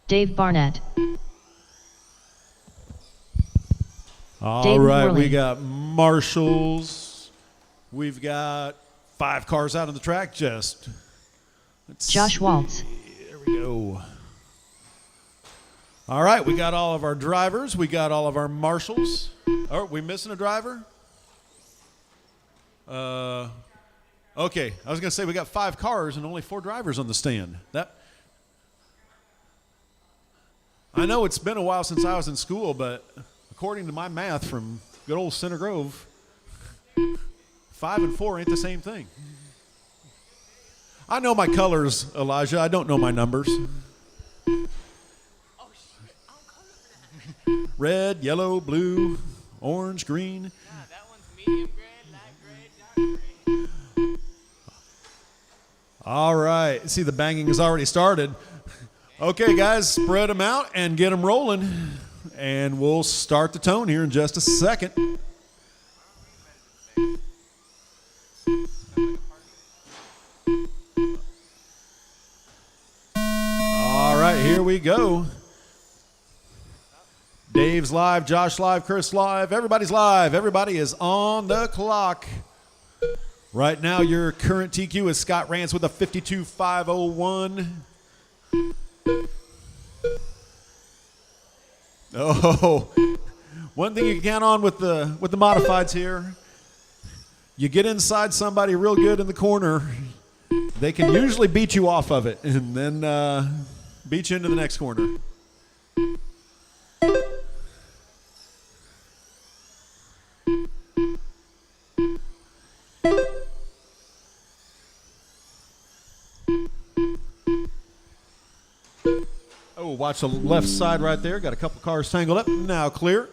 Dave Barnett. All Dave right, we Worley. got marshals. We've got 5 cars out on the track. Let's Josh Waltz. There we go. All right, we got all of our drivers. We got all of our marshals. Are we missing a driver? Okay, I was going to say we got 5 cars and only 4 drivers on the stand. I know it's been a while since I was in school, but according to my math from good old Center Grove, 5 and 4 ain't the same thing. I know my colors, Elijah. I don't know my numbers. Red, yellow, blue, orange, green. That one's medium grade, light grade, dark grade. All right. See, the banging has already started. Okay, guys, spread them out and get them rolling. And we'll start the tone here in just a second. All right, here we go. Dave's live, Josh live, Chris live. Everybody's live. Everybody is on the clock. Right now, your current TQ is Scott Rance with a 52.501. Oh, one thing you can count on with the modifieds here, you get inside somebody real good in the corner, they can usually beat you off of it and then beat you into the next corner. Oh, watch the left side right there. Got a couple cars tangled up. Now clear.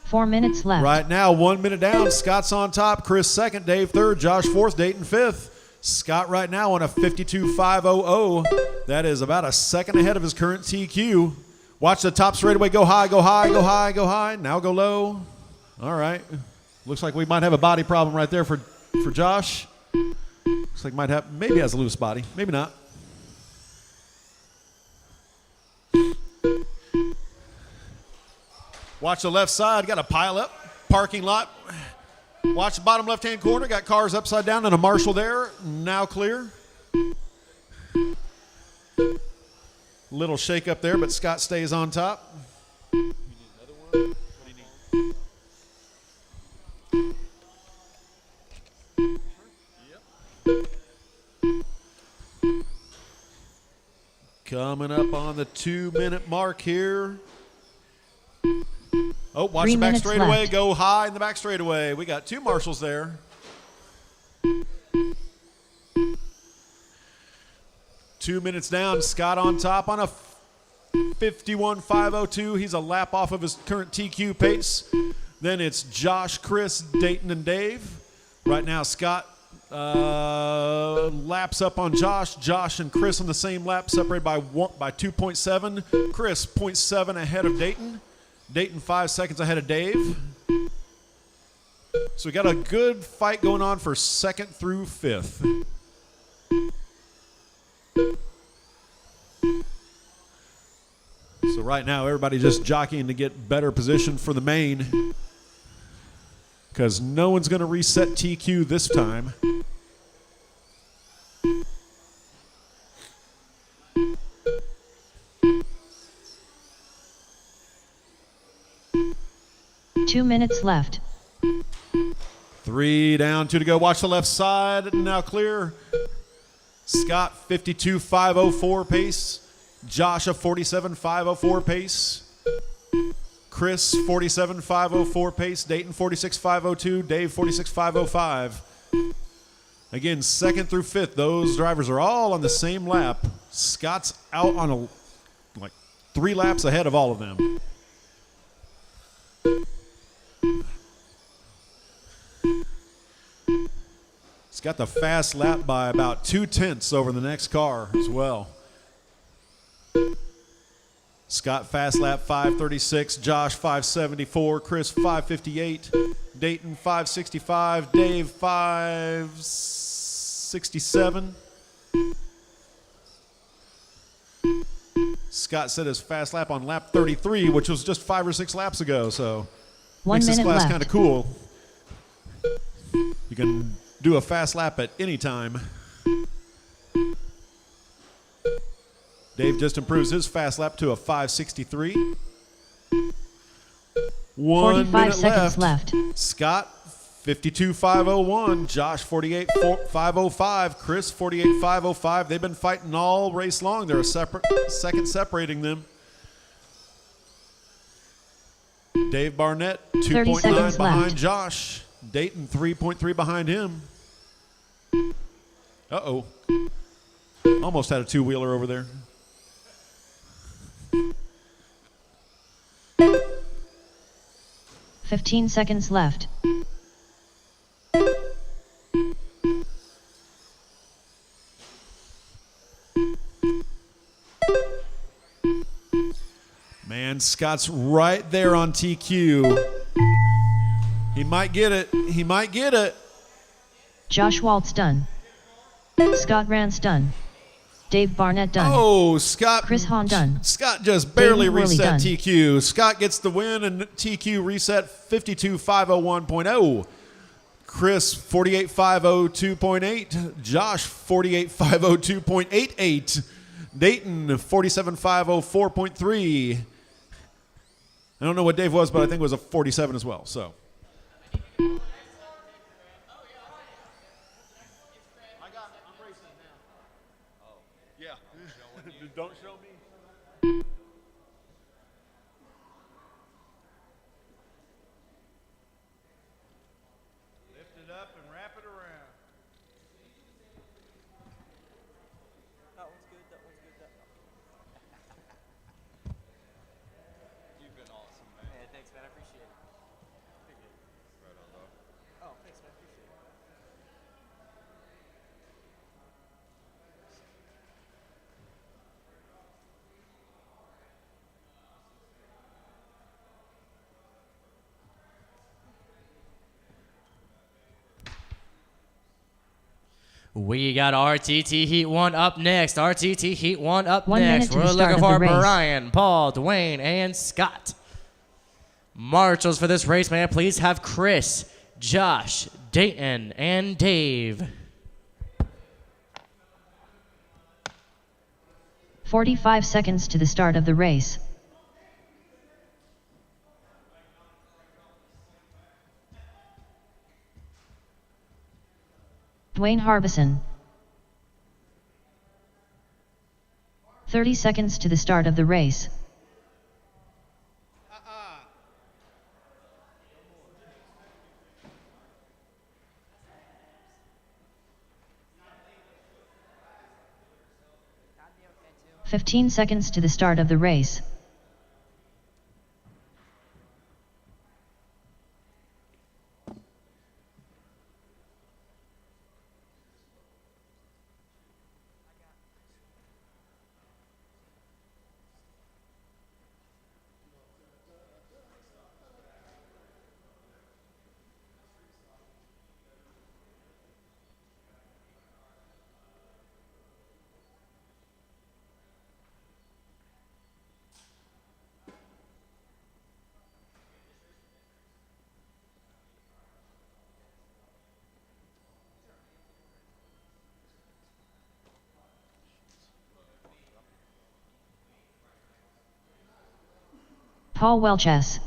Four minutes left. Right now, 1 minute down. Scott's on top. Chris second. Dave third. Josh fourth. Dayton fifth. Scott right now on a 52.500. That is about a second ahead of his current TQ. Watch the top straightaway go high, go high, go high, go high. Now go low. All right. Looks like we might have a body problem right there for Josh. Looks like might have, maybe has a loose body. Maybe not. Watch the left side. Got a pile up. Parking lot. Watch the bottom left-hand corner. Got cars upside down and a marshal there. Now clear. Little shake up there, but Scott stays on top. Coming up on the 2-minute mark here. Oh, watch 3 the back minutes straightaway. left. Go high in the back straightaway. We got 2 marshals there. Two minutes down. Scott on top on a 51.502. He's a lap off of his current TQ pace. Then it's Josh, Chris, Dayton, and Dave. Right now, Scott laps up on Josh. Josh and Chris on the same lap, separated by 2.7. Chris 0.7 ahead of Dayton. Dayton 5 seconds ahead of Dave. So we got a good fight going on for second through fifth. So right now, everybody just jockeying to get better position for the main because no one's going to reset TQ this time. Two minutes left. 3 down, 2 to go. Watch the left side. Now clear. Scott, 52.504 pace. Josh, a 47.504 pace. Chris, 47.504 pace. Dayton, 46.502. Dave, 46.505. Again, 2nd through 5th, those drivers are all on the same lap. Scott's out on like 3 laps ahead of all of them. He's got the fast lap by about 2/10 over the next car as well. Scott fast lap 5:36, Josh 5:74, Chris 5:58, Dayton 5:65, Dave 5:67. Scott set his fast lap on lap 33, which was just 5 or 6 laps ago, so 1 makes this minute class left. kind of cool. You can do a fast lap at any time. Dave just improves his fast lap to a 5:63. 1 45 minute seconds left. left. Scott 52.501, Josh 48.505, Chris 48.505. They've been fighting all race long. They're a second separating them. Dave Barnett 30 2.9 seconds behind left. Josh. Dayton 3.3 behind him. Uh-oh. Almost had a two-wheeler over there. Fifteen seconds left. Man, Scott's right there on TQ. He might get it. He might get it. Josh Waltz done. Scott Rance done. Dave Barnett done. Oh, Scott. Chris Hahn done. Scott just barely David Worley reset done. TQ. Scott gets the win and TQ reset 52.501.0. Chris 48.502.8. Josh 48.502.88. Dayton 47.504.3. I don't know what Dave was, but I think it was a 47 as well. So. Don't show me. Lift it up and wrap it around. That one's good. That one's good. That. You've been awesome, man. Yeah, thanks, man. I appreciate it. Right on, dog. Oh, thanks, man. I appreciate it. We got RTT Heat 1 up next. RTT Heat 1 up 1 minute next. to the We're start looking of the for race. Brian, Paul, Dwayne, and Scott. Marshals for this race, man. Please have Chris, Josh, Dayton, and Dave. 45 seconds to the start of the race. Dwayne Harbison. 30 seconds to the start of the race. That'd be okay too. 15 seconds to the start of the race. Paul Welches.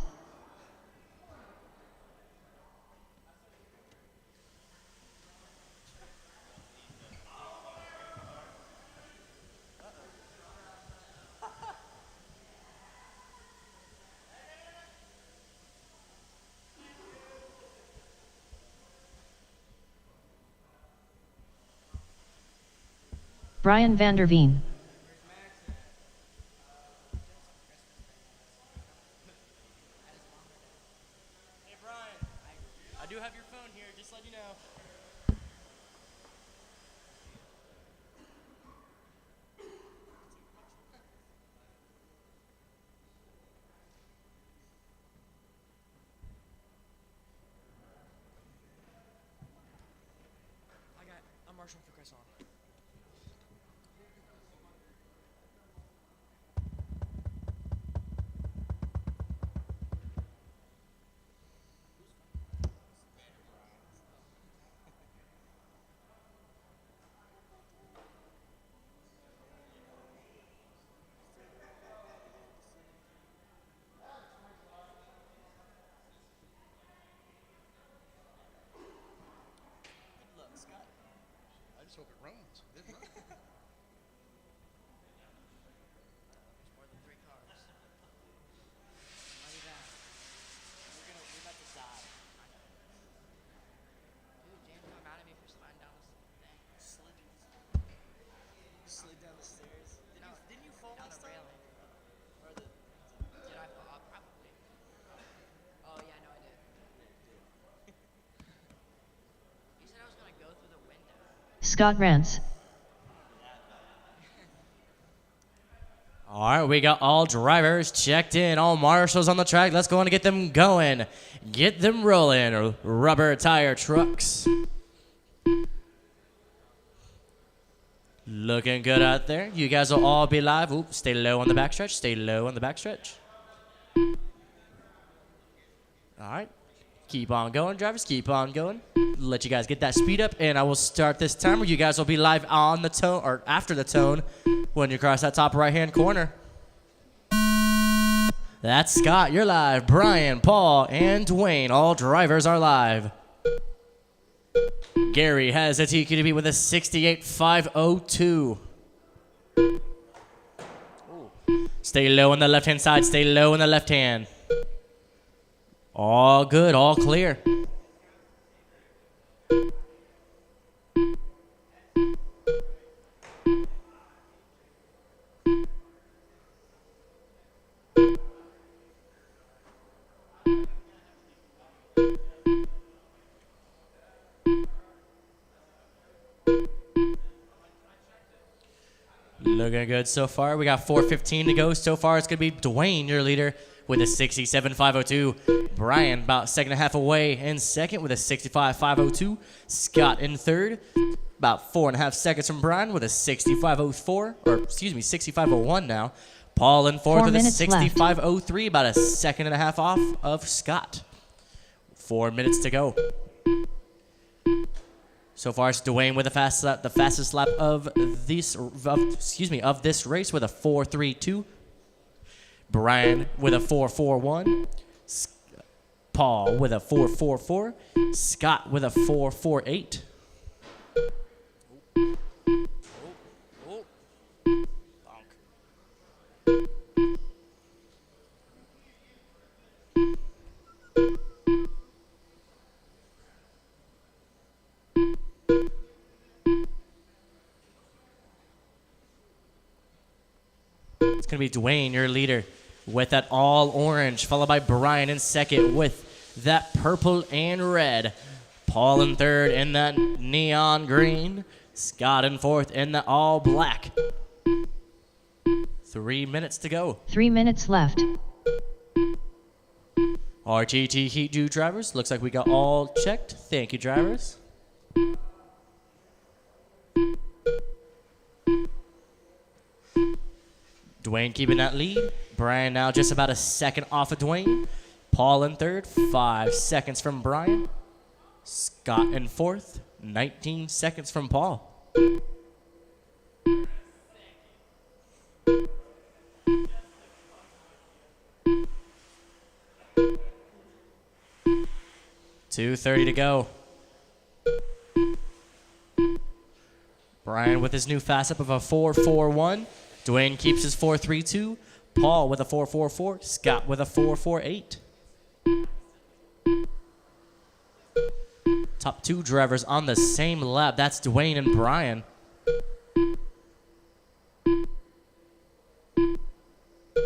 Brian Vanderveen. Hey, Brian. I do have your phone here, just let you know. I'm marshalling for Chris on. I just hope it runs. It didn't run. More than 3 cars. Mighty bad. We're about to die. Dude, James got mad at me for sliding down this thing. Slid down the stairs. Didn't you fall down the railing? Or the? Did I fall? Probably. Oh yeah, no, I did. He said I was gonna go through the window. Scott Rance. All right, we got all drivers checked in, all marshals on the track. Let's go on and get them going. Get them rolling, Rubber Tire Trucks. Looking good out there. You guys will all be live. Oop, stay low on the backstretch. Stay low on the backstretch. All right. Keep on going, drivers. Keep on going. Let you guys get that speed up, and I will start this timer. You guys will be live on the tone, or after the tone, when you cross that top right-hand corner. That's Scott. You're live. Brian, Paul, and Dwayne. All drivers are live. Gary has a TQDB with a 68.502. Stay low on the left-hand side. Stay low on the left hand. All good. All clear. Looking good so far. We got 4:15 to go. So far, it's going to be Dwayne, your leader, with a 67.502. Brian, about second and a half away in second with a 65.502. Scott in third, about 4.5 seconds from Brian with a 65.04, or excuse me, 65.01 now. Paul in fourth 4 with a minutes left. 65.03, about a second and a half off of Scott. 4 minutes to go. So far, it's Dwayne with the fastest lap of this race with a 4.32. Brian with a 4.41. Paul with a 4.44. Scott with a 4.48. It's going to be Dwayne, your leader, with that all orange, followed by Brian in second with that purple and red. Paul in third in that neon green. Scott in fourth in the all black. 3 minutes to go. 3 minutes left. RTT Heat Dew drivers, looks like we got all checked. Thank you, drivers. Dwayne keeping that lead. Brian now just about a second off of Dwayne. Paul in third, 5 seconds from Brian. Scott in fourth, 19 seconds from Paul. 2:30 to go. Brian with his new faststep of a 4.41. Dwayne keeps his 4.32. Paul with a 4.44. Scott with a 4.48. Top two drivers on the same lap. That's Dwayne and Brian.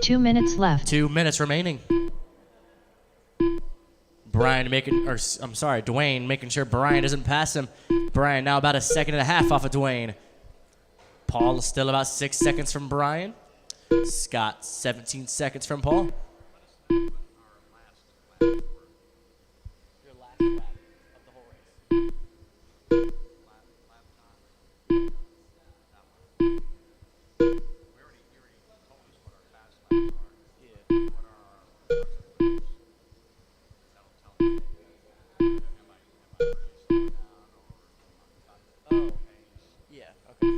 2 minutes left. 2 minutes remaining. Dwayne making sure Brian doesn't pass him. Brian now about a second and a half off of Dwayne. Paul still about 6 seconds from Brian. Scott 17 seconds from Paul. Your last lap of the whole race. Oh, yeah, okay.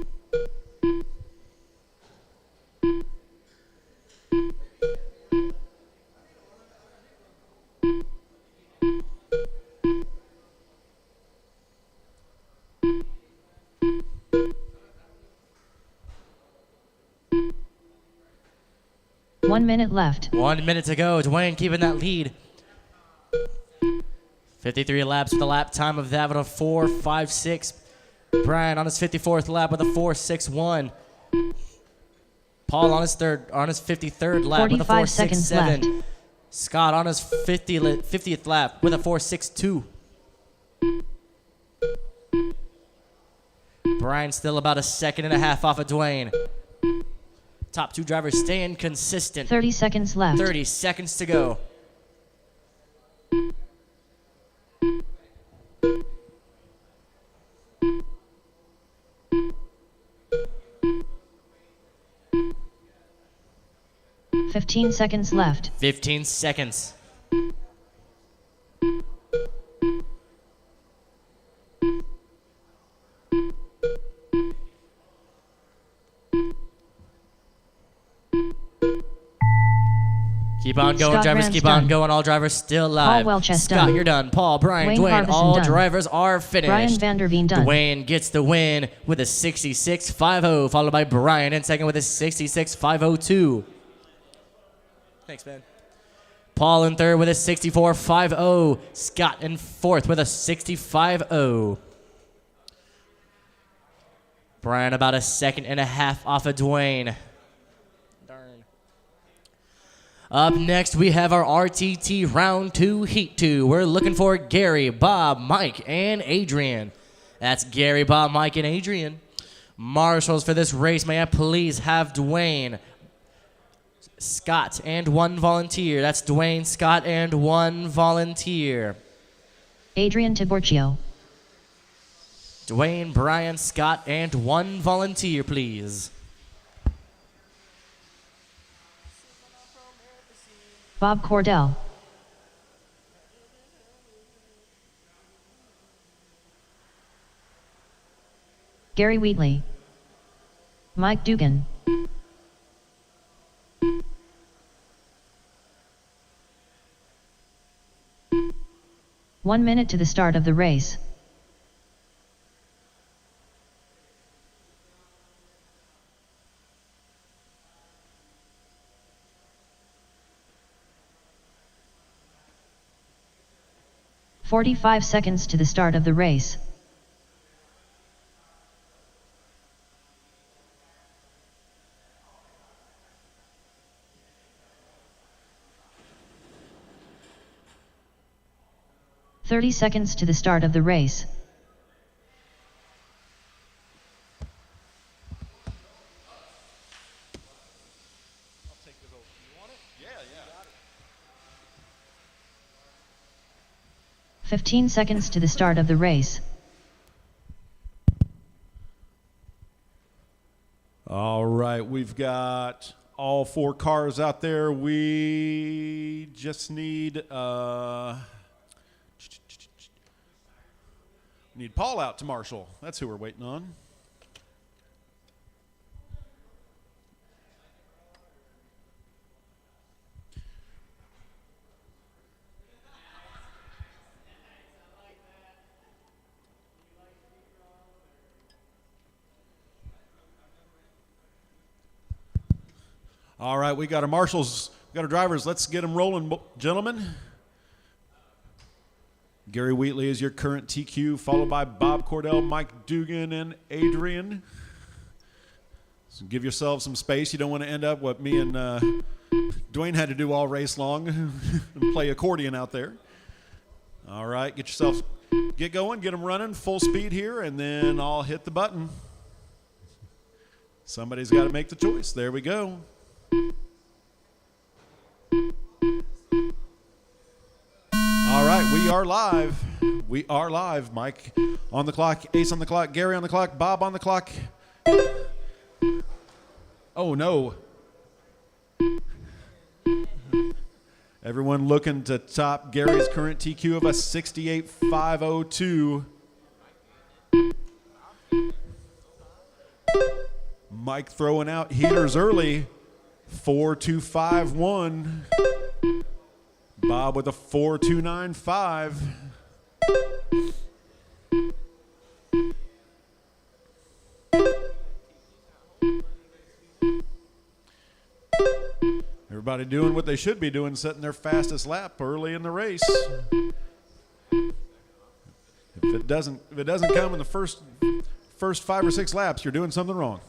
One minute left. 1 minute to go. Dwayne keeping that lead. 53 laps with a lap time of that with a 4.56. Brian on his 54th lap with a 4.61. Paul on his 53rd lap with a 45 seconds 4.67. left. Scott on his 50th lap with a 4.62. Brian still about a second and a half off of Dwayne. Top two drivers staying consistent. 30 seconds left. 30 seconds to go. $15 seconds left. 15 seconds. Keep on going, Scott drivers. Grant's Keep on done. going. All drivers still live. Welch has Scott, done. you're done. Paul, Brian, Wayne Dwayne, Harbison all done. drivers are finished. Brian Vanderveen done. Dwayne gets the win with a 66.50, followed by Brian in second with a 66.502. Thanks, man. Paul in third with a 64.50. Scott in fourth with a 65.0. Brian about a second and a half off of Dwayne. Darn. Up next, we have our RTT Round 2 Heat 2. We're looking for Gary, Bob, Mike, and Adrian. That's Gary, Bob, Mike, and Adrian. Marshals for this race, may I please have Dwayne, Scott, and one volunteer. That's Dwayne, Scott, and one volunteer. Adrian Tiborcio. Dwayne, Brian, Scott, and one volunteer, please. Bob Cordell. Gary Wheatley. Mike Dugan. One minute to the start of the race. "45 seconds to the start of the race. "30 seconds to the start of the race. I'll take the vote. You want it? Yeah, yeah. 15 seconds to the start of the race. All right, we've got all four cars out there. We just need Paul out to marshal. That's who we're waiting on. All right, we got our marshals, we got our drivers. Let's get them rolling, gentlemen. Gary Wheatley is your current TQ, followed by Bob Cordell, Mike Dugan, and Adrian. So give yourselves some space. You don't want to end up what me and Dwayne had to do all race long and play accordion out there. All right, get going, get them running, full speed here, and then I'll hit the button. Somebody's got to make the choice. There we go. All right, we are live. We are live. Mike on the clock, Ace on the clock, Gary on the clock, Bob on the clock. Oh, no. Everyone looking to top Gary's current TQ of a 68.502. Mike throwing out heaters early. 4.251. Bob with a 4.295. Everybody doing what they should be doing, setting their fastest lap early in the race. If it doesn't come in the first 5 or 6 laps, you're doing something wrong.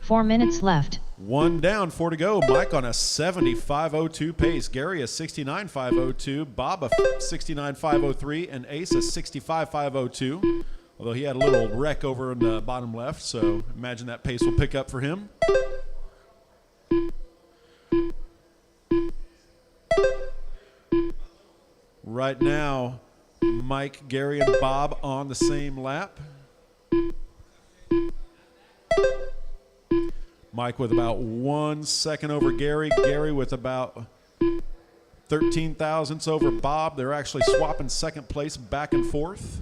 Four minutes left. 1 down, 4 to go. Mike on a 75.02 pace. Gary a 69.502. Bob a 69.503. And Ace a 65.502. Although he had a little wreck over in the bottom left, so imagine that pace will pick up for him. Right now, Mike, Gary, and Bob on the same lap. Mike with about 1 second over Gary. Gary with about 13 thousandths over Bob. They're actually swapping second place back and forth.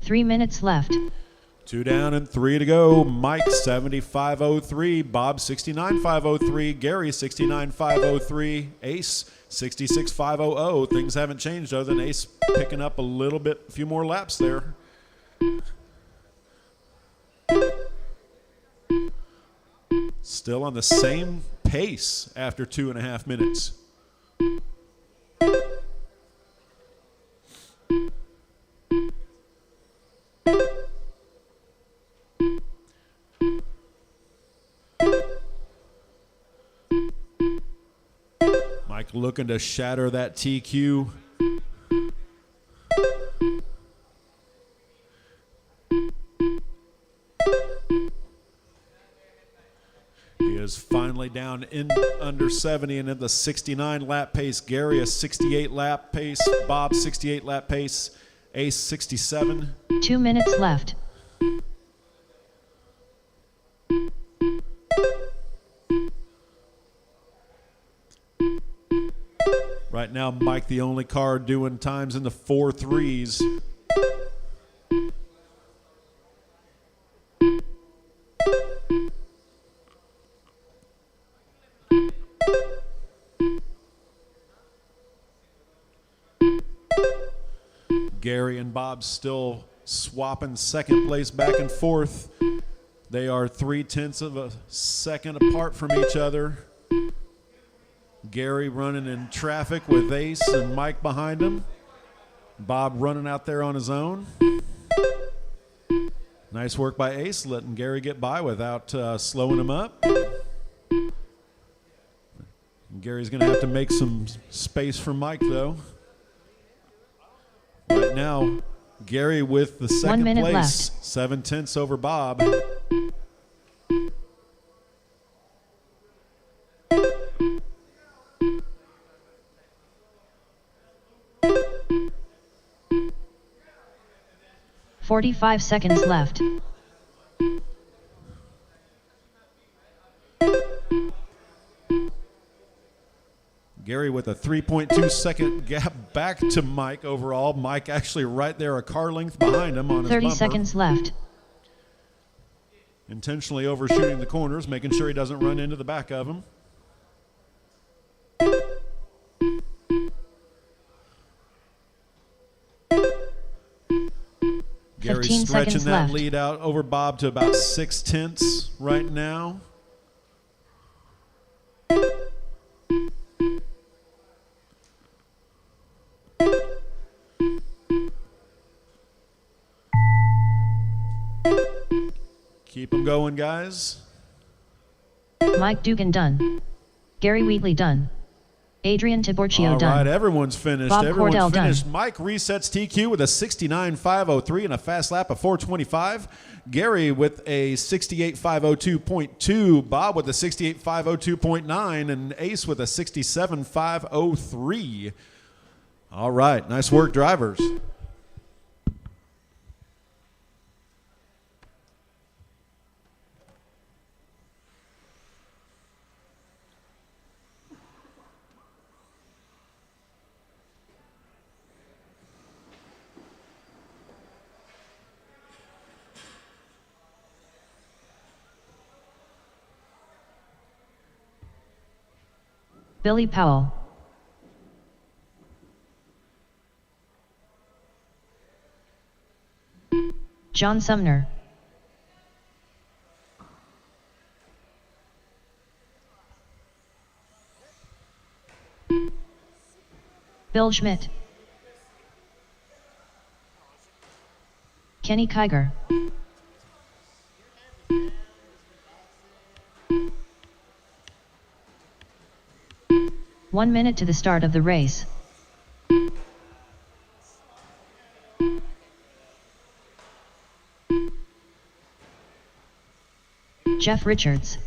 3 minutes left. 2 down and 3 to go. Mike 75.03, Bob 69.503, Gary 69.503, Ace 66.500. Things haven't changed other than Ace picking up a few more laps there. Still on the same pace after 2.5 minutes. Mike looking to shatter that TQ. He is finally down in under 70 and in the 69 lap pace. Gary a 68 lap pace. Bob 68 lap pace. Ace 67. 2 minutes left. Right now, Mike, the only car doing times in the 4.3s. Gary and Bob still swapping second place back and forth. They are 0.3 of a second apart from each other. Gary running in traffic with Ace and Mike behind him. Bob running out there on his own. Nice work by Ace, letting Gary get by without slowing him up. Gary's going to have to make some space for Mike, though. Right now, Gary with the second 1 minute place, left. 0.7 over Bob. $45 seconds left. Gary with a 3.2 second gap back to Mike overall. Mike actually right there a car length behind him on his 30 bumper. seconds left. Intentionally overshooting the corners, making sure he doesn't run into the back of him. Gary 15 stretching seconds that left. lead out over Bob to about 0.6 right now. Keep them going, guys. Mike Dugan done. Gary Wheatley done. Adrian Tiborcio All done. right, everyone's finished. Bob Everyone's Cordell finished. done. Mike resets TQ with a 69.503 and a fast lap of 4:25. Gary with a 68.502.2. Bob with a 68.502.9. And Ace with a 67.503. All right, nice work, drivers. Billy Powell. John Sumner. Bill Schmidt. Kenny Kiger. One minute to the start of the race. Jeff Richards.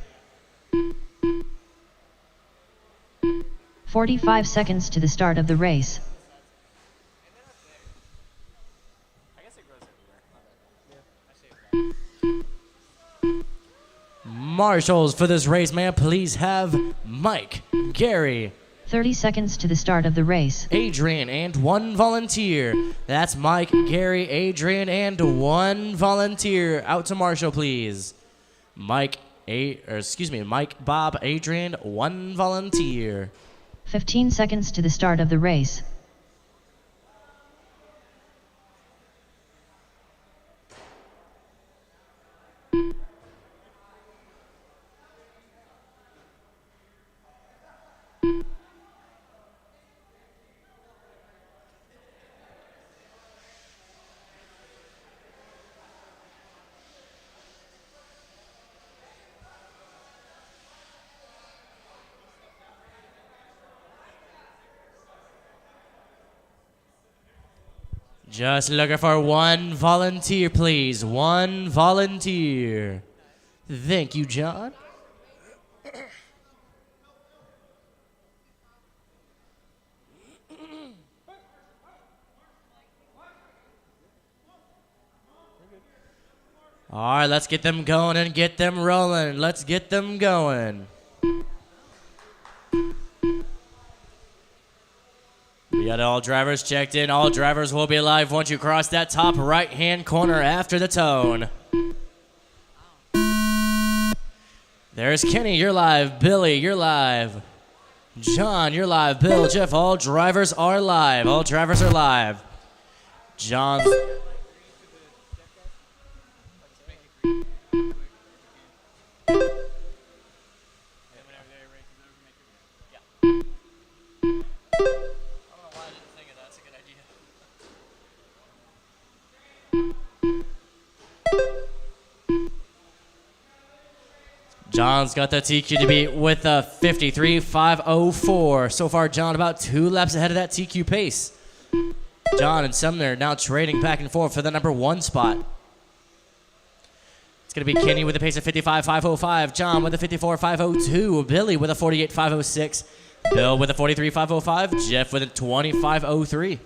45 seconds to the start of the race. Marshals for this race, man, please have Mike, Gary, 30 seconds to the start of the race. Adrian, and one volunteer. That's Mike, Gary, Adrian, and one volunteer. Out to Marshall, please. Mike, Bob, Adrian, one volunteer. 15 seconds to the start of the race. Just looking for one volunteer, please. One volunteer. Thank you, John. All right, let's get them going and get them rolling. Let's get them going. We got all drivers checked in. All drivers will be live once you cross that top right-hand corner after the tone. There's Kenny, you're live. Billy, you're live. John, you're live. Bill, Jeff, all drivers are live. All drivers are live. John's... John's got the TQ to beat with a 53.504. So far, John about 2 laps ahead of that TQ pace. John and Sumner now trading back and forth for the number 1 spot. It's going to be Kenny with a pace of 55.505. John with a 54.502. Billy with a 48.506. Bill with a 43.505. Jeff with a 25.03.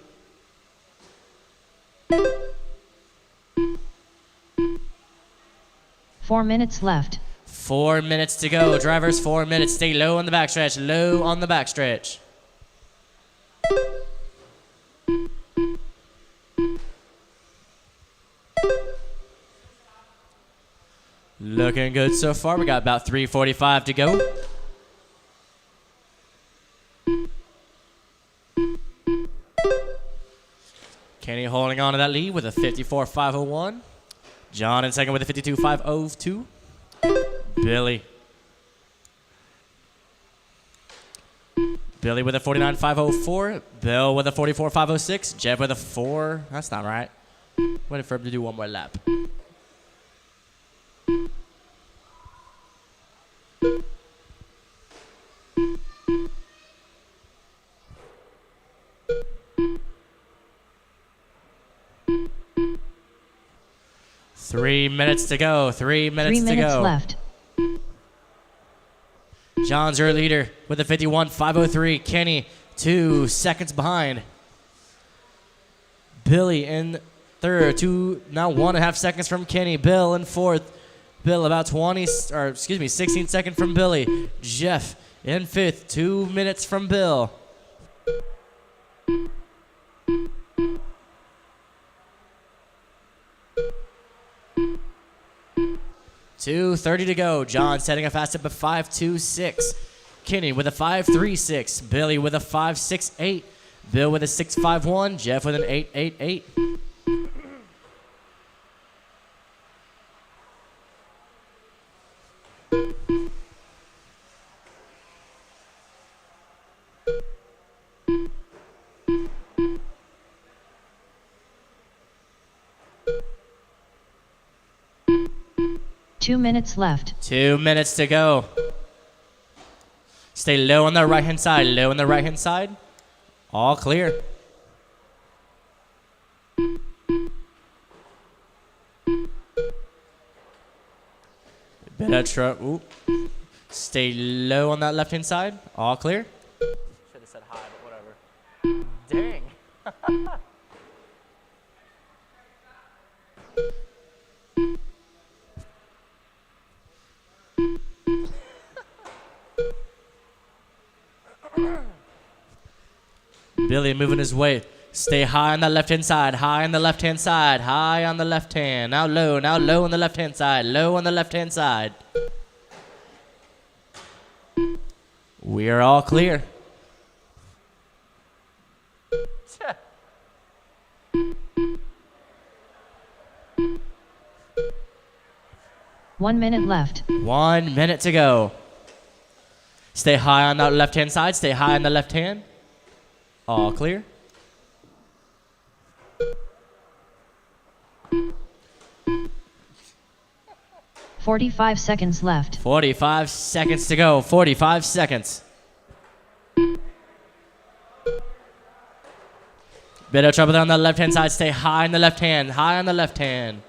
Four minutes left. 4 minutes to go. Drivers, 4 minutes. Stay low on the backstretch. Low on the backstretch. Looking good so far. We got about 3:45 to go. Kenny holding on to that lead with a 54.501. John in second with a 52.502. Billy with a 49.504. Bill with a 44.506. Jeff with a 4. That's not right. Waiting for him to do one more lap. Three minutes to go. 3 minutes 3 to minutes go. left. John's your leader with a 51.503. Kenny 2 seconds behind. Billy in third. Now 1.5 seconds from Kenny. Bill in fourth. Bill about 16 seconds from Billy. Jeff in fifth. 2 minutes from Bill. .230 to go. John setting a fast up of 5.26. Kenny with a 5.36. Billy with a 5.68. Bill with a 6.51. Jeff with an 8.88. Two minutes left. 2 minutes to go. Stay low on the right-hand side. Low on the right-hand side. All clear. Ooh. Stay low on that left-hand side. All clear. Should have said hi, but whatever. Dang. Billy moving his way. Stay high on the left-hand side. High on the left-hand side. High on the left hand. Now low on the left-hand side. Low on the left-hand side. We are all clear. One minute left. 1 minute to go. Stay high on that left-hand side. Stay high on the left hand. All clear. .45 seconds left. 45 seconds to go. 45 seconds. Bit of trouble there on the left-hand side. Stay high on the left hand. High on the left hand.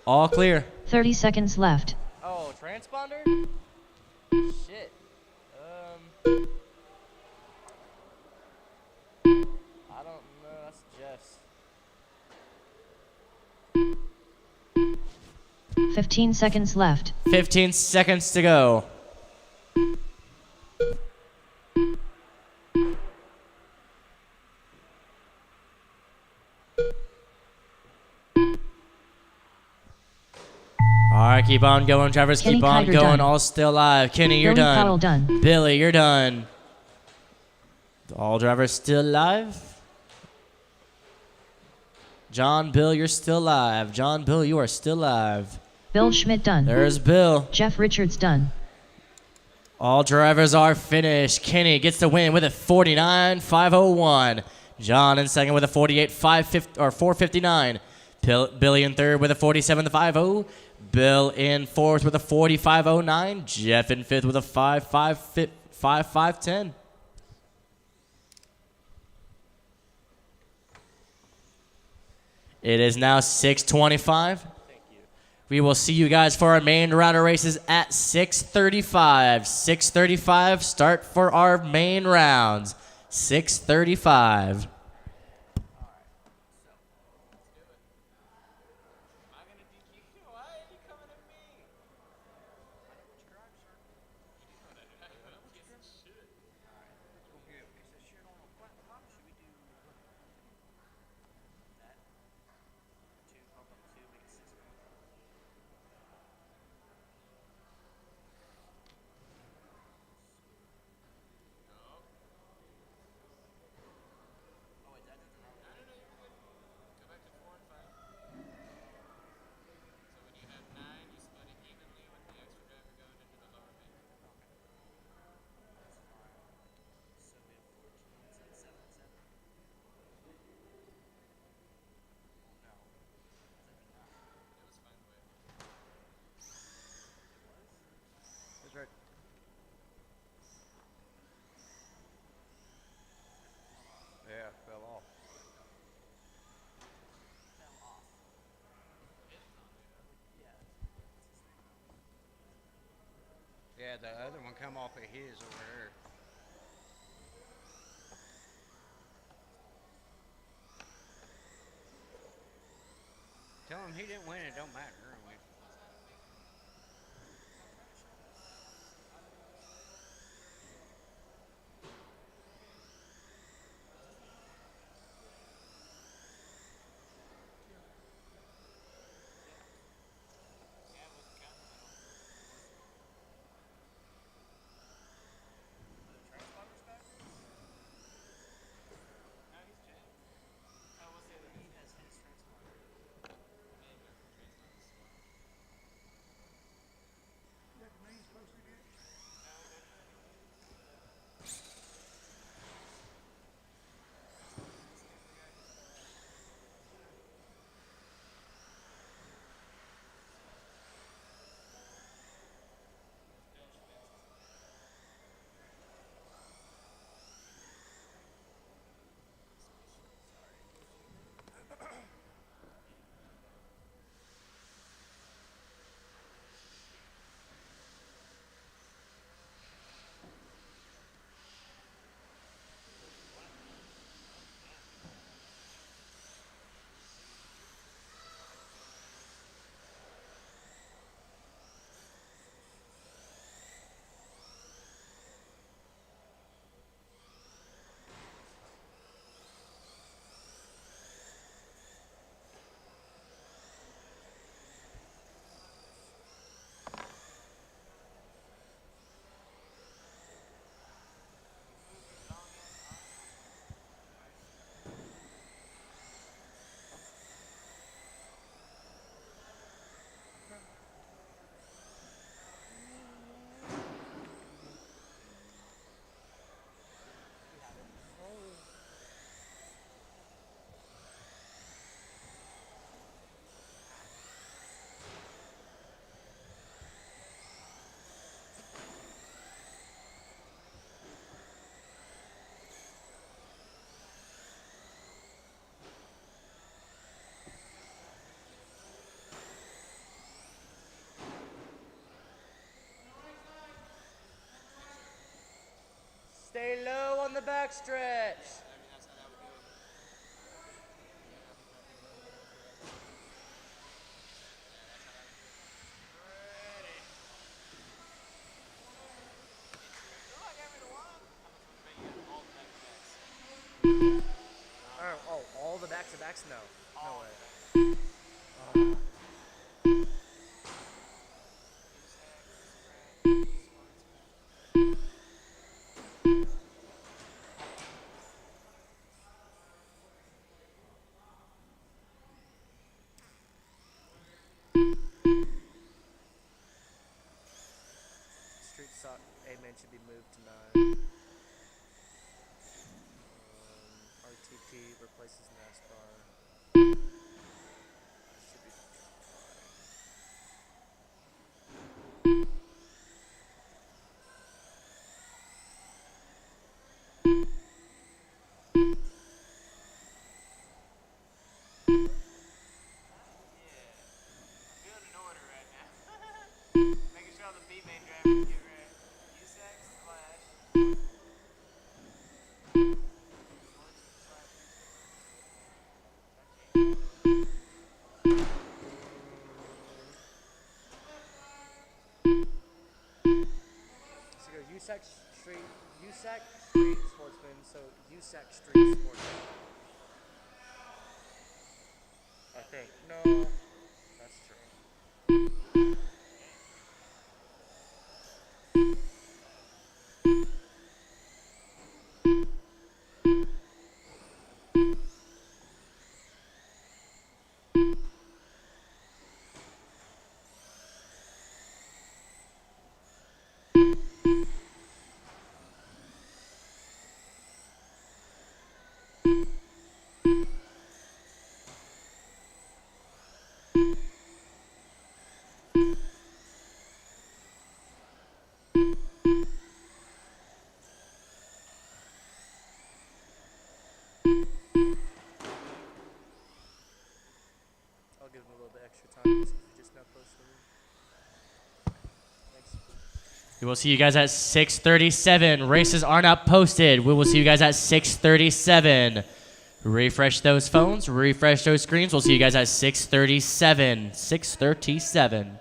All clear. 30 seconds left. Oh, transponder? Shit. I don't know. That's Jeff's. 15 seconds left. 15 seconds to go. All right, keep on going, drivers. Kenny Keep on Kiger going. done. All still alive. Kenny, you're Billy done. Powell done. Billy, you're done. All drivers still alive. John, Bill, you're still alive. John, Bill, you are still alive. Bill Schmidt done. There's Bill. Jeff Richards done. All drivers are finished. Kenny gets the win with a 49.501. John in second with a 459. Billy in third with a 47.50. Bill in fourth with a 45.09. Jeff in fifth with a 55.10. It is now 6:25. We will see you guys for our main round of races at 6:35. 6:35 start for our main rounds. 6:35. off of his over there. Tell him he didn't win, it don't matter. I mean, Stay low on the back stretch. Oh, all the back-to-backs? No. No way. Street Sock Amen should be moved to 9. RTP replaces NASCAR. Should be Feeling an order right now. Making sure all the B main drivers get ready. USAC slash. So go USAC Street Sportsman, so USAC Street Sportsman. I think. No, that's true. I'll give him a little bit extra time since we just now posted him. Thanks. We will see you guys at 6:37. Races are not posted. We will see you guys at 6:37. Refresh those phones. Refresh those screens. We'll see you guys at 6:37. 6:37.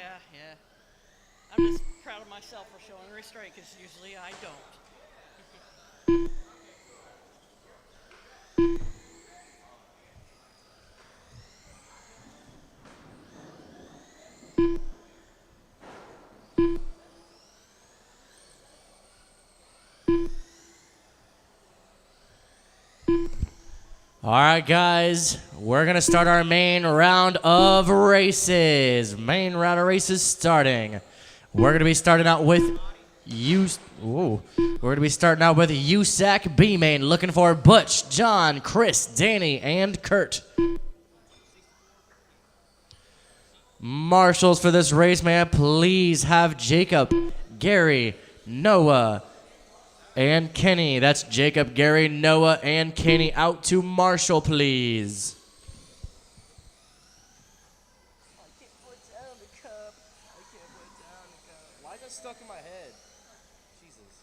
Yeah, yeah. I'm just proud of myself for showing restraint because usually I don't. All right, guys, we're going to start our main round of races. Main round of races starting. We're going to be starting out with We're going to be starting out with USAC B main, looking for Butch, John, Chris, Danny, and Kurt. Marshals for this race, man, please have Jacob, Gary, Noah, and Kenny. That's Jacob, Gary, Noah, and Kenny out to Marshall, please. Why is that stuck in my head? Jesus.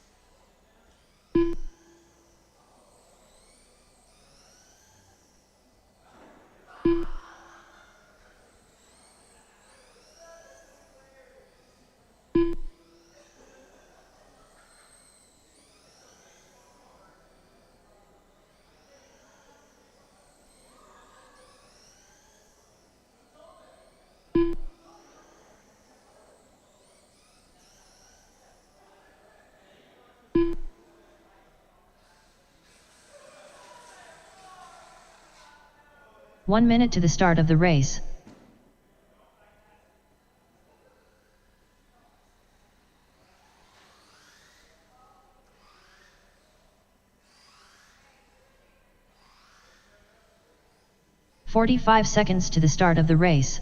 One minute to the start of the race. "45 seconds to the start of the race.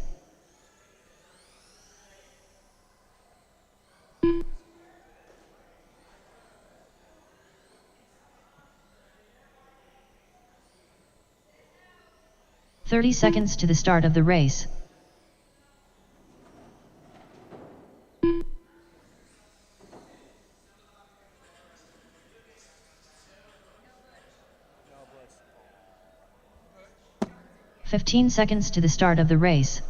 "30 seconds to the start of the race. No, 15 seconds to the start of the race.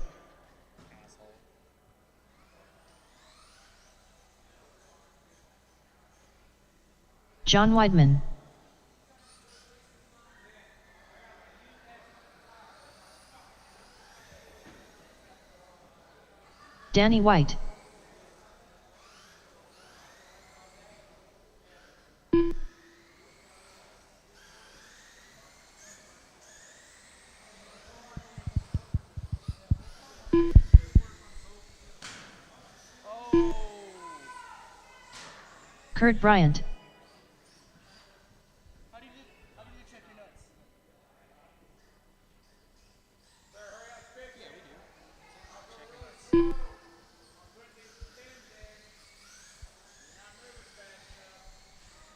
John Weidman. Danny White. Kurt Bryant. How do you check your nuts?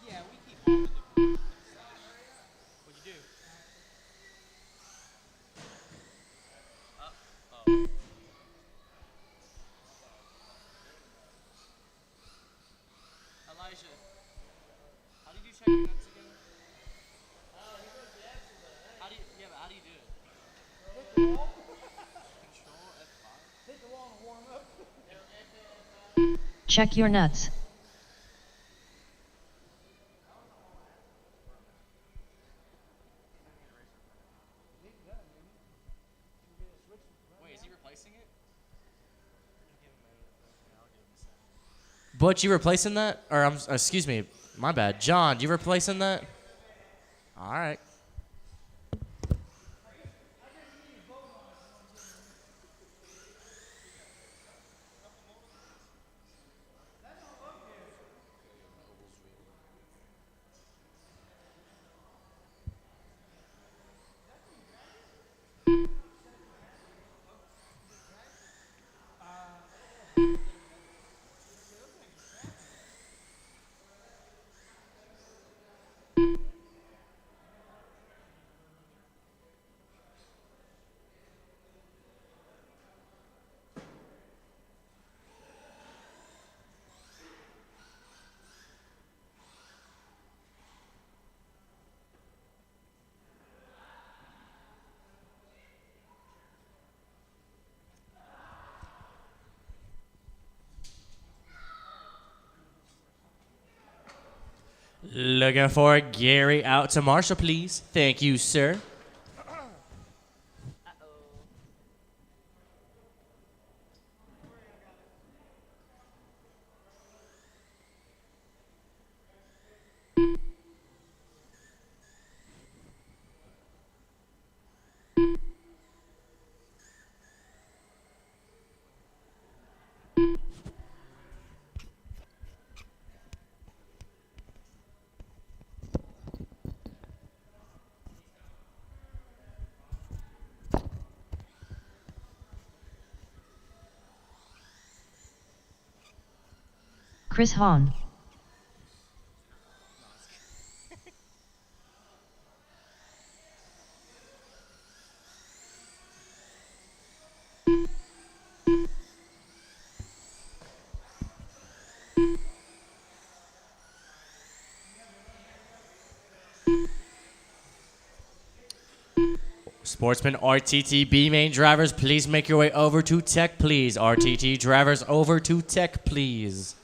Yeah, we keep all the different. What'd you do? Elijah, how did you check your nuts again? How do you do it? Control F5? Check your nuts. Wait, is he replacing it? Butch, you replacing that? Or, excuse me, my bad. John, you replacing that? All right. Looking for Gary out to Marshall, please. Thank you, sir. Chris Hahn. Sportsman RTT B main drivers, please make your way over to tech, please. RTT drivers over to tech, please.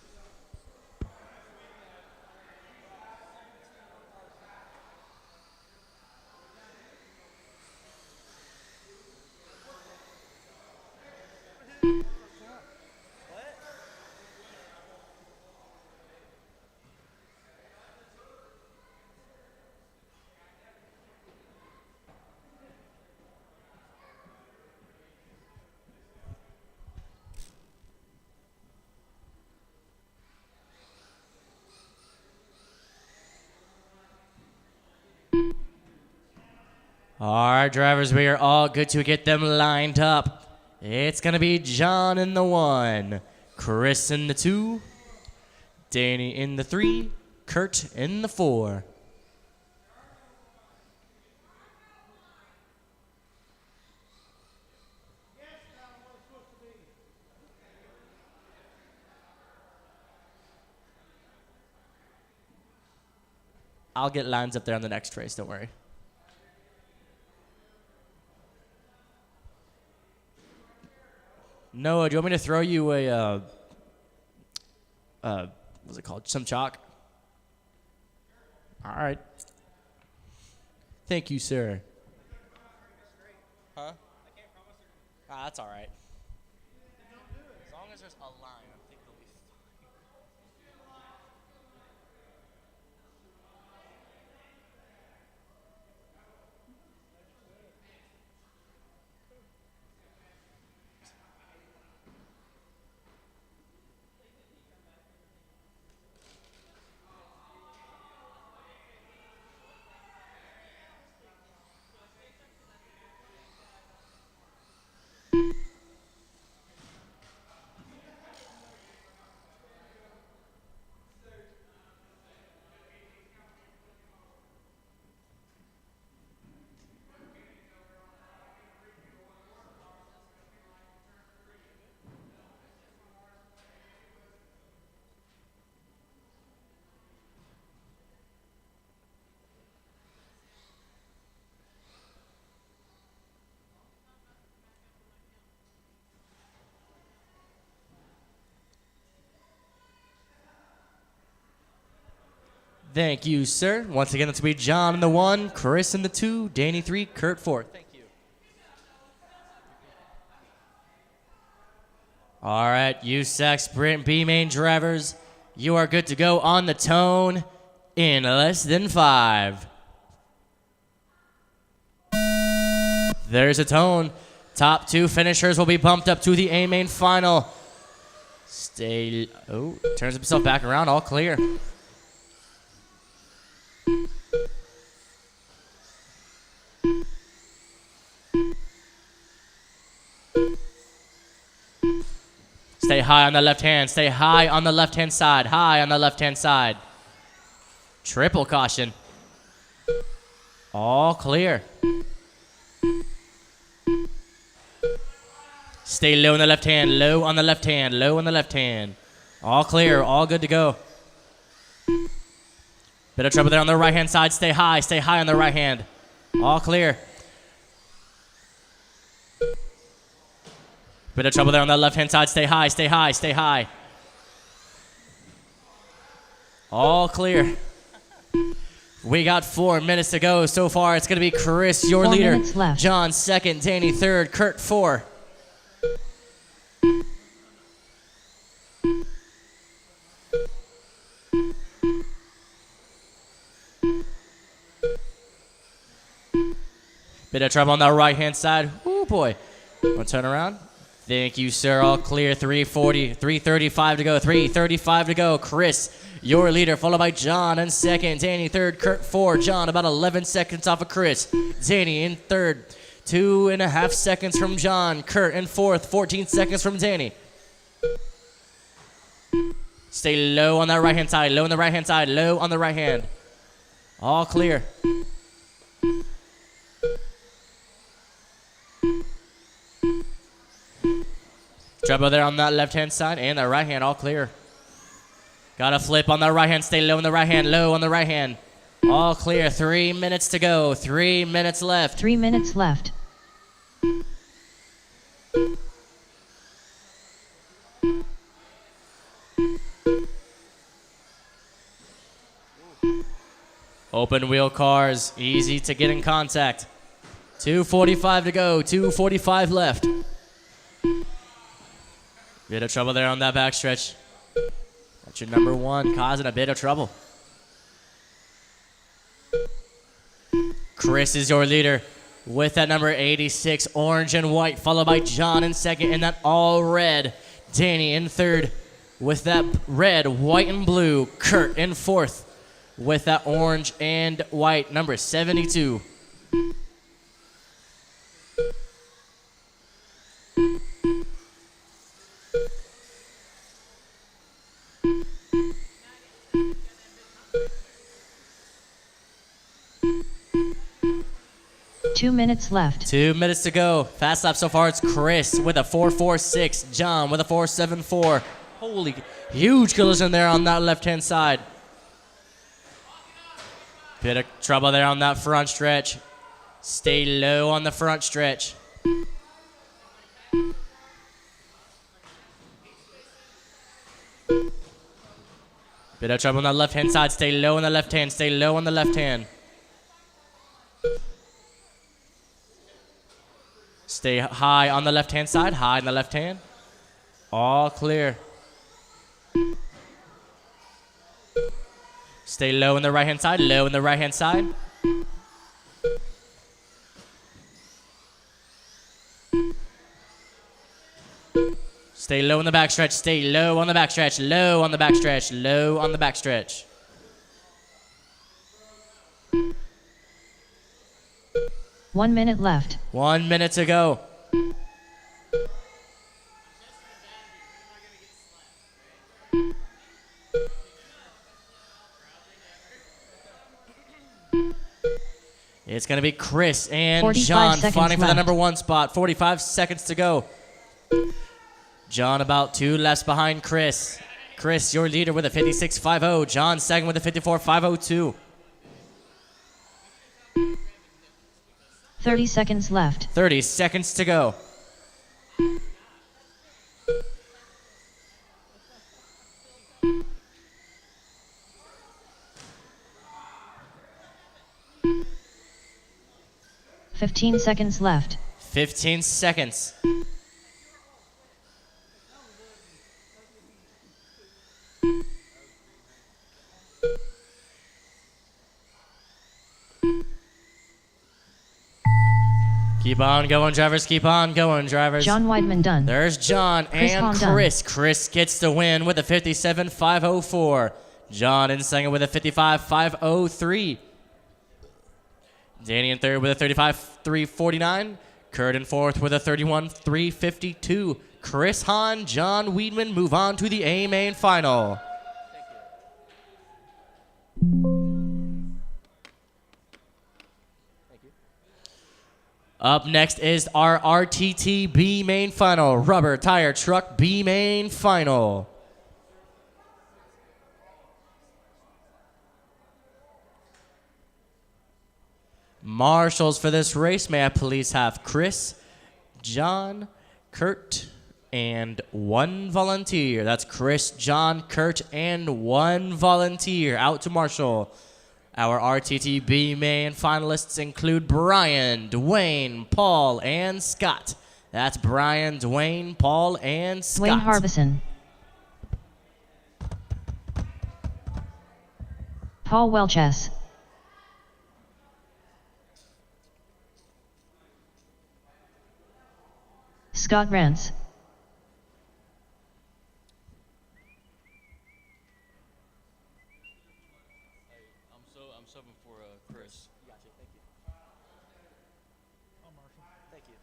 All right, drivers, we are all good to get them lined up. It's going to be John in the 1, Chris in the 2, Danny in the 3, Kurt in the 4. I'll get lines up there on the next race, don't worry. Noah, do you want me to throw you a, what's it called? Some chalk? All right. Thank you, sir. Huh? Ah, that's all right. As long as there's a line, I think they'll be fine. Thank you, sir. Once again, that's going to be John in the 1, Chris in the 2, Danny 3, Kurt 4. Thank you. All right, USAC Sprint B main drivers, you are good to go on the tone in less than 5. There's a tone. Top 2 finishers will be bumped up to the A main final. Turns himself back around, all clear. Stay high on the left hand. Stay high on the left-hand side. High on the left-hand side. Triple caution. All clear. Stay low on the left hand. Low on the left hand. Low on the left hand. All clear. All good to go. Bit of trouble there on the right-hand side. Stay high. Stay high on the right hand. All clear. Bit of trouble there on the left-hand side. Stay high, stay high, stay high. All clear. We got 4 minutes to go. So far, it's going to be Chris, your 4 leader. minutes left. John, second. Danny, third. Kurt, 4. Bit of trouble on the right-hand side. Oh, boy. Want to turn around? Thank you, sir. All clear. 3:35 to go. 3:35 to go. Chris, your leader, followed by John in second. Danny, third. Kurt, 4. John, about 11 seconds off of Chris. Danny in third. 2.5 seconds from John. Kurt in fourth. 14 seconds from Danny. Stay low on that right-hand side. Low on the right-hand side. Low on the right hand. All clear. Trouble there on that left-hand side and the right hand, all clear. Got a flip on the right hand, stay low on the right hand, low on the right hand. All clear, 3 minutes to go, 3 minutes left. 3 minutes left. Open wheel cars, easy to get in contact. 2:45 to go, 2:45 left. Bit of trouble there on that backstretch. That's your number one, causing a bit of trouble. Chris is your leader with that number 86, orange and white, followed by John in second, and that all red. Danny in third with that red, white, and blue. Kurt in fourth with that orange and white, number 72. Two minutes left. 2 minutes to go. Fast lap so far, it's Chris with a 4.46. John with a 4.74. Holy, huge collision there on that left-hand side. Bit of trouble there on that front stretch. Stay low on the front stretch. Bit of trouble on that left-hand side. Stay low on the left hand. Stay low on the left hand. Stay high on the left-hand side, high on the left hand. All clear. Stay low on the right-hand side, low on the right-hand side. Stay low on the backstretch, stay low on the backstretch, low on the backstretch, low on the backstretch. 1 minute left. 1 minute to go. It's going to be Chris and 45 John seconds fighting for the left. number one spot. 45 seconds to go. John about 2 laps behind Chris. Chris, your leader with a 56.50. John second with a 54.502. 30 seconds left. 30 seconds to go. $15 seconds left. 15 seconds. Keep on going, drivers. Keep on going, drivers. John Weidman done. There's John Chris and Hahn done. Chris. Chris gets the win with a 57.504. John in second with a 55.503. Danny in third with a 35.349. Kurt in fourth with a 31.352. Chris Hahn, John Weidman move on to the A main final. Up next is our RTT B main final, Rubber Tire Truck B main final. Marshals for this race, may I please have Chris, John, Kurt, and 1 volunteer. That's Chris, John, Kurt, and 1 volunteer out to marshal. Our RTTB main finalists include Brian, Dwayne, Paul, and Scott. That's Brian, Dwayne, Paul, and Scott. Dwayne Harbison. Paul Welches. Scott Rance. I'm subbing for Chris. Gotcha. Thank you. Thank you.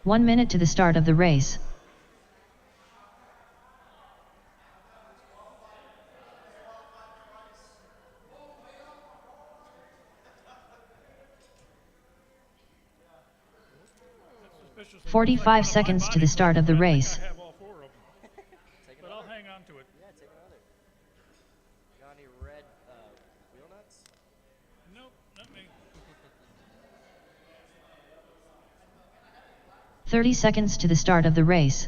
1 minute to the start of the race. Suspicious. 45 seconds to the start of the race. I have all 4 of them. Take But I'll hang on to it. Yeah, take another. Got any red wheel nuts? Nope, not me. 30 seconds to the start of the race.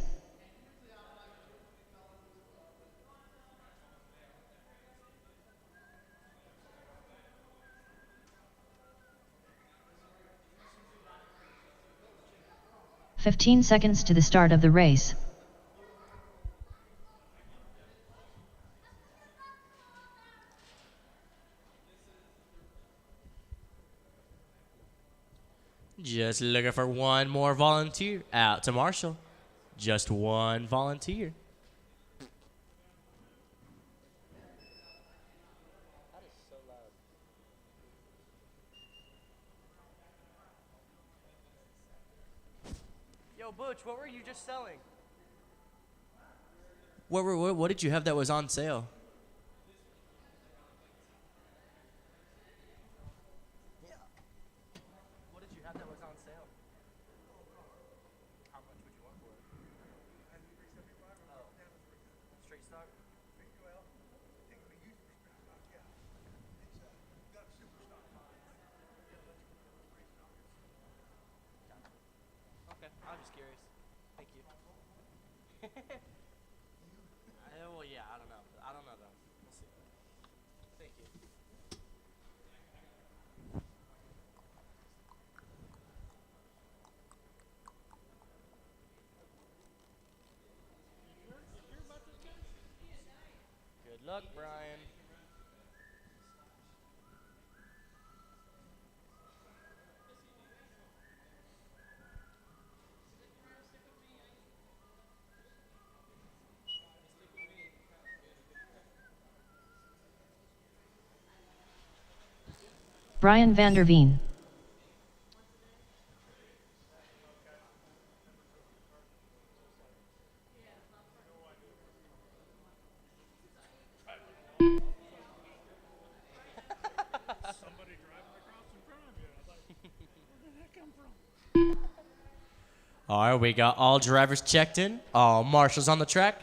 "15 seconds to the start of the race. Just looking for one more volunteer. Out to Marshall. Just one volunteer. That is so loud. Yo, Butch, what were you just selling? What did you have that was on sale? What did you have that was on sale? How much would you want for it? Oh, straight stock? Okay, I'm just curious. Thank you. Well, yeah, I don't know. I don't know though. We'll see. Thank you. Good luck, Brian. Brian van der Veen. Somebody driving across in front of you. I was like, where did that come from? All right, we got all drivers checked in. All marshals on the track.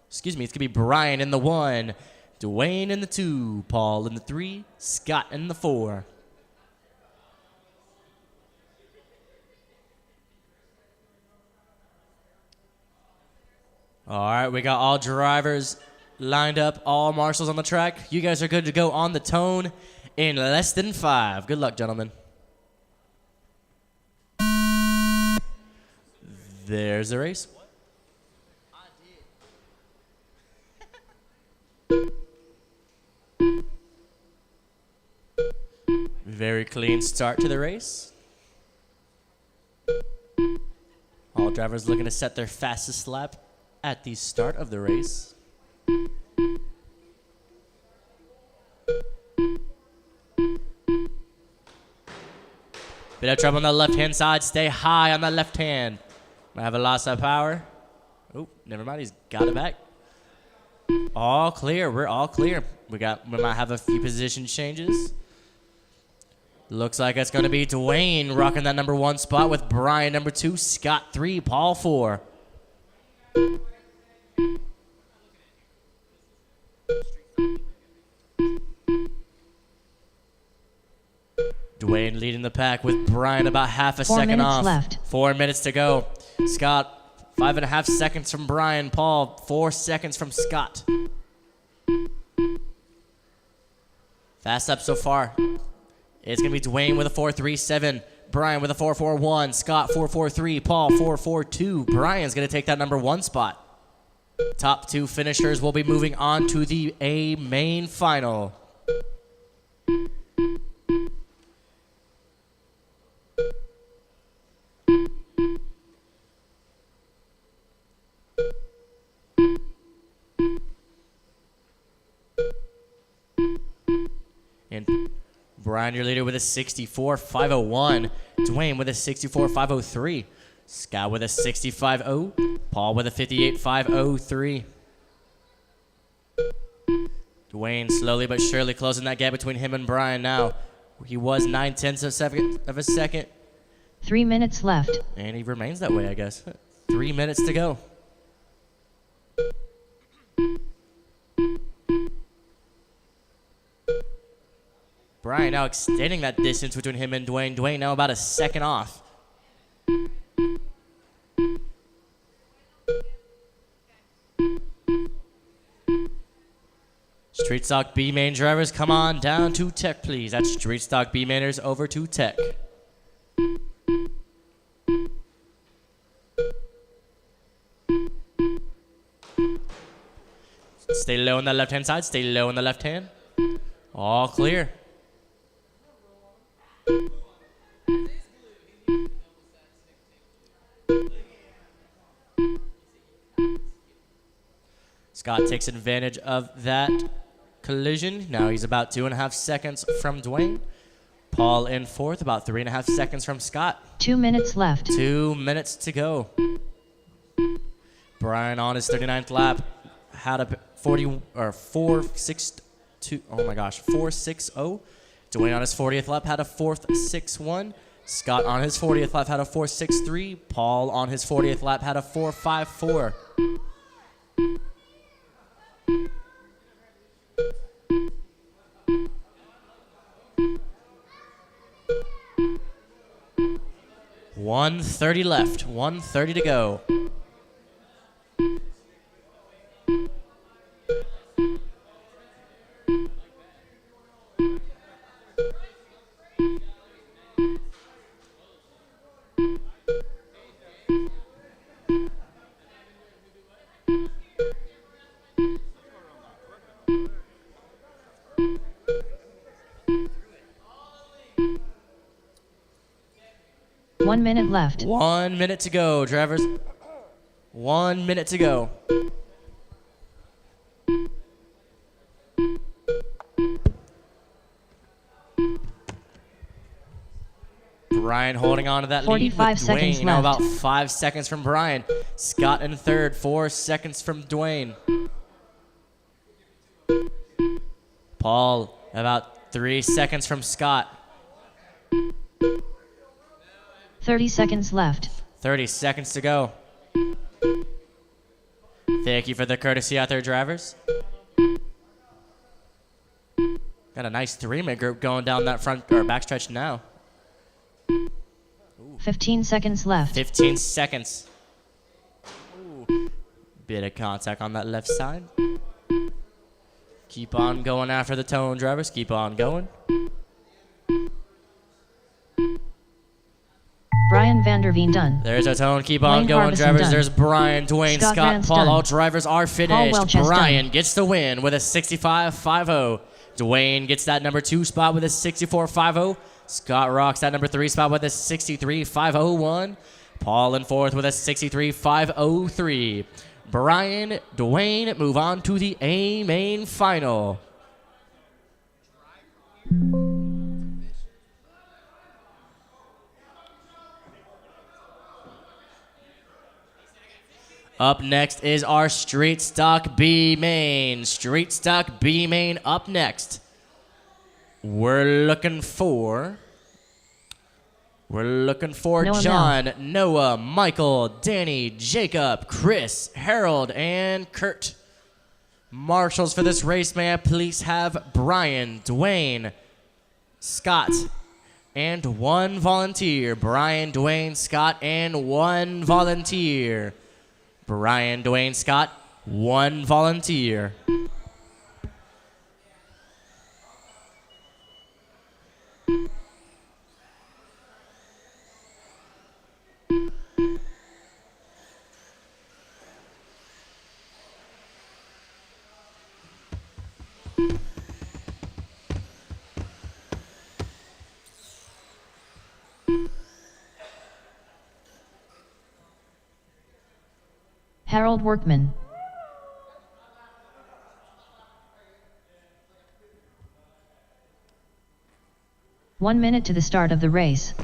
Excuse me, it's going to be Brian in the 1, Dwayne in the 2, Paul in the 3, Scott in the 4. All right, we got all drivers lined up, all marshals on the track. You guys are good to go on the tone in less than 5. Good luck, gentlemen. There's the race. Very clean start to the race. All drivers looking to set their fastest lap at the start of the race. Bit of trouble on the left-hand side. Stay high on the left hand. Might have a loss of power. Oh, never mind. He's got it back. All clear. We're all clear. We might have a few position changes. Looks like it's going to be Dwayne rocking that number 1 spot with Brian number 2, Scott 3, Paul 4. Dwayne leading the pack with Brian about half a 4 second minutes off. left. 4 minutes to go. Scott, 5.5 seconds from Brian. Paul, 4 seconds from Scott. Fast up so far. It's going to be Dwayne with a 4.37. Brian with a 4.41. Scott 4.43. Paul 4.42. Brian's going to take that number 1 spot. Top 2 finishers will be moving on to the A main final. And Brian, your leader, with a 64.501. Dwayne with a 64.503. Scott with a 65.0. Paul with a 58.503. Dwayne slowly but surely closing that gap between him and Brian now. He was 0.9 of a second. 3 minutes left. And he remains that way, I guess. 3 minutes to go. Brian now extending that distance between him and Dwayne. Dwayne now about a second off. Street Stock B main drivers, come on down to Tech, please. That's Street Stock B mainers over to Tech. Stay low on the left-hand side. Stay low on the left hand. All clear. Scott takes advantage of that collision. Now he's about 2.5 seconds from Dwayne. Paul in 4th, about 3.5 seconds from Scott. 2 minutes left. 2 minutes to go. Brian on his 39th lap had a 4.62. Oh my gosh, 4.60. Dwayne on his 40th lap had a 4.61. Scott on his 40th lap had a 4.63. Paul on his 40th lap had a 4.54. $130 left. $130 to go. One minute left. 1 minute to go, drivers. 1 minute to go. Brian holding on to that lead. 45 with seconds Dwayne now left. about 5 seconds from Brian. Scott in 3rd, 4 seconds from Dwayne. Paul about 3 seconds from Scott. 30 seconds left. 30 seconds to go. Thank you for the courtesy out there, drivers. Got a nice 3-minute group going down that front or backstretch now. 15 seconds left. 15 seconds. Ooh. Bit of contact on that left side. Keep on going after the tone, drivers. Keep on going. Brian Vanderveen done. There's our tone. Keep on Dwayne going, Harbison drivers. done. There's Brian, Dwayne, Scott Scott, Vance Paul. done. All drivers are finished. Welch has Brian done. gets the win with a 65.50. Dwayne gets that number 2 spot with a 64.50. Scott rocks that number 3 spot with a 63.501. Paul in 4th with a 63.503. Brian, Dwayne move on to the A main final. Up next is our Street Stock B main. Street Stock B main up next. We're looking for Noah John, Noah, Michael, Danny, Jacob, Chris, Harold, and Kurt. Marshals for this race, may I please have Brian, Dwayne, Scott, and 1 volunteer. Brian Dwayne Scott and 1 volunteer. Brian Dwayne Scott, 1 volunteer. Harold Workman. One minute to the start of the race.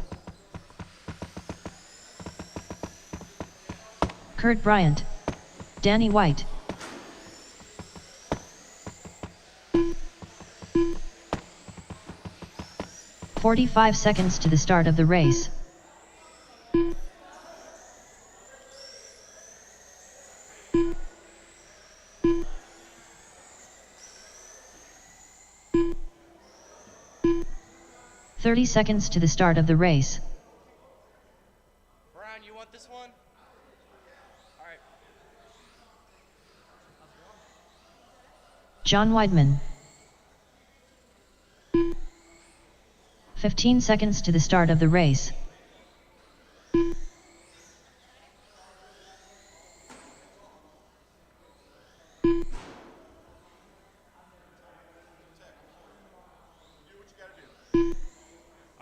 Kurt Bryant. Danny White. "45 seconds to the start of the race. "30 seconds to the start of the race. Brian, you want this one? All right. John Weidman. 15 seconds to the start of the race.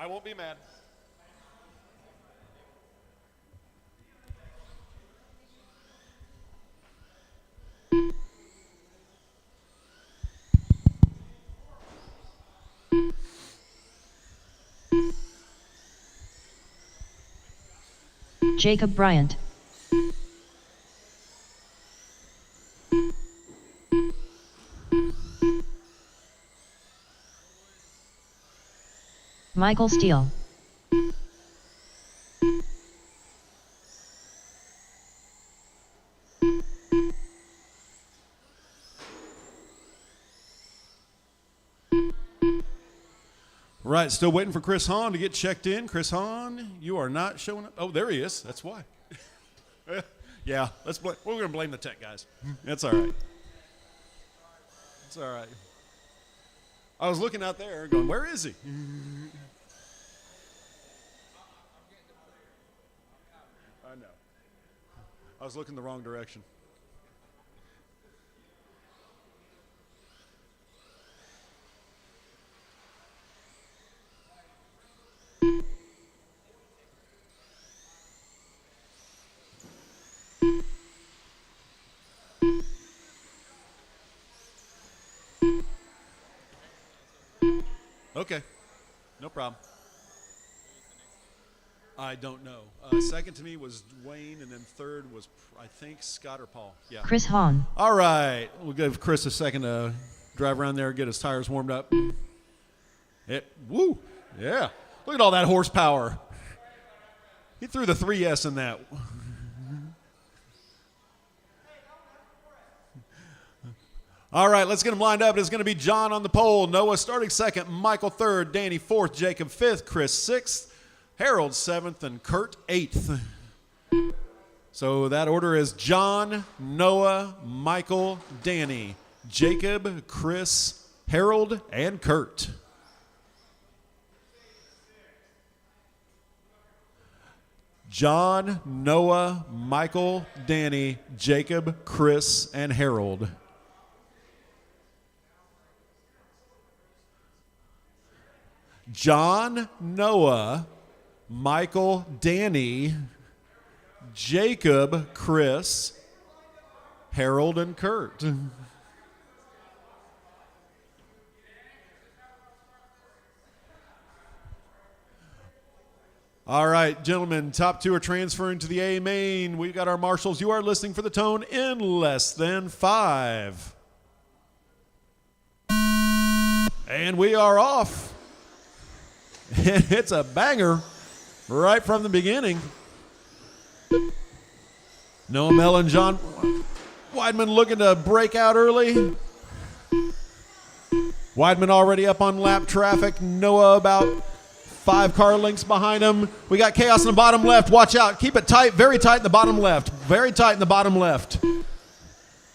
I won't be mad. Jacob Bryant. Michael Steele. Right, still waiting for Chris Hahn to get checked in. Chris Hahn, you are not showing up. Oh, there he is. That's why. Yeah, we're going to blame the tech guys. That's all right. It's all right. I was looking out there going, where is he? I know. I was looking the wrong direction. Okay, no problem. I don't know. Second to me was Dwayne, and then third was, I think, Scott or Paul. Yeah. Chris Hahn. All right, we'll give Chris a second to drive around there, get his tires warmed up. Woo, yeah. Look at all that horsepower. He threw the 3S in that. All right, let's get them lined up. It's going to be John on the pole, Noah starting second, Michael third, Danny fourth, Jacob fifth, Chris sixth, Harold seventh, and Kurt eighth. So that order is John, Noah, Michael, Danny, Jacob, Chris, Harold, and Kurt. John, Noah, Michael, Danny, Jacob, Chris, and Harold. John, Noah, Michael, Danny, Jacob, Chris, Harold, and Kurt. All right, gentlemen, top two are transferring to the A main. We've got our marshals. You are listening for the tone in less than 5. And we are off. It's a banger right from the beginning. Noah Mellon, John Weidman looking to break out early. Weidman already up on lap traffic. Noah about 5 car lengths behind him. We got Chaos in the bottom left. Watch out. Keep it tight, very tight in the bottom left. Very tight in the bottom left.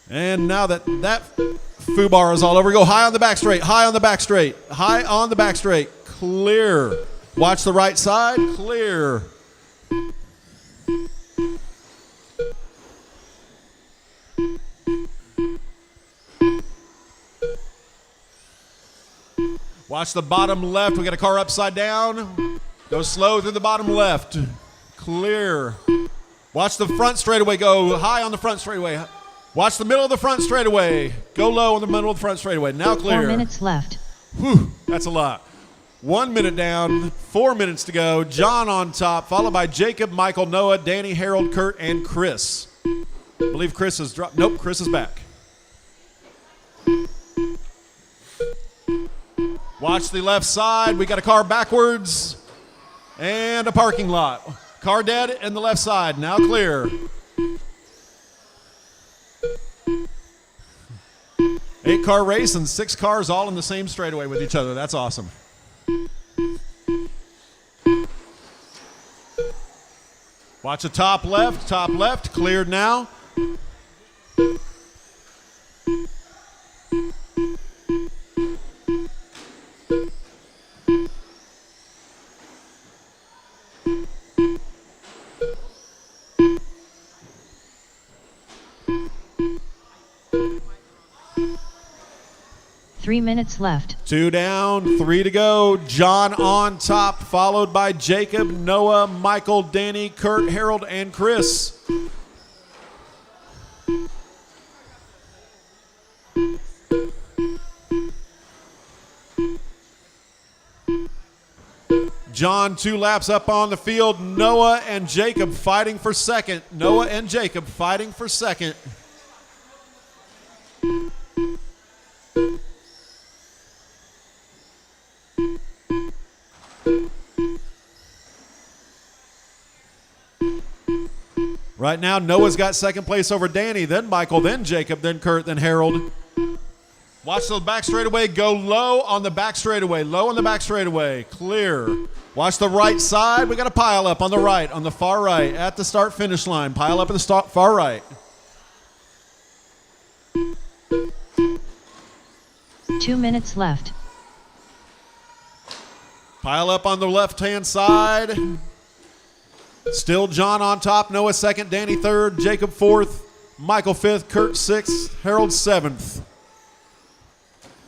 And now that foobar is all over, go high on the back straight, high on the back straight, high on the back straight. Clear. Watch the right side. Clear. Watch the bottom left. We got a car upside down. Go slow through the bottom left. Clear. Watch the front straightaway. Go high on the front straightaway. Watch the middle of the front straightaway. Go low in the middle of the front straightaway. Now clear. 4 minutes left. Whew, that's a lot. 1 minute down, 4 minutes to go. John on top, followed by Jacob, Michael, Noah, Danny, Harold, Kurt, and Chris. I believe Chris has dropped. Nope, Chris is back. Watch the left side. We got a car backwards and a parking lot. Car dead in the left side. Now clear. 8-car race and 6 cars all in the same straightaway with each other. That's awesome. Watch the top left, cleared now. Three minutes left. 2 down, 3 to go. John on top, followed by Jacob, Noah, Michael, Danny, Kurt, Harold, and Chris. John 2 laps up on the field. Noah and Jacob fighting for second. Noah and Jacob fighting for second. Right now, Noah's got second place over Danny, then Michael, then Jacob, then Kurt, then Harold. Watch the back straightaway. Go low on the back straightaway. Low on the back straightaway. Clear. Watch the right side. We got a pile up on the right, on the far right, at the start-finish line. Pile up at the far right. 2 minutes left. Pile up on the left-hand side. Still John on top, Noah second, Danny third, Jacob fourth, Michael fifth, Kurt sixth, Harold seventh.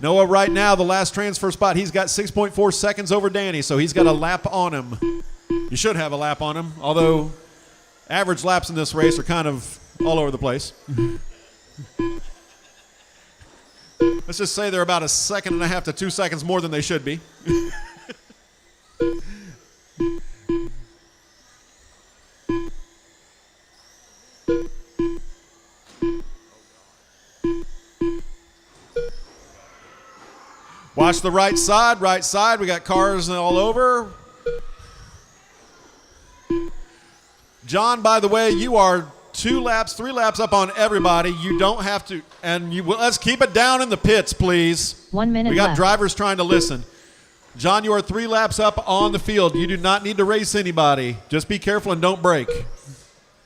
Noah right now, the last transfer spot, he's got 6.4 seconds over Danny, so he's got a lap on him. You should have a lap on him, although average laps in this race are kind of all over the place. Let's just say they're about 1.5 seconds to 2 seconds more than they should be. Watch the right side, right side. We got cars all over. John, by the way, you are 3 laps up on everybody. You don't have to, and let's keep it down in the pits, please. 1 minute We got left. drivers trying to listen. John, you are 3 laps up on the field. You do not need to race anybody. Just be careful and don't break.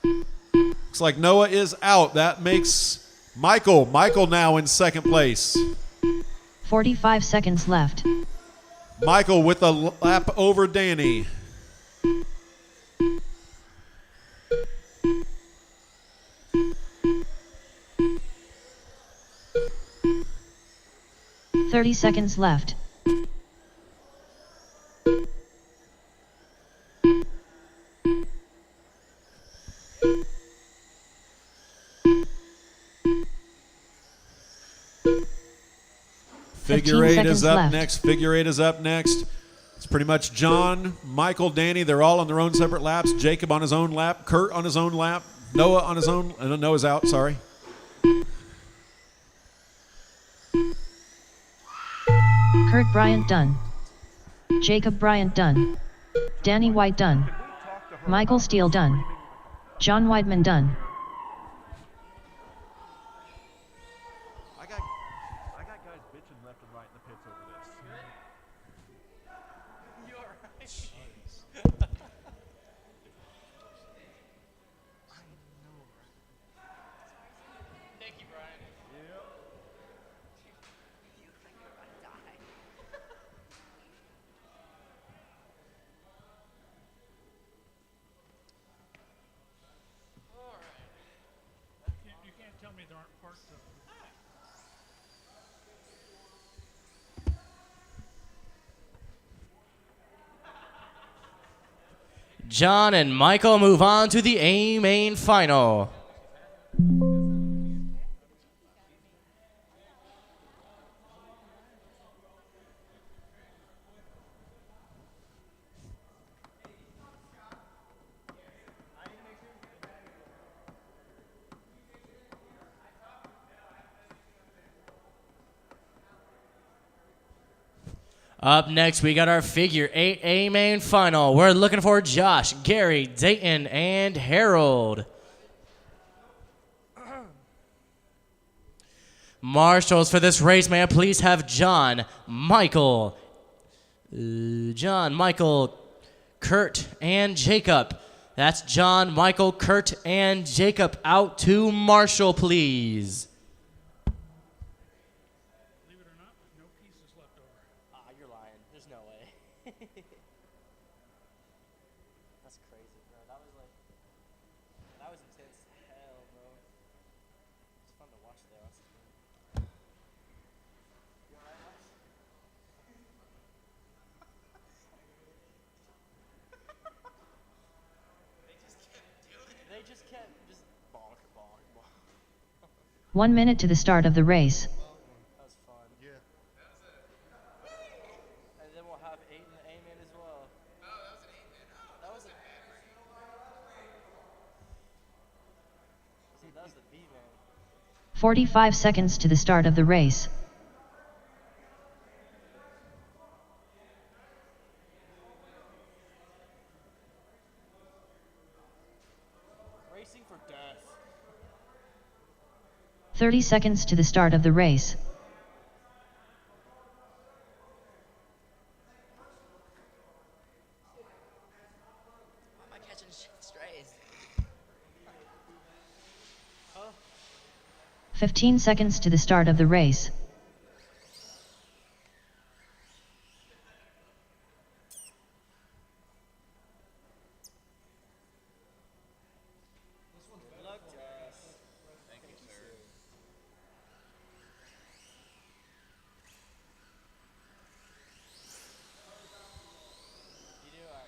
Looks like Noah is out. That makes Michael now in second place. 45 seconds left. Michael with a lap over Danny. Thirty seconds left. Figure 8 is up left. next. Figure 8 is up next. It's pretty much John, Michael, Danny. They're all on their own separate laps. Jacob on his own lap. Kurt on his own lap. Noah on his own. Noah's out, sorry. Kurt Bryant done. Jacob Bryant done. Danny White done. Michael Steele done. John Weidman done. I got guys bitching left and right in the pits over this. You alright? John and Michael move on to the A main final. Up next, we got our figure 8 A main final. We're looking for Josh, Gary, Dayton, and Harold. Marshals for this race, may I please have John, Michael, Kurt, and Jacob. That's John, Michael, Kurt, and Jacob out to Marshall, please. You're lying. There's no way. That's crazy, bro. That was intense as hell, bro. It's fun to watch though. You alright, Max? They just kept bonk. 1 minute to the start of the race. That was fun. Yeah. And then we'll have 8 in the A-man as well. Oh, that was an 8-man. That was a... See, that was the B-man. 45 seconds to the start of the race. Racing for death. 30 seconds to the start of the race. Why am I catching strays? 15 seconds to the start of the race. Luck to us. Thank you, sir.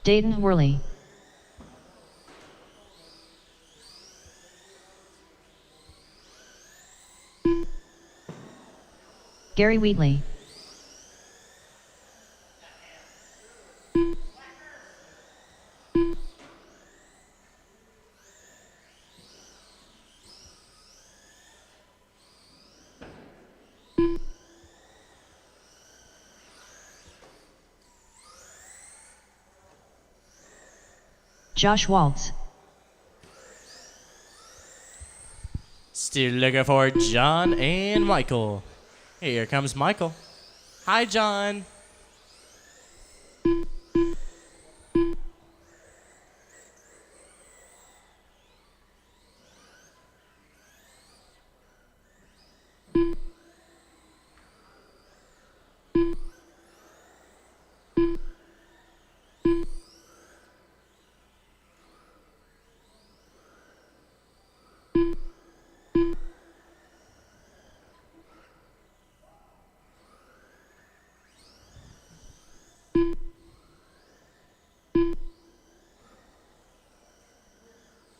Dayton Worley. Gary Wheatley. Josh Waltz. Still looking for John and Michael. Here comes Michael. Hi, John.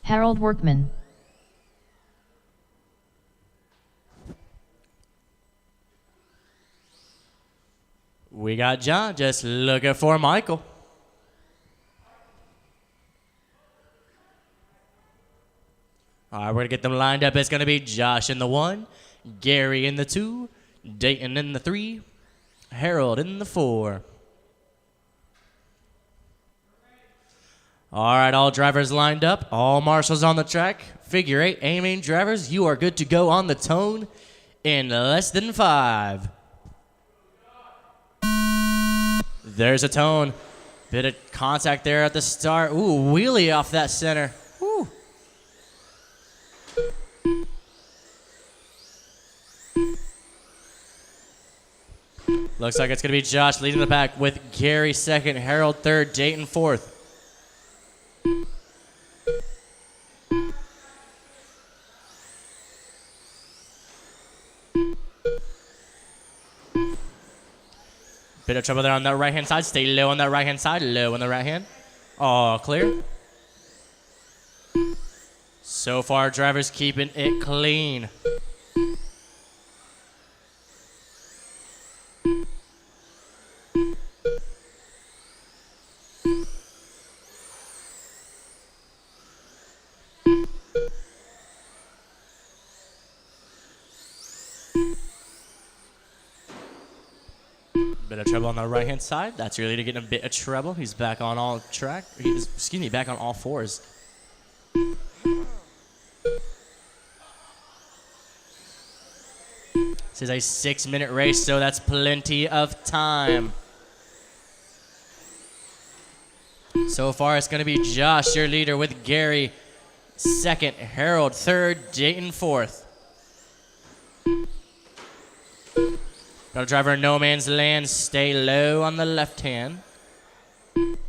Harold Workman. We got John just looking for Michael. All right, we're going to get them lined up. It's going to be Josh in the 1, Gary in the 2, Dayton in the 3, Harold in the 4. All right, all drivers lined up, all marshals on the track. Figure 8 A-main drivers, you are good to go on the tone in less than 5. There's a tone. Bit of contact there at the start. Ooh, wheelie off that center. Woo. Looks like it's going to be Josh leading the pack with Gary second, Harold third, Dayton fourth. Bit of trouble there on that right-hand side. Stay low on that right-hand side. Low on the right hand. All clear. So far, drivers keeping it clean. Bit of trouble on the right-hand side. That's your leader getting a bit of trouble. He's back on all track. Excuse me, back on all fours. This is a 6-minute race, so that's plenty of time. So far, it's going to be Josh, your leader, with Gary second, Harold third, Dayton fourth. Got a driver in no man's land. Stay low on the left hand.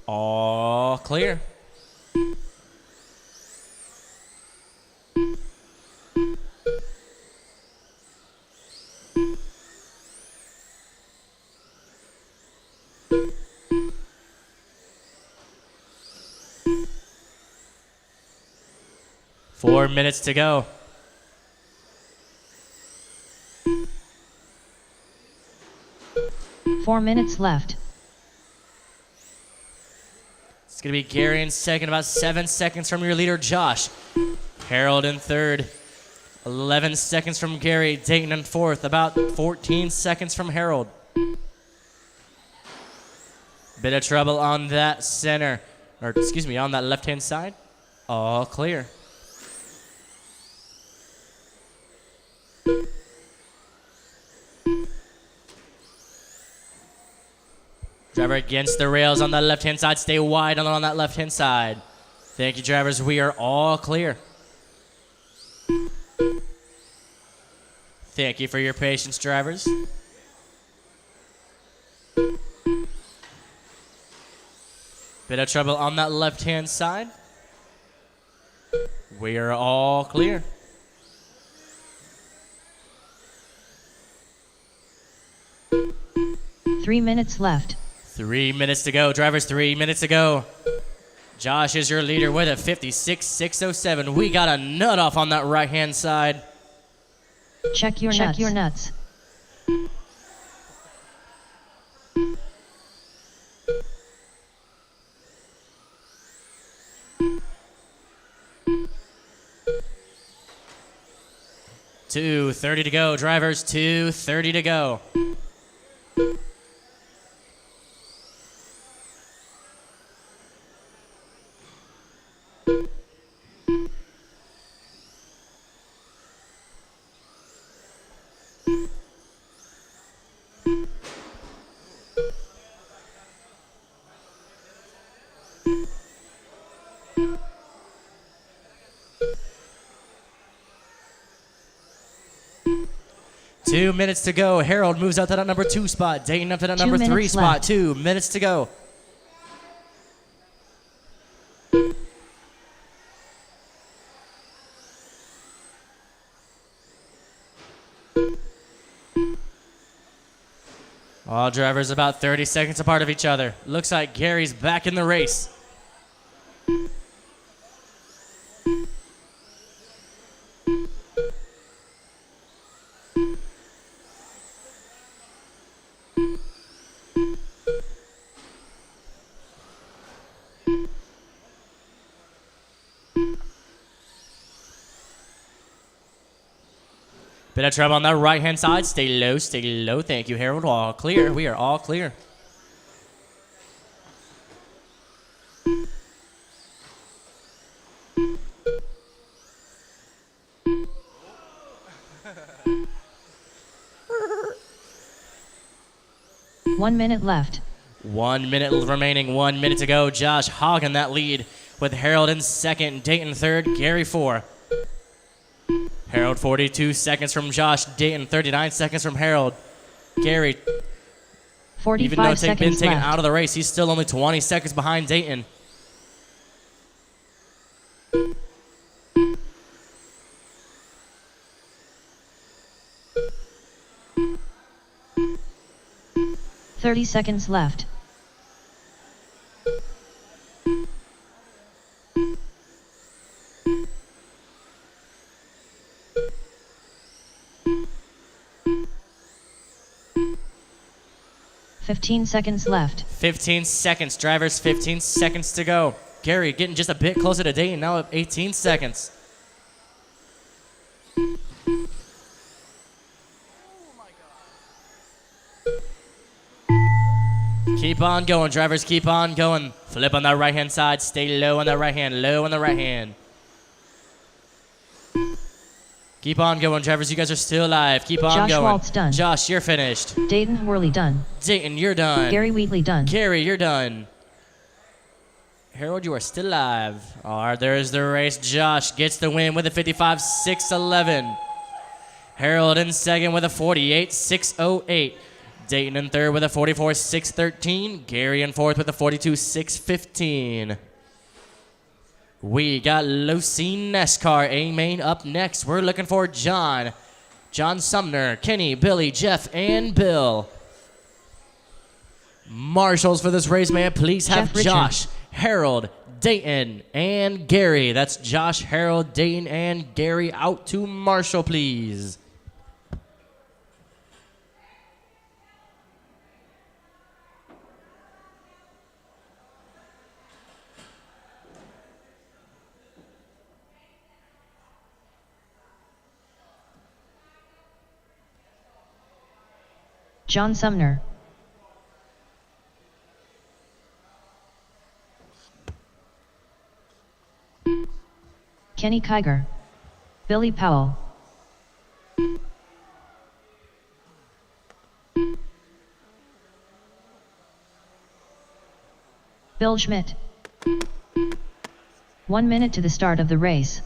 All clear. Four minutes to go. Four minutes left. It's going to be Gary in second, about 7 seconds from your leader, Josh. Harold in third, 11 seconds from Gary. Dayton in fourth, about 14 seconds from Harold. Bit of trouble on that center, or excuse me, on that left-hand side. All clear. Driver against the rails on that left-hand side. Stay wide on that left-hand side. Thank you, drivers. We are all clear. Thank you for your patience, drivers. Bit of trouble on that left-hand side. We are all clear. Three minutes left. 3 minutes to go. Drivers, 3 minutes to go. Josh is your leader with a 56.607. We got a nut off on that right-hand side. Check your nuts. $2:30 to go. Drivers, $2:30 to go. Two minutes to go. Harold moves out to that number 2 spot. Dayton up to that number 3 spot. left. 2 minutes to go. All drivers about 30 seconds apart of each other. Looks like Gary's back in the race. Bit of trouble on that right-hand side. Stay low, stay low. Thank you, Harold. All clear. We are all clear. One minute left. 1 minute remaining. 1 minute to go. Josh hogging that lead with Harold in second, Dayton third, Gary 4. Harold 42 seconds from Josh. Dayton 39 seconds from Harold. Gary, 45 even though he's been seconds taken left. out of the race, he's still only 20 seconds behind Dayton. 30 seconds left. Fifteen seconds left. 15 seconds, drivers, 15 seconds to go. Gary getting just a bit closer to Dayton, now at 18 seconds. Keep on going, drivers, keep on going. Flip on the right-hand side, stay low on the right hand, low on the right hand. Keep on going, drivers, you guys are still alive. Keep on Josh going. Waltz done. Josh, you're finished. Dayton Worley done. Dayton, you're done. Gary Wheatley done. Gary, you're done. Harold, you are still alive. All right, there is the race. Josh gets the win with a 55.611. Harold in second with a 48.608. Dayton in third with a 44.613. Gary in fourth with a 42.615. We got Lucene NASCAR A-Main up next. We're looking for John Sumner, Kenny, Billy, Jeff, and Bill. Marshals for this race, man. Please have Jeff Richard. Josh, Harold, Dayton, and Gary. That's Josh, Harold, Dayton, and Gary out to Marshall, please. John Sumner. Kenny Kiger. Billy Powell. Bill Schmidt. 1 minute to the start of the race.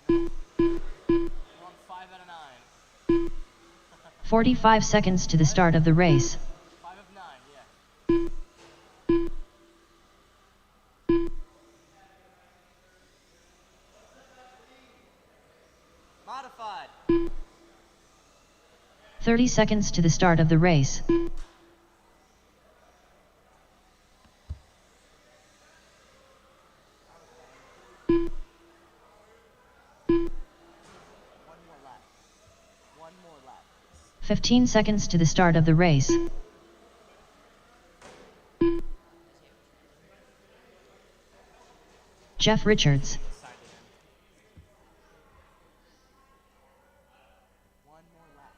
We're on 5 out of 9. 45 seconds to the start of the race. 5 of 9, yeah. Modified. 30 seconds to the start of the race. One more lap. 15 seconds to the start of the race. Jeff Richards. One more lap.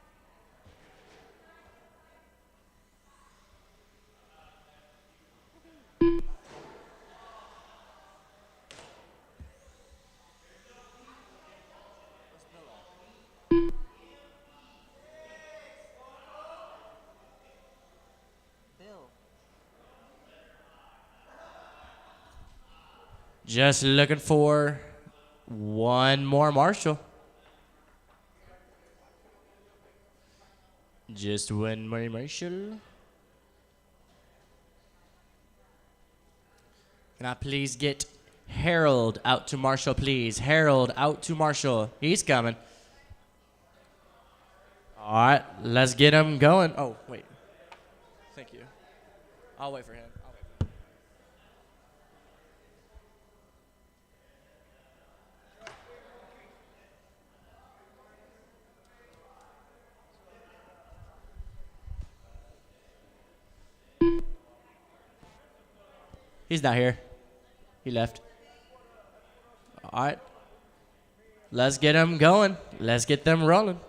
Bill. Just looking for one more Marshall. Just one more Marshall. Can I please get Harold out to Marshall, please? Harold out to Marshall. He's coming. All right, let's get him going. Oh, wait. Thank you. I'll wait for him. He's not here. He left. All right. Let's get them going. Let's get them rolling.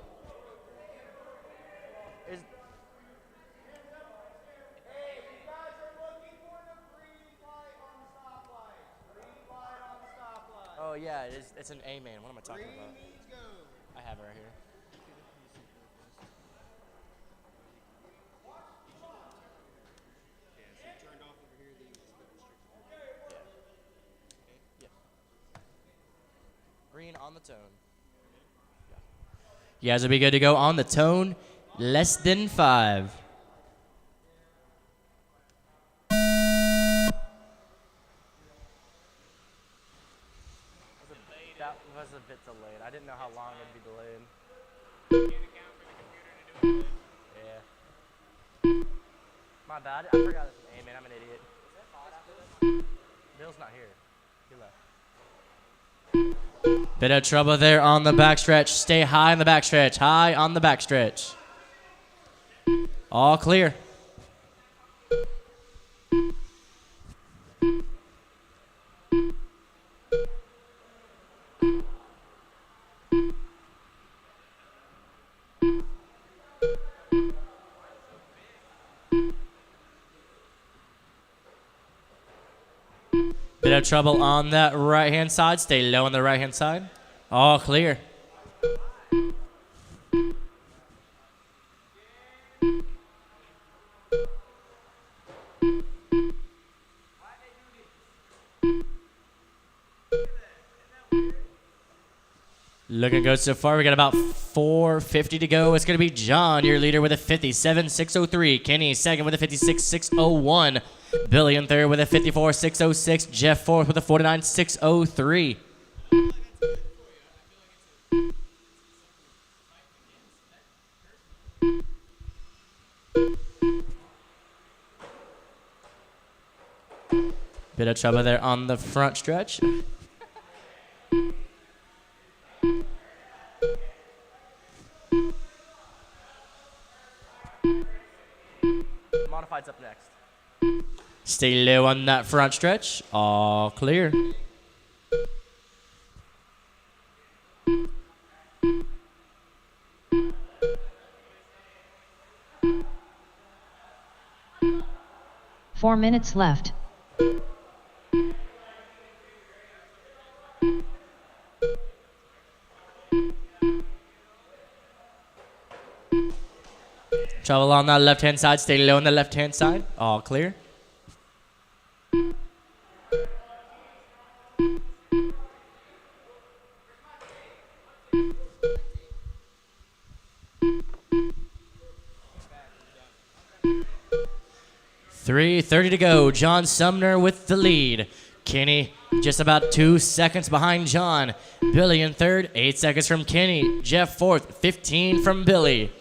Oh yeah, it's an A-main. What am I talking about? I have it right here. Green on the tone. You guys will be good to go on the tone. Less than 5. delayed. Yeah. My bad. I forgot his name, man. I'm an idiot. Bill's not here. He left. Bit of trouble there on the backstretch. Stay high on the backstretch. High on the backstretch. All clear. Bit of trouble on that right-hand side. Stay low on the right-hand side. All clear. Looking good so far. We got about 4:50 to go. It's going to be John, your leader, with a 57.603. Kenny, second with a 56.601. Billy in third with a 54.606. Jeff fourth with a 49.603. Bit of trouble there on the front stretch. Modified's up next. Stay low on that front stretch. All clear. Four minutes left. Trouble on that left-hand side. Stay low on the left-hand side. All clear. .330 to go. John Sumner with the lead. Kenny just about 2 seconds behind John. Billy in third, 8 seconds from Kenny. Jeff fourth, 15 from Billy.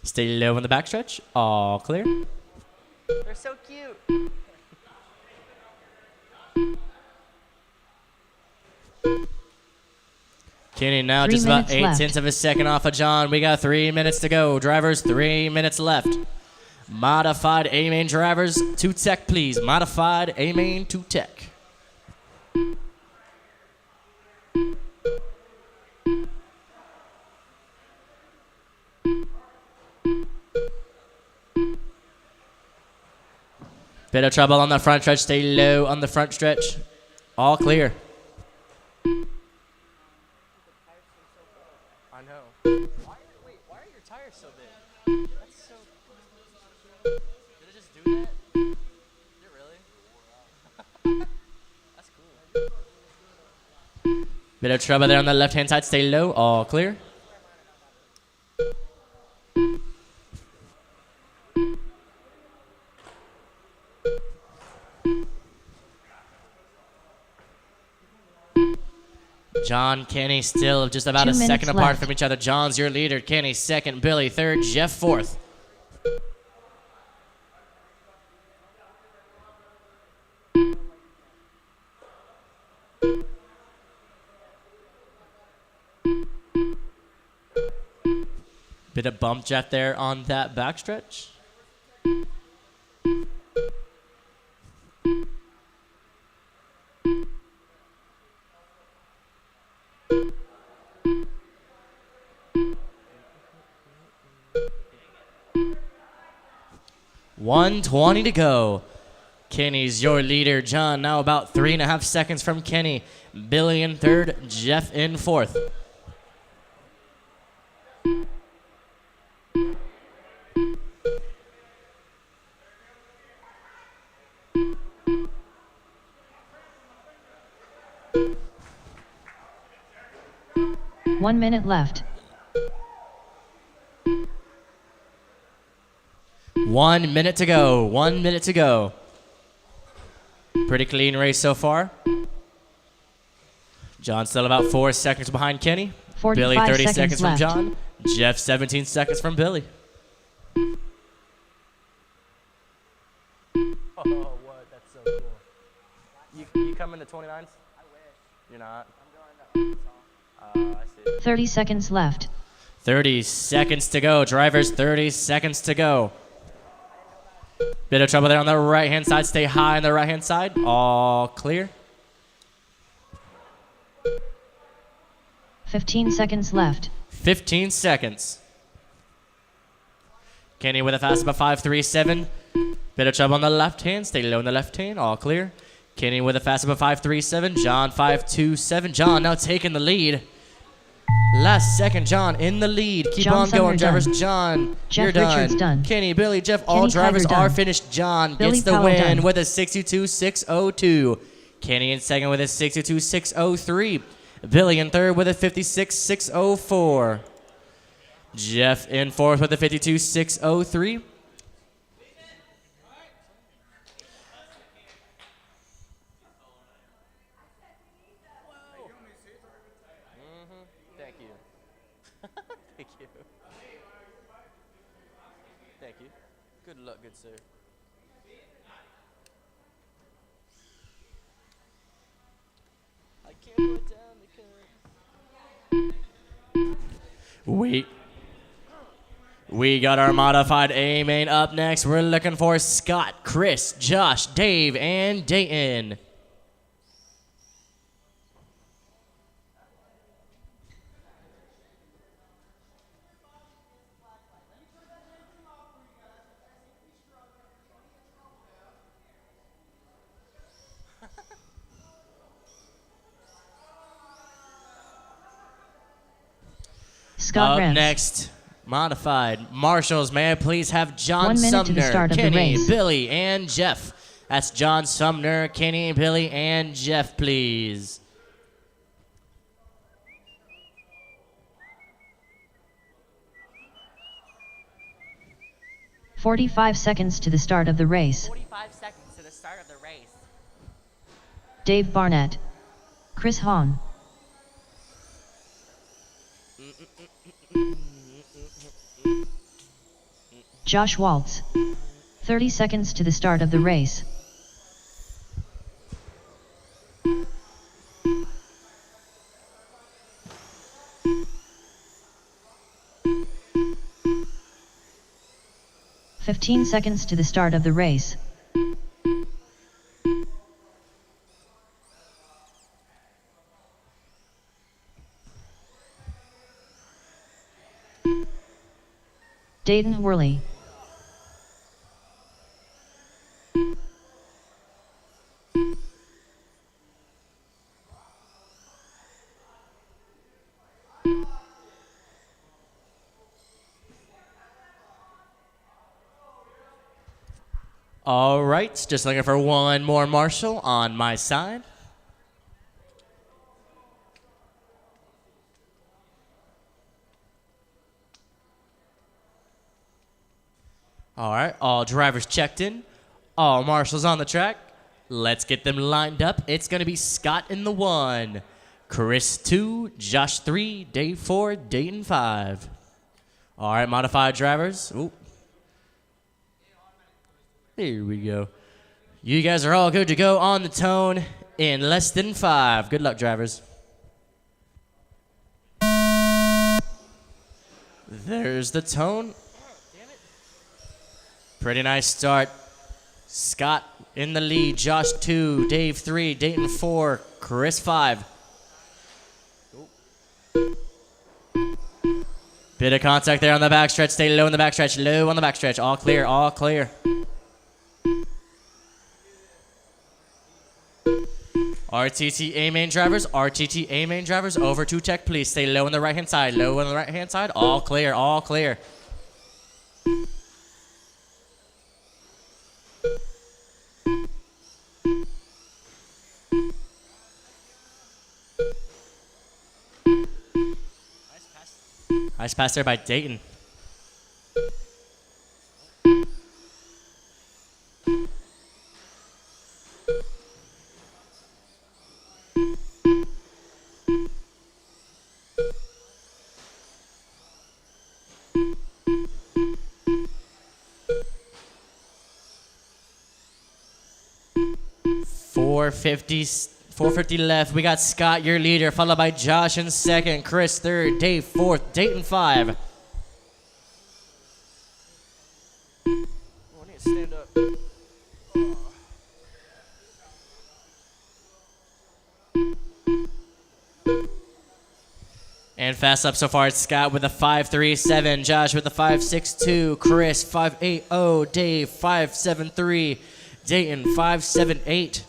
Stay low in the backstretch. All clear. They're so cute. Kenny now 3 just about minutes 8 tenths of a second off of John. We got 3 minutes to go. Drivers, 3 minutes left. Modified A-main drivers to tech, please. Modified A-main to tech. Bit of trouble on the front stretch. Stay low on the front stretch. All clear. I know. Why are your tires so big? That's so. Did it just do that? Did it really? That's cool. Bit of trouble there on the left-hand side. Stay low. All clear. John, Kenny still just about 2 a minutes second apart left. from each other. John's your leader. Kenny second. Billy third. Jeff fourth. Bit of bump jet there on that backstretch. .120 to go. Kenny's your leader. John now about 3.5 seconds from Kenny. Billy in third. Jeff in fourth. One minute left. 1 minute to go. 1 minute to go. Pretty clean race so far. John still about 4 seconds behind Kenny. 45 Billy 30 seconds seconds from left. John. Jeff 17 seconds from Billy. Oh, what? That's so cool. You come into 29s? I wish. You're not? I'm going to Arkansas. I see. 30 seconds left. 30 seconds to go. Drivers, 30 seconds to go. Bit of trouble there on the right-hand side. Stay high on the right-hand side. All clear. 15 seconds left. 15 seconds. Kenny with a fast of 5.37. Bit of trouble on the left hand. Stay low on the left hand. All clear. Kenny with a fast of 5.37. John 5.27. John now taking the lead. Last second, John in the lead. Keep John on going, Sumner drivers. done. John, Jeff you're done. Richards done. Kenny, Billy, Jeff, all Kenny drivers Kiger are done. finished. John Billy gets the Powell win done. with a 62.602. Kenny in second with a 62.603. Billy in third with a 56.604. Jeff in fourth with a 52.603. Thank you. Thank you. Thank you. Good luck, good sir. I can't put down the curve. We got our modified A main up next. We're looking for Scott, Chris, Josh, Dave, and Dayton. Scott Up Rance. next, modified marshals. May I please have John 1 minute to the Sumner, start of the Kenny, race. Billy, and Jeff. That's John Sumner, Kenny, Billy, and Jeff, please. "45 seconds to the start of the race. 45 seconds to the start of the race. Dave Barnett. Chris Hahn. Josh Waltz. 30 seconds to the start of the race. "15 seconds to the start of the race. Dayton Worley. All right, just looking for one more marshal on my side. All right, all drivers checked in, all marshals on the track. Let's get them lined up. It's going to be Scott in the 1, Chris 2, Josh 3, Dave 4, Dayton 5. All right, modified drivers. Ooh. Here we go. You guys are all good to go on the tone in less than 5. Good luck, drivers. There's the tone. Pretty nice start. Scott in the lead. Josh 2, Dave 3, Dayton 4, Chris 5. Bit of contact there on the backstretch. Stay low in the backstretch. Low on the backstretch. All clear, all clear. RTT A main drivers, RTT A main drivers, over to tech, please. Stay low on the right hand side, low on the right hand side. All clear, all clear. Nice pass there by Dayton. 450 left. We got Scott, your leader, followed by Josh in second, Chris third, Dave fourth, Dayton 5. I need to stand up. And fast up so far, it's Scott with a 5.37, Josh with a 5.62, Chris 5.80, Dave 5.73, Dayton 5.78.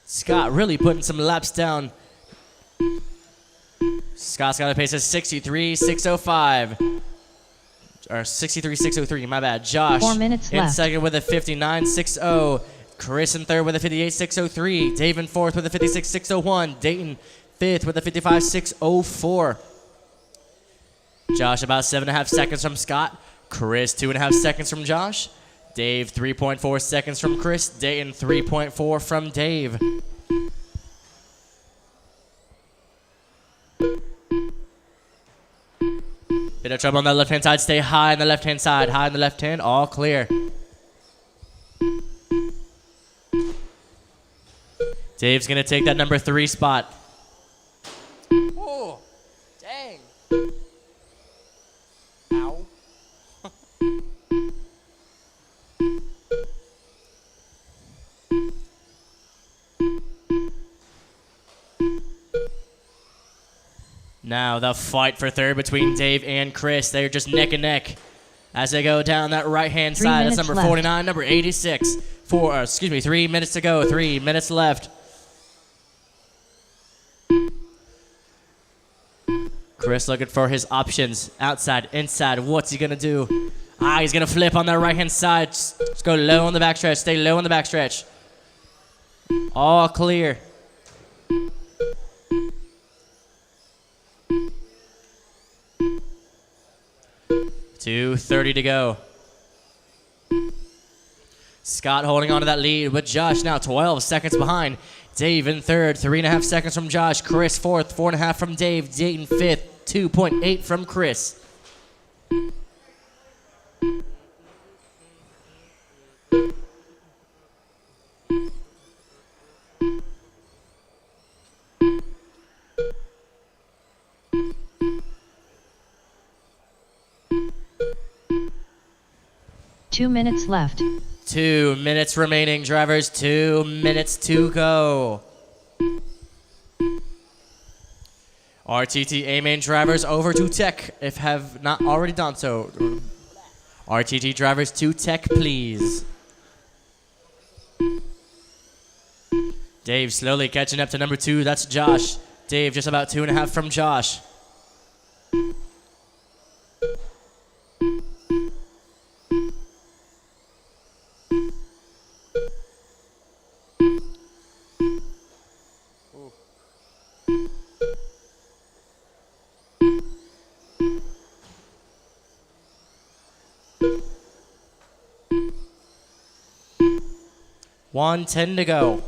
Scott really putting some laps down. Scott's got a pace of 63.605. Or 63.603, my bad. Josh 4 minutes in left. second with a 59.60. Chris in third with a 58.603. Dave in fourth with a 56.601. Dayton fifth with a 55.604. Josh about 7.5 seconds from Scott. Chris 2.5 seconds from Josh. Dave 3.4 seconds from Chris. Dayton 3.4 from Dave. Bit of trouble on the left-hand side. Stay high on the left-hand side. High on the left hand. All clear. Dave's going to take that number 3 spot. Oh, dang. Ow. Now the fight for third between Dave and Chris. They're just neck and neck as they go down that right-hand 3 side. That's minutes number left. 49, number 86. 3 minutes to go. 3 minutes left. Chris looking for his options. Outside, inside. What's he going to do? He's going to flip on that right-hand side. Just go low on the backstretch. Stay low on the backstretch. All clear. .230 to go. Scott holding on to that lead with Josh now 12 seconds behind. Dave in third, 3.5 seconds from Josh. Chris fourth, 4.5 from Dave. Dayton fifth, 2.8 from Chris. Two minutes left. 2 minutes remaining, drivers. 2 minutes to go. RTT A-Main drivers over to Tech if have not already done so. RTT drivers to Tech, please. Dave slowly catching up to number 2. That's Josh. Dave just about 2.5 from Josh. .110 to go.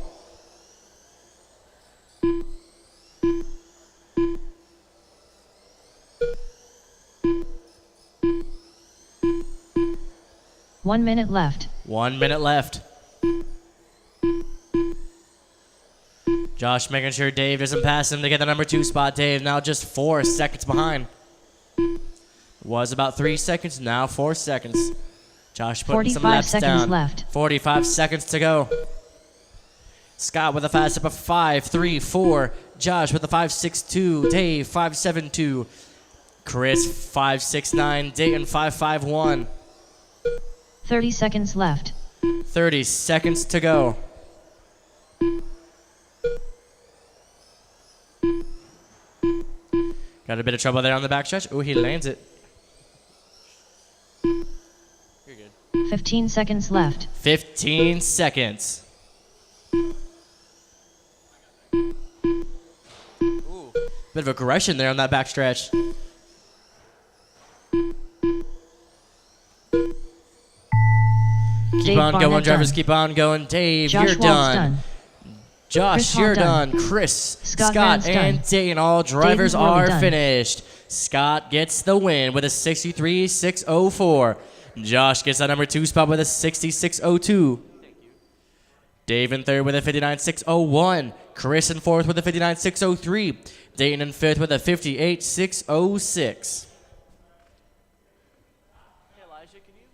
One minute left. 1 minute left. Josh making sure Dave doesn't pass him to get the number 2 spot. Dave now just 4 seconds behind. Was about 3 seconds, now 4 seconds. Josh putting some 45 laps seconds down. left. 45 seconds to go. Scott with a fast up of 5.34. Josh with a 5.62. Dave 5.72. Chris 5.69. Dayton 5.51. 30 seconds left. 30 seconds to go. Got a bit of trouble there on the backstretch. Ooh, he lands it. You're good. 15 seconds left. 15 seconds. Ooh, bit of aggression there on that backstretch. Keep Dave on going, Barnett drivers. done. Keep on going. Dave, Josh you're Waltz done. Chris Hall you're done. done. Chris, Scott Scott, Rance and done. Dayton, all drivers Dayton Worley are done. finished. Scott gets the win with a 63.604. Josh gets that number 2 spot with a 66.02. Dave in third with a 59.601. Chris in fourth with a 59.603. Dayton in fifth with a 58.606. Hey Elijah, can you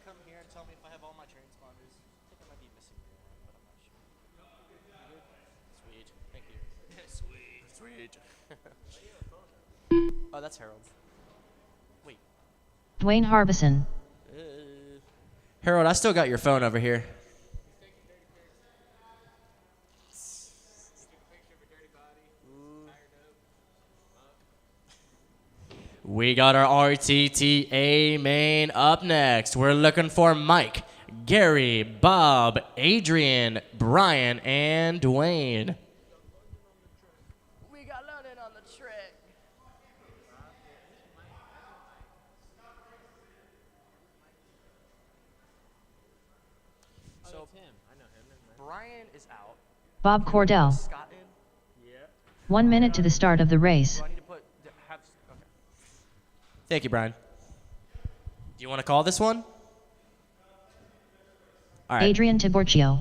come here and tell me if I have all my transponders? I think I might be missing one, but I'm not sure. You good? Sweet. Thank you. Sweet. Oh, that's Harold. Wait. Dwayne Harbison. Harold, I still got your phone over here. We got our RTTA main up next. We're looking for Mike, Gary, Bob, Adrian, Brian, and Dwayne. We got London on the trick. So him. I know him. Brian is out. Bob Cordell. Scott in. 1 minute to the start of the race. Do I need to put have? Okay. Thank you, Brian. Do you want to call this one? All right. Adrian Tiborcio.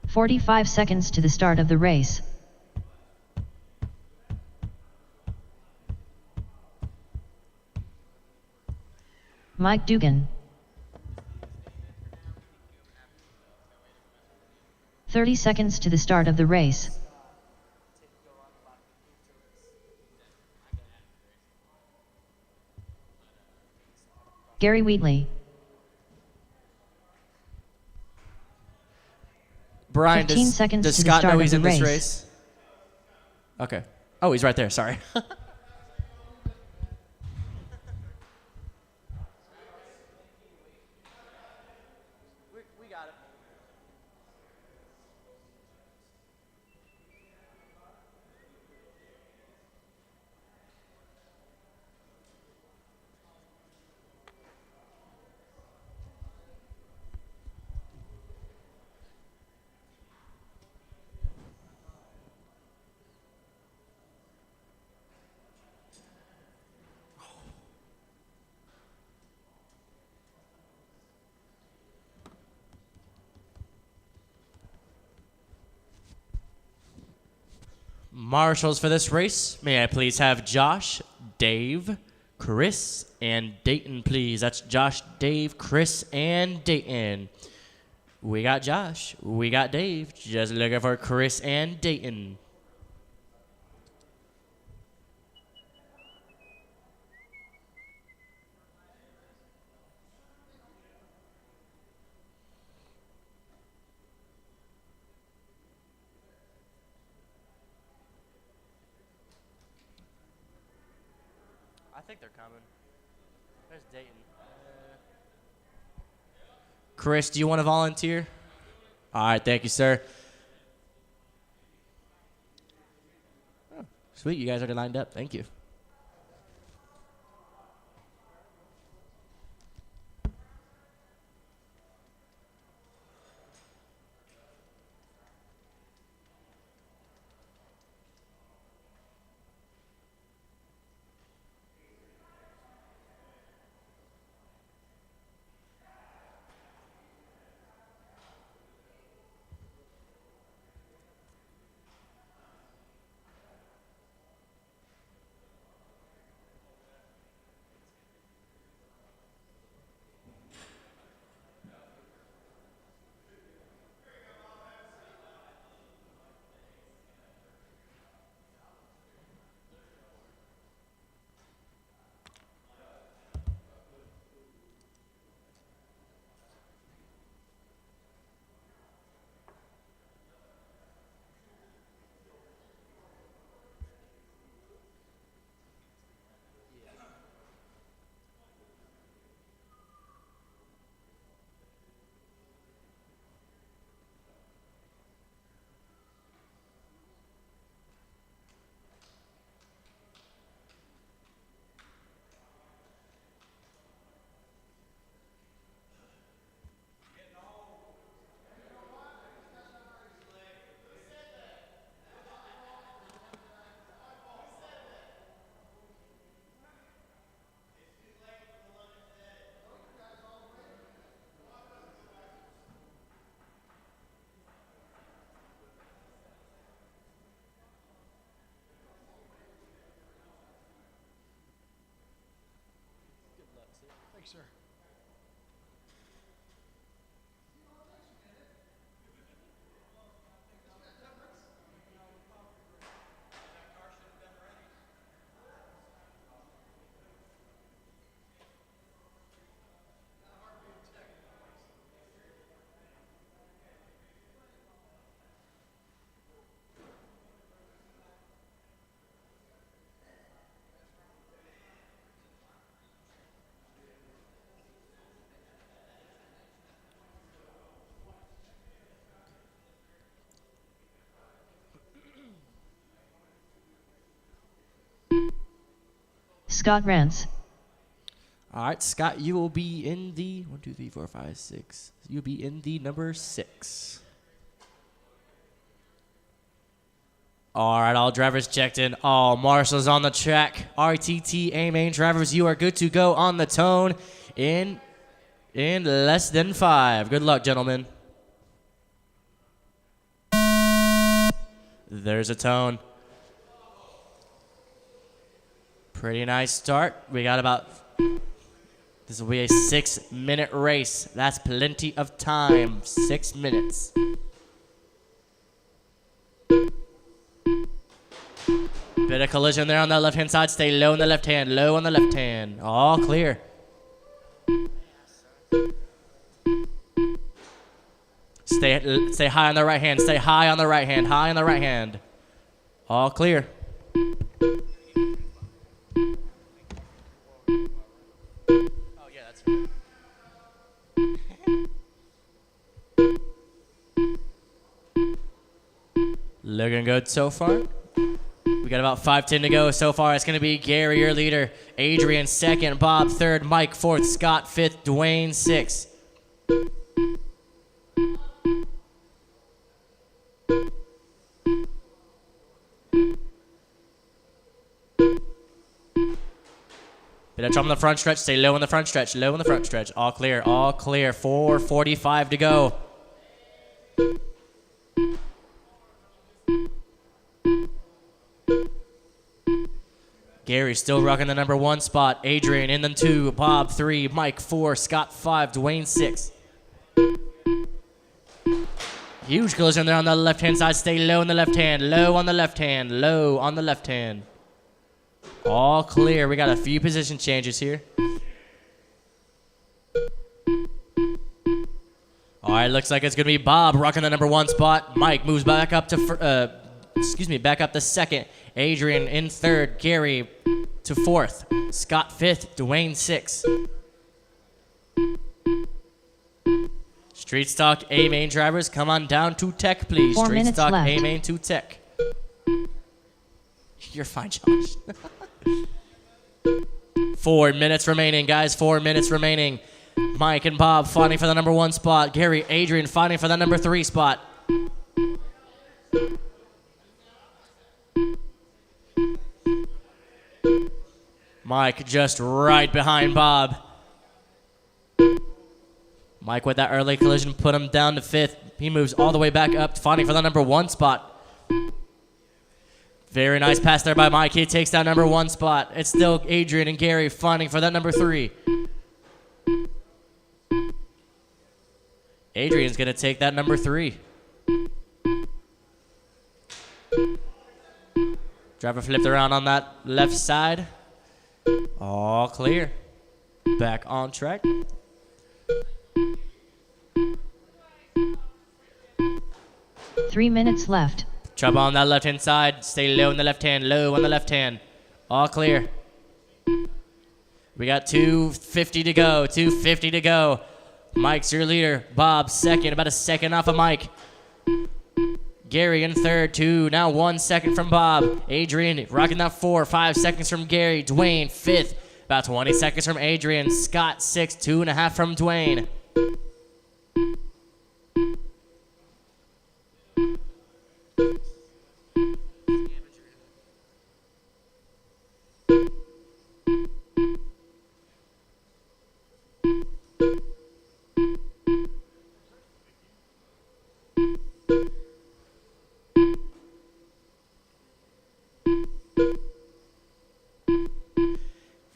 45 seconds to the start of the race. Mike Dugan. 30 seconds to the start of the race. Gary Wheatley. Brian, 15 does, seconds does to the Scott start know of he's the in this race. race? Okay. Oh, he's right there. Sorry. We got it. Marshals for this race. May I please have Josh, Dave, Chris, and Dayton, please. That's Josh, Dave, Chris, and Dayton. We got Josh. We got Dave. Just looking for Chris and Dayton. I think they're coming. There's Dayton. Chris, do you want to volunteer? All right, thank you, sir. Oh, sweet, you guys already lined up. Thank you. Thanks, sir. Scott Rance. All right, Scott, you will be in the 1, 2, 3, 4, 5, 6. You'll be in the number 6. All right, all drivers checked in. All marshals on the track. RTT A main drivers, you are good to go on the tone in less than 5. Good luck, gentlemen. There's a tone. Pretty nice start. We got about, this will be a 6-minute race. That's plenty of time. 6 minutes. Bit of collision there on the left-hand side. Stay low on the left hand. Low on the left hand. All clear. Stay high on the right hand. Stay high on the right hand. High on the right hand. All clear. Oh, yeah, that's right. Looking good so far. We got about 5:10 to go. So far, it's going to be Gary, your leader. Adrian, second. Bob, third. Mike, fourth. Scott, fifth. Dwayne, sixth. Bit of trouble in the front stretch. Stay low in the front stretch. Low in the front stretch. All clear. All clear. 4:45 to go. Gary still rocking the number 1 spot. Adrian in the 2. Bob 3. Mike 4. Scott 5. Dwayne 6. Huge collision there on the left-hand side. Stay low on the left hand. Low on the left hand. Low on the left hand. All clear. We got a few position changes here. All right, looks like it's going to be Bob rocking the number 1 spot. Mike moves back up to back up to second. Adrian in third. Gary to fourth. Scott fifth. Dwayne sixth. Street stock A main drivers, come on down to tech, please. 4 Street minutes stock left. A main to tech. You're fine, Josh. 4 minutes remaining, guys. 4 minutes remaining. Mike and Bob fighting for the number 1 spot. Gary, Adrian fighting for the number 3 spot. Mike just right behind Bob. Mike with that early collision put him down to 5th. He moves all the way back up, fighting for the number 1 spot. Very nice pass there by Mike. He takes that number 1 spot. It's still Adrian and Gary fighting for that number 3. Adrian's going to take that number 3. Driver flipped around on that left side. All clear. Back on track. Three minutes left. Trouble on that left-hand side. Stay low on the left hand. Low on the left hand. All clear. We got 2:50 to go. 2:50 to go. Mike's your leader. Bob second. About a second off of Mike. Gary in third. 2. Now 1 second from Bob. Adrian rocking that 4. 5 seconds from Gary. Dwayne 5th. About 20 seconds from Adrian. Scott 6th. 2.5 from Dwayne.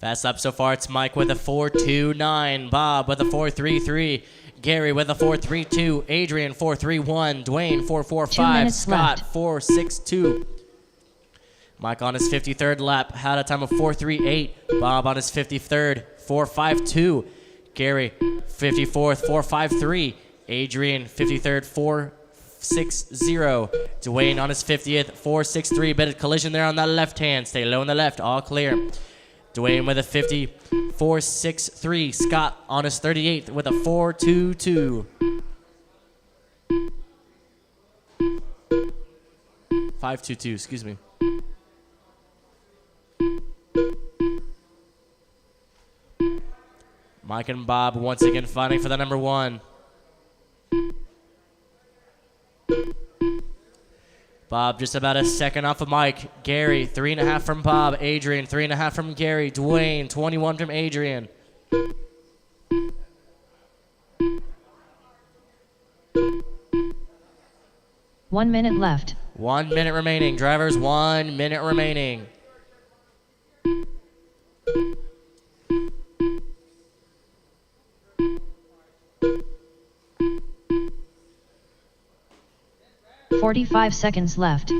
Fast lap so far, it's Mike with a 4.29, Bob with a 4.33, Gary with a 4.32, Adrian 4.31, Dwayne 2 4.45, minutes Scott left. 4.62. Mike on his 53rd lap had a time of 4.38. Bob on his 53rd, 4.52. Gary 54th, 4.53. Adrian 53rd, 4.60. Dwayne on his 50th, 4.63. Bit of collision there on that left hand. Stay low on the left, all clear. Dwayne with a 50, 4.63. Scott on his 38th with a 4.22. 5.22, excuse me. Mike and Bob once again fighting for the number one. Bob just about a second off of Mike. Gary, 3.5 from Bob. Adrian, 3.5 from Gary. Dwayne, 21 from Adrian. One minute left. 1 minute remaining. Drivers, 1 minute remaining. $45 seconds left.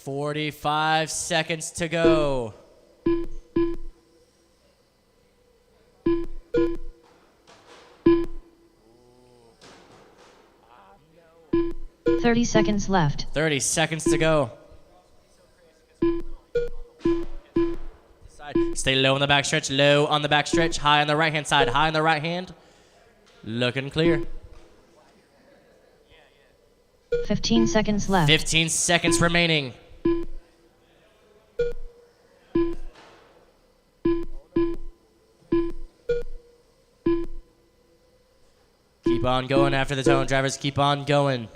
45 seconds to go. $30 seconds left. 30 seconds to go. Stay low on the back stretch, low on the back stretch, high on the right hand side, high on the right hand. Looking clear. 15 seconds left. 15 seconds remaining. Keep on going after the tone, drivers. Keep on going.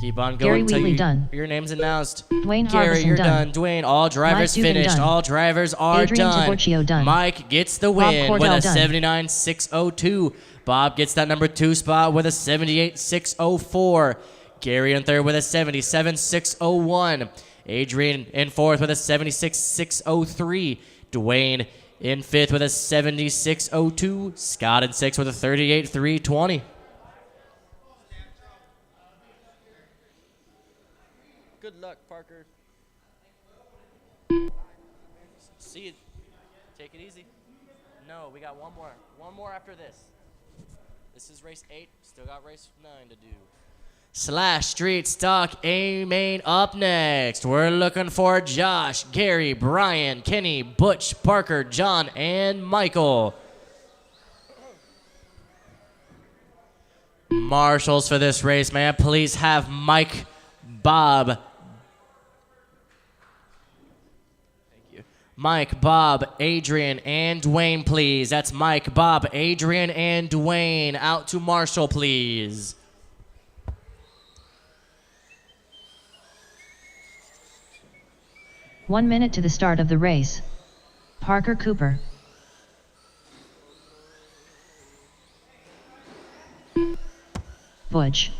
Keep on Gary going until Wheatley done. your name's announced. Dwayne Gary, Harbison you're done. done. Dwayne, all drivers Mike Dugan finished. done. All drivers are Adrian done. Tiburcio done. Mike gets the Bob win with Cordell a done. 79.602. Bob gets that number 2 spot with a 78.604. Gary in third with a 77.601. Adrian in fourth with a 76.603. Dwayne in fifth with a 76.02. Scott in sixth with a 38.320. Good luck, Parker. See you. Take it easy. No, we got one more. One more after this. This is race 8. Still got race 9 to do. Slash Street Stock A main up next. We're looking for Josh, Gary, Brian, Kenny, Butch, Parker, John, and Michael. Marshals for this race, man. Please have Mike, Bob. Mike, Bob, Adrian, and Dwayne, please. That's Mike, Bob, Adrian, and Dwayne. Out to Marshall, please. One minute to the start of the race. Parker Cooper. Butch.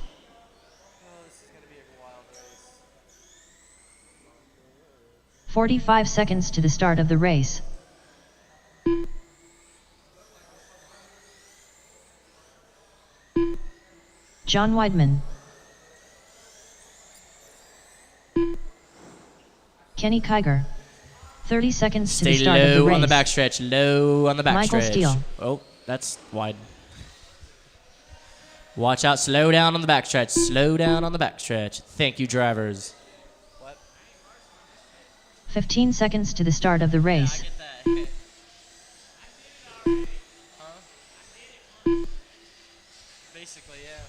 45 seconds to the start of the race. John Weidman. Kenny Kiger. 30 seconds to the Stay start of the low race. on the backstretch. Low on the backstretch. Michael Steele. Oh, that's wide. Watch out. Slow down on the backstretch. Slow down on the backstretch. Thank you, drivers. 15 seconds to the start of the race. Basically, yeah.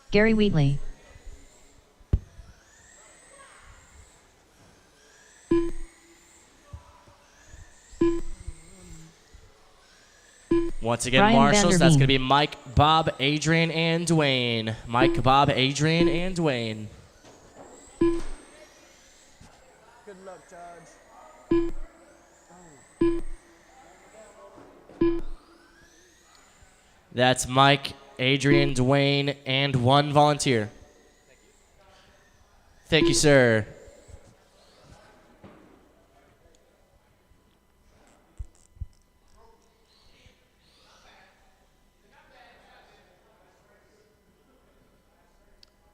Gary Wheatley. Once again, Brian Marshals, that's Vanderveen. going to be Mike, Bob, Adrian, and Dwayne. Mike, Bob, Adrian, and Dwayne. Good luck, Judge. That's Mike, Adrian, Dwayne, and 1 volunteer. Thank you, sir.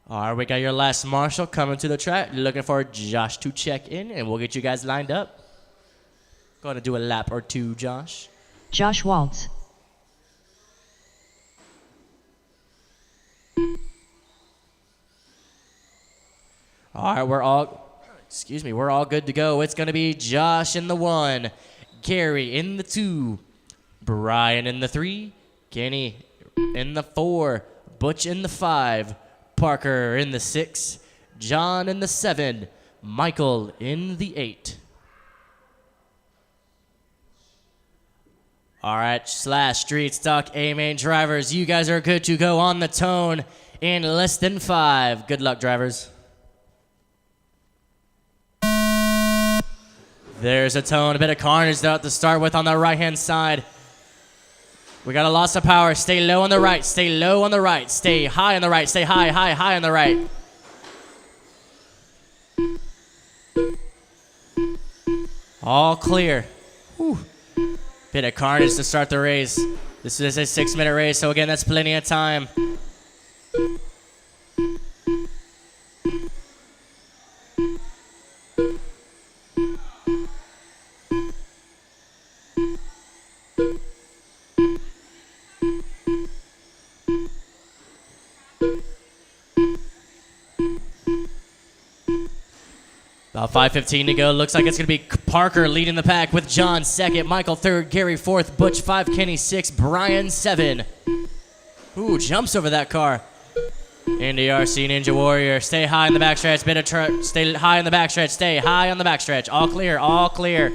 All right, we got your last marshal coming to the track. Looking for Josh to check in, and we'll get you guys lined up. Go ahead and do a lap or two, Josh. Josh Waltz. All right, we're all good to go. It's going to be Josh in the 1, Gary in the 2, Brian in the 3, Kenny in the 4, Butch in the 5, Parker in the 6, John in the 7, Michael in the 8. All right, Slash, Street Stock, A-Main drivers, you guys are good to go on the tone in less than 5. Good luck, drivers. There's a tone, a bit of carnage though to start with on the right-hand side. We got a loss of power. Stay low on the right, stay low on the right, stay high on the right, stay high, high, high on the right. All clear. Whew. Bit of carnage to start the race. This is a 6-minute race, so again, that's plenty of time. About 5:15 to go. Looks like it's going to be Parker leading the pack with John 2nd, Michael 3rd, Gary 4th, Butch 5, Kenny 6, Brian 7. Ooh, jumps over that car. Indy RC Ninja Warrior. Stay high in the backstretch. Bit of stay high in the backstretch. Stay high on the backstretch. All clear, all clear.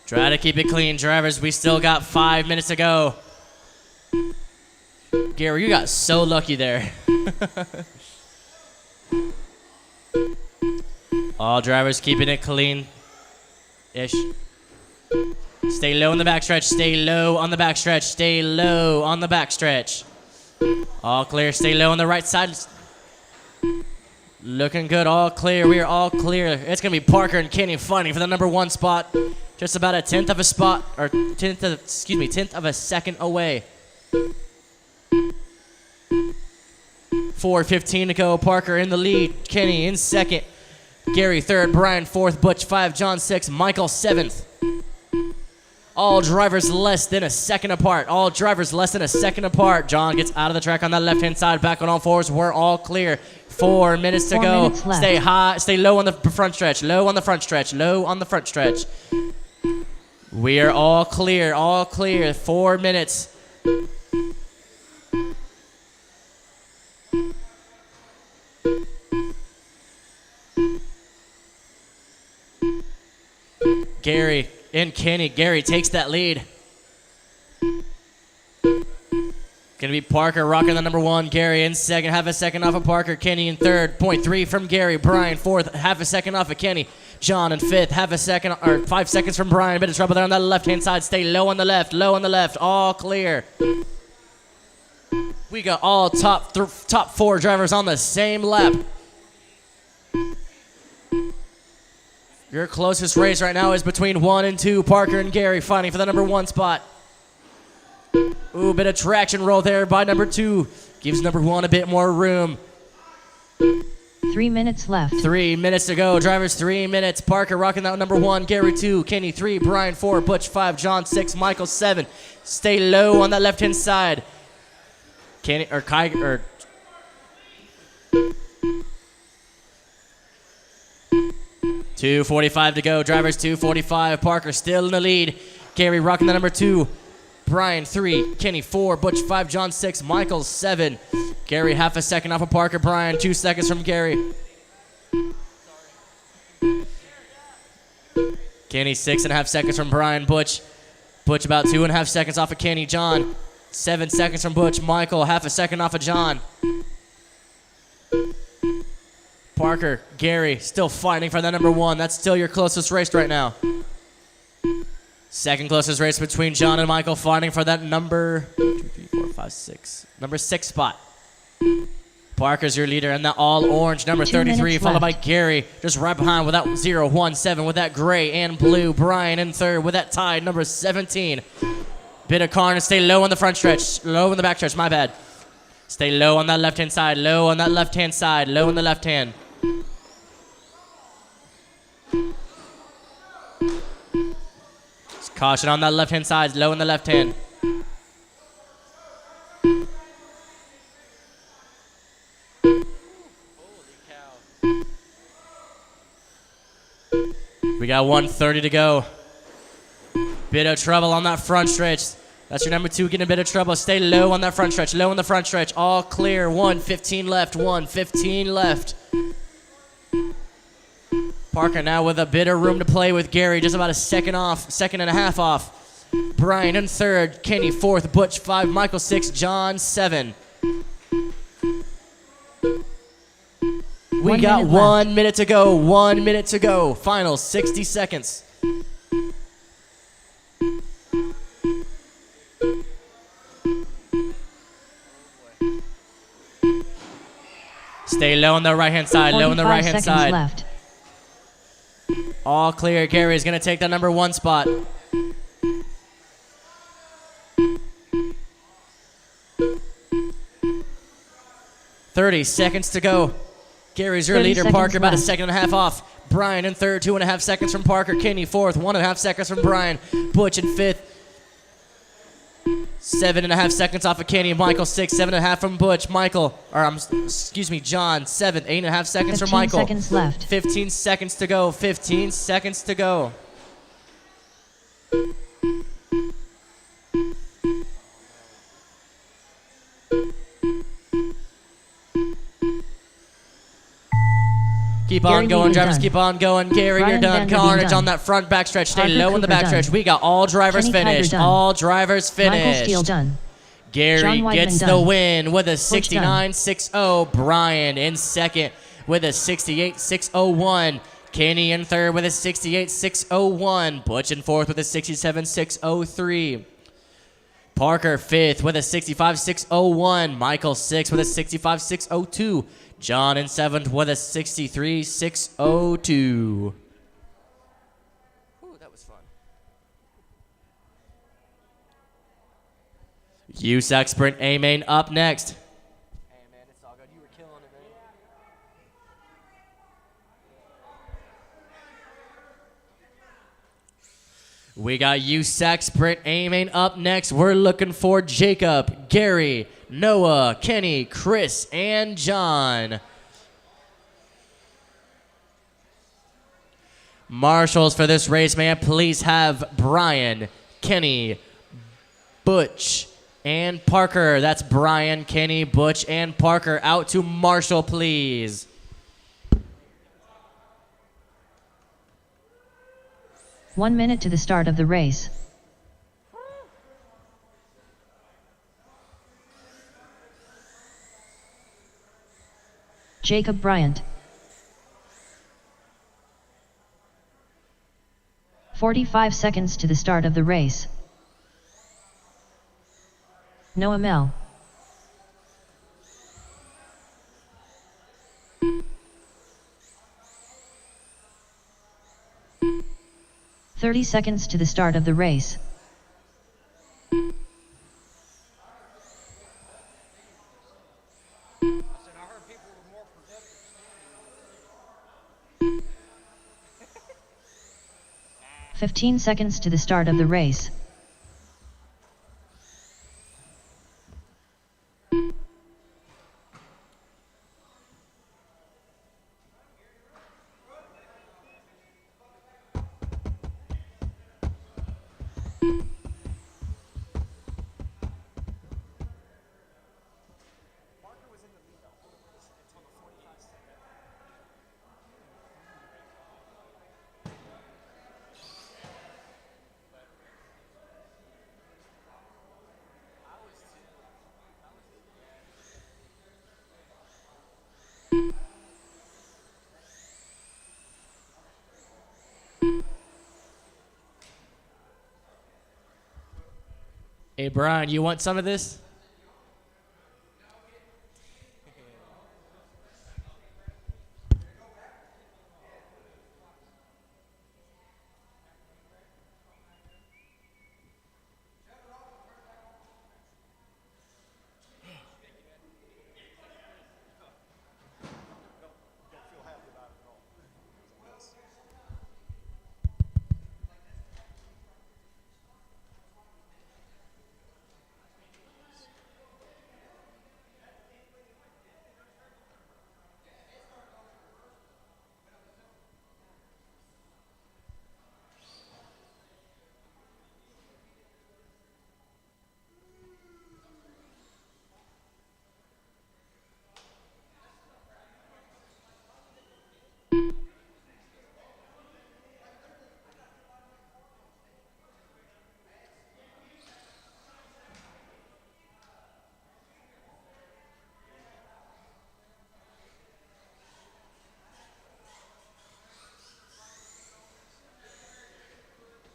Try to keep it clean, drivers. We still got 5 minutes to go. Gary, you got so lucky there. All drivers keeping it clean-ish. Stay low on the backstretch. Stay low on the backstretch. Stay low on the backstretch. All clear. Stay low on the right side. Looking good. All clear. We are all clear. It's going to be Parker and Kenny fighting for the number 1 spot. Just about a tenth of a spot, or tenth of a second away. 4:15 to go. Parker in the lead. Kenny in 2nd. Gary 3rd. Brian 4th. Butch 5. John 6. Michael 7th. All drivers less than a second apart. All drivers less than a second apart. John gets out of the track on that left-hand side. Back on all fours. We're all clear. 4 minutes to 4 go. minutes left. Stay high. Stay low on the front stretch. Low on the front stretch. Low on the front stretch. We are all clear. All clear. 4 minutes. Gary and Kenny. Gary takes that lead. Gonna be Parker rocking the number 1. Gary in 2nd, half a second off of Parker. Kenny in 3rd, 0.3 from Gary. Brian 4th, half a second off of Kenny. John in 5th, half a second, or 5 seconds from Brian. Bit of trouble there on that left-hand side. Stay low on the left, low on the left. All clear. We got all top 4 drivers on the same lap. Your closest race right now is between 1 and 2. Parker and Gary fighting for the number 1 spot. Ooh, bit of traction roll there by number 2. Gives number 1 a bit more room. 3 minutes left. 3 minutes to go. Drivers, 3 minutes. Parker rocking that number 1. Gary 2. Kenny 3. Brian 4. Butch 5. John 6. Michael 7. Stay low on that left-hand side. Kenny, or Kai, or... .245 to go. Drivers 2:45. Parker still in the lead. Gary rocking the number 2. Brian 3. Kenny 4. Butch 5. John 6. Michael 7. Gary half a second off of Parker. Brian 2 seconds from Gary. Kenny 6.5 seconds from Brian. Butch about 2.5 seconds off of Kenny. John 7 seconds from Butch. Michael half a second off of John. Parker, Gary, still fighting for the number 1. That's still your closest race right now. Second closest race between John and Michael, fighting for that number 2, 3, 4, 5, 6. Number 6 spot. Parker's your leader in the all orange, number 2 33, minutes followed by left. Gary, just right behind with that 0, 1, 7, with that gray and blue. Brian in third with that tie, number 17. Bit of Karn, stay low on the front stretch, low on the back stretch, my bad. Stay low on that left-hand side, low on that left-hand side, low on the left hand. Just caution on that left-hand side, low on the left hand. We got 1:30 to go. Bit of trouble on that front stretch. That's your number 2 getting a bit of trouble. Stay low on that front stretch. Low on the front stretch. All clear. 1:15 left. 1:15 left. Parker now with a bit of room to play with Gary. Just about a second off. Second and a half off. Brian in third. Kenny fourth. Butch 5. Michael 6. John 7. We 1 got minute 1 minute to go. 1 minute to go. Final 60 seconds. Stay low on the right-hand side. Low on the 45 right-hand seconds side. left. All clear. Gary's going to take that number 1 spot. $30 seconds to go. Gary's your 30 leader. seconds Parker about a left. second and a half off. Brian in third, 2.5 seconds from Parker. Kenny fourth, 1.5 seconds from Brian. Butch in fifth, 7.5 seconds off of Kenny. Michael 6, 7.5 from Butch. John 7, 8.5 seconds from 15 Michael. seconds left. 15 seconds to go. 15 seconds to go. Keep Gary, on going, you're drivers. done. Keep on going. Gary, Brian you're done. Van Der Been Carnage done. on that front backstretch. Stay Parker low in the Cooper backstretch. done. We got all drivers Kenny Kiger finished. done. All drivers finished. Michael Steele done. Gary John Weidman gets the done. win with a Butch done. 69.60. Brian in second with a 68.601. Kenny in third with a 68.601. Butch in fourth with a 67.603. Parker fifth with a 65.601. Michael sixth with a 65.602. John in seventh with a 63.602. Ooh, that was fun. USAC Sprint A main up next. Hey man, it's all good. You were killing it, man. We got USAC Sprint A main up next. We're looking for Jacob, Gary, Noah, Kenny, Chris, and John. Marshals for this race, man, please have Brian, Kenny, Butch, and Parker. That's Brian, Kenny, Butch, and Parker. Out to Marshall, please. One minute to the start of the race. Jacob Bryant. 45 seconds to the start of the race. Noah Mel. 30 seconds to the start of the race. I said, I heard people were more productive. 15 seconds to the start of the race. Hey, Brian, you want some of this?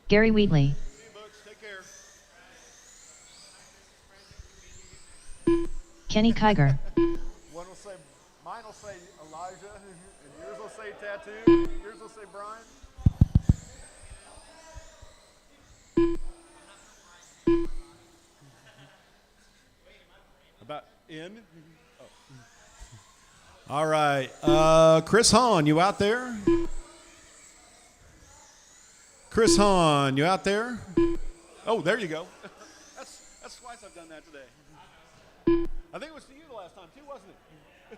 Gary Wheatley, See you, Butch. Take care. Kenny Kiger, One will say, mine will say Elijah, and yours will say Tattoo. Yours will say Brian. About in? All right. Chris Hahn, you out there? Chris Hahn, you out there? Oh, there you go. That's twice I've done that today. I think it was to you the last time, too, wasn't it?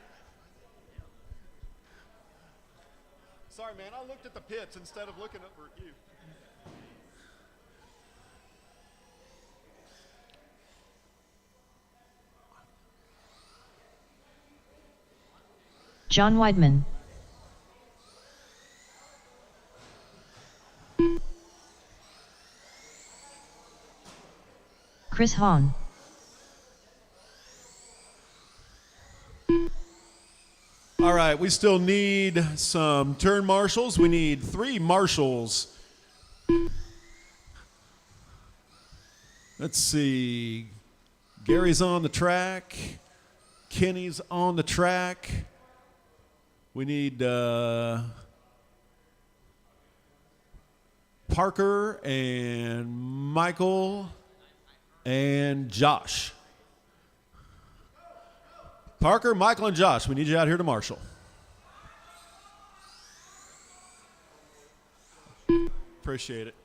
Sorry, man. I looked at the pits instead of looking up for you. John Weidman, Chris Hahn, All right, we still need some turn marshals. We need 3 marshals. Let's see. Gary's on the track. Kenny's on the track. We need Parker and Michael and Josh. Parker, Michael, and Josh, we need you out here to marshal. Appreciate it.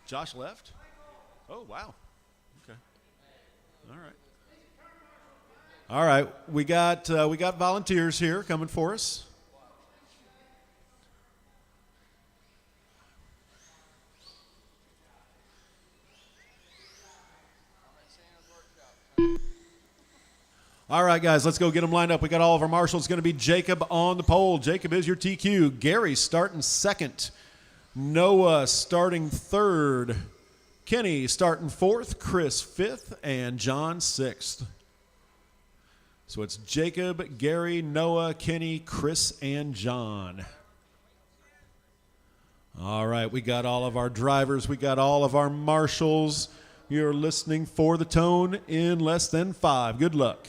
Josh left? Oh, wow. Okay. All right. All right, we got volunteers here coming for us. All right, guys, let's go get them lined up. We got all of our marshals. It's going to be Jacob on the pole. Jacob is your TQ. Gary starting second. Noah starting third. Kenny starting fourth. Chris fifth. And John sixth. So it's Jacob, Gary, Noah, Kenny, Chris, and John. All right, we got all of our drivers. We got all of our marshals. You're listening for the tone in less than 5. Good luck.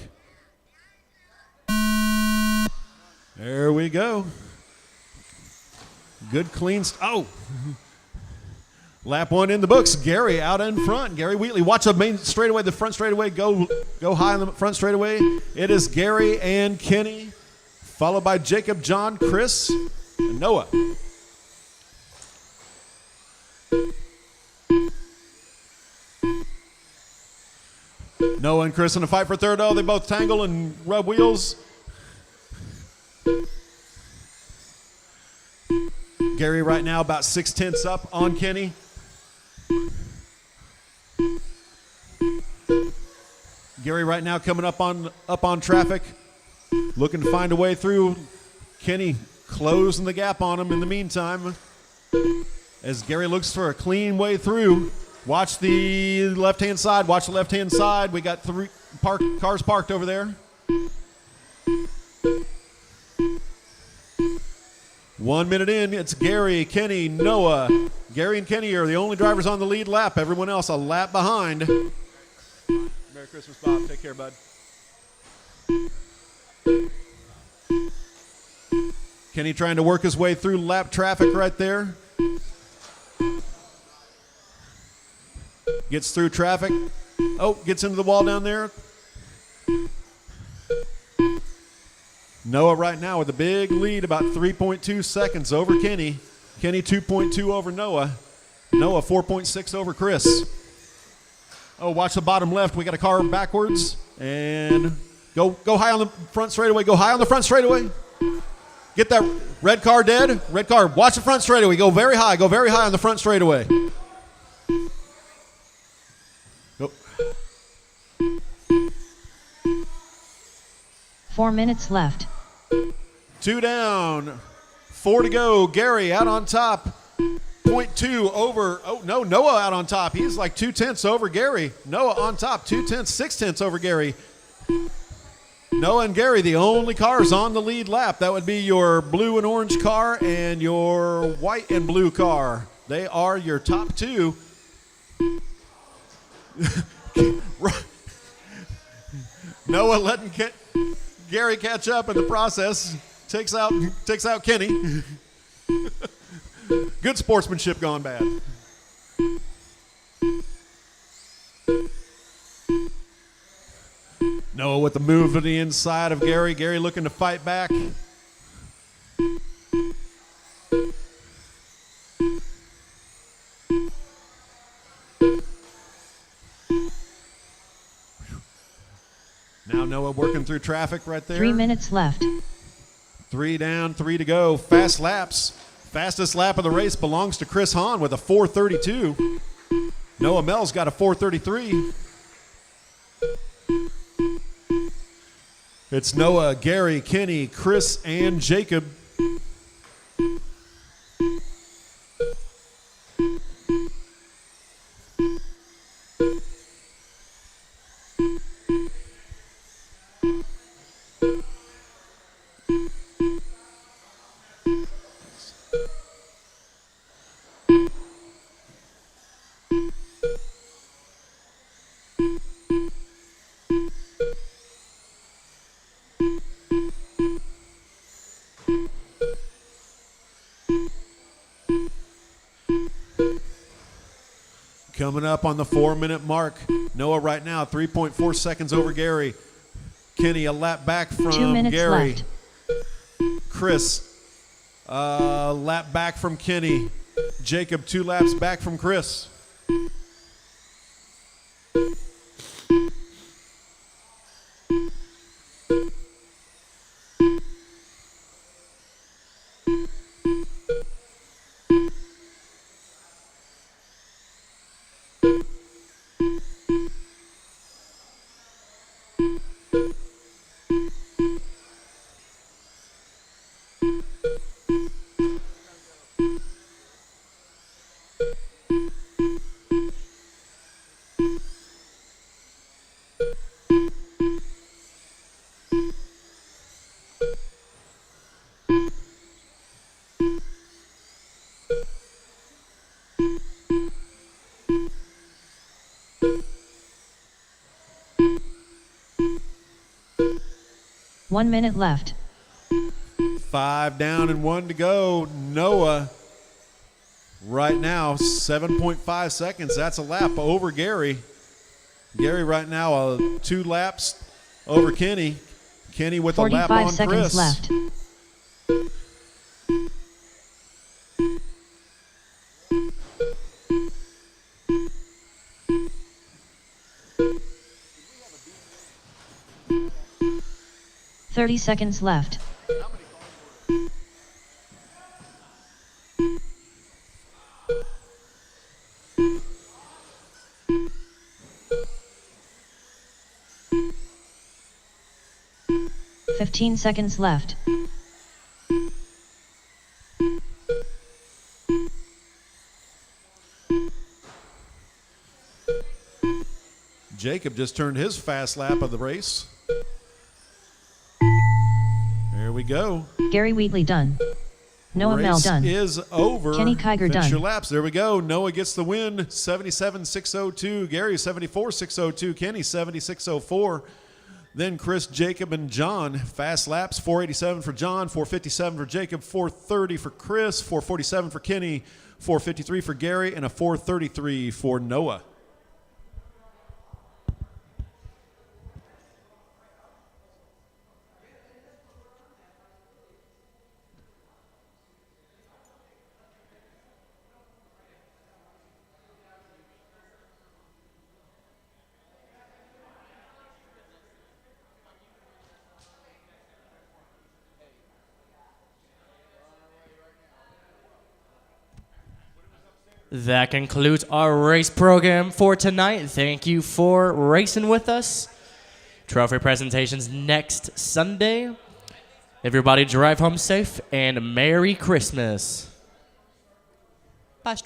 There we go. Good clean. Oh. Lap 1 in the books. Gary out in front. Gary Wheatley. Watch the main straightaway, the front straightaway. Go high on the front straightaway. It is Gary and Kenny, followed by Jacob, John, Chris, and Noah. Noah and Chris in a fight for third. Oh, they both tangle and rub wheels. Gary right now about 6/10 up on Kenny. Gary right now coming up on traffic, looking to find a way through. Kenny closing the gap on him in the meantime. As Gary looks for a clean way through. Watch the left-hand side. Watch the left-hand side. We got 3 cars parked over there. 1 minute in, it's Gary, Kenny, Noah. Gary and Kenny are the only drivers on the lead lap. Everyone else a lap behind. Merry Christmas, Bob. Take care, bud. Kenny trying to work his way through lap traffic right there. Gets through traffic. Oh, gets into the wall down there. Noah right now with a big lead, about 3.2 seconds over Kenny. Kenny 2.2 over Noah. Noah 4.6 over Chris. Oh, watch the bottom left. We got a car backwards. And go high on the front straightaway. Go high on the front straightaway. Get that red car dead. Red car, watch the front straightaway. Go very high. Go very high on the front straightaway. Go. 4 minutes left. 2 down. 4 to go. Gary out on top. 0.2 over. Oh, no, Noah out on top. He's like 2/10 over Gary. Noah on top. 2/10, 6/10 over Gary. Noah and Gary, the only cars on the lead lap. That would be your blue and orange car and your white and blue car. They are your top two. Noah letting Gary catch up in the process. Takes out Kenny. Good sportsmanship gone bad. Noah with the move to the inside of Gary. Gary looking to fight back. Now Noah working through traffic right there. 3 minutes left. 3 down, 3 to go. Fast laps. Fastest lap of the race belongs to Chris Hahn with a 4:32. Noah Mel's got a 4:33. It's Noah, Gary, Kenny, Chris, and Jacob. Coming up on the 4-minute mark. Noah right now 3.4 seconds over Gary. Kenny a lap back from 2 minutes Gary. left. Chris lap back from Kenny. Jacob 2 laps back from Chris. One minute left. 5 down and 1 to go. Noah right now 7.5 seconds. That's a lap over Gary. Gary right now 2 laps over Kenny. Kenny with a lap 45 on seconds Chris. left. Thirty seconds left. Fifteen seconds left. Jacob just turned his fast lap of the race. There we go. Gary Wheatley done. Noah Mel Race done. is over. Kenny Kiger Finish your done. laps. There we go. Noah gets the win. 77.602. Gary 74.602. Kenny 76.04. Then Chris, Jacob, and John. Fast laps. 487 for John. 457 for Jacob. 430 for Chris. 447 for Kenny. 453 for Gary. And a 433 for Noah. That concludes our race program for tonight. Thank you for racing with us. Trophy presentations next Sunday. Everybody drive home safe and Merry Christmas.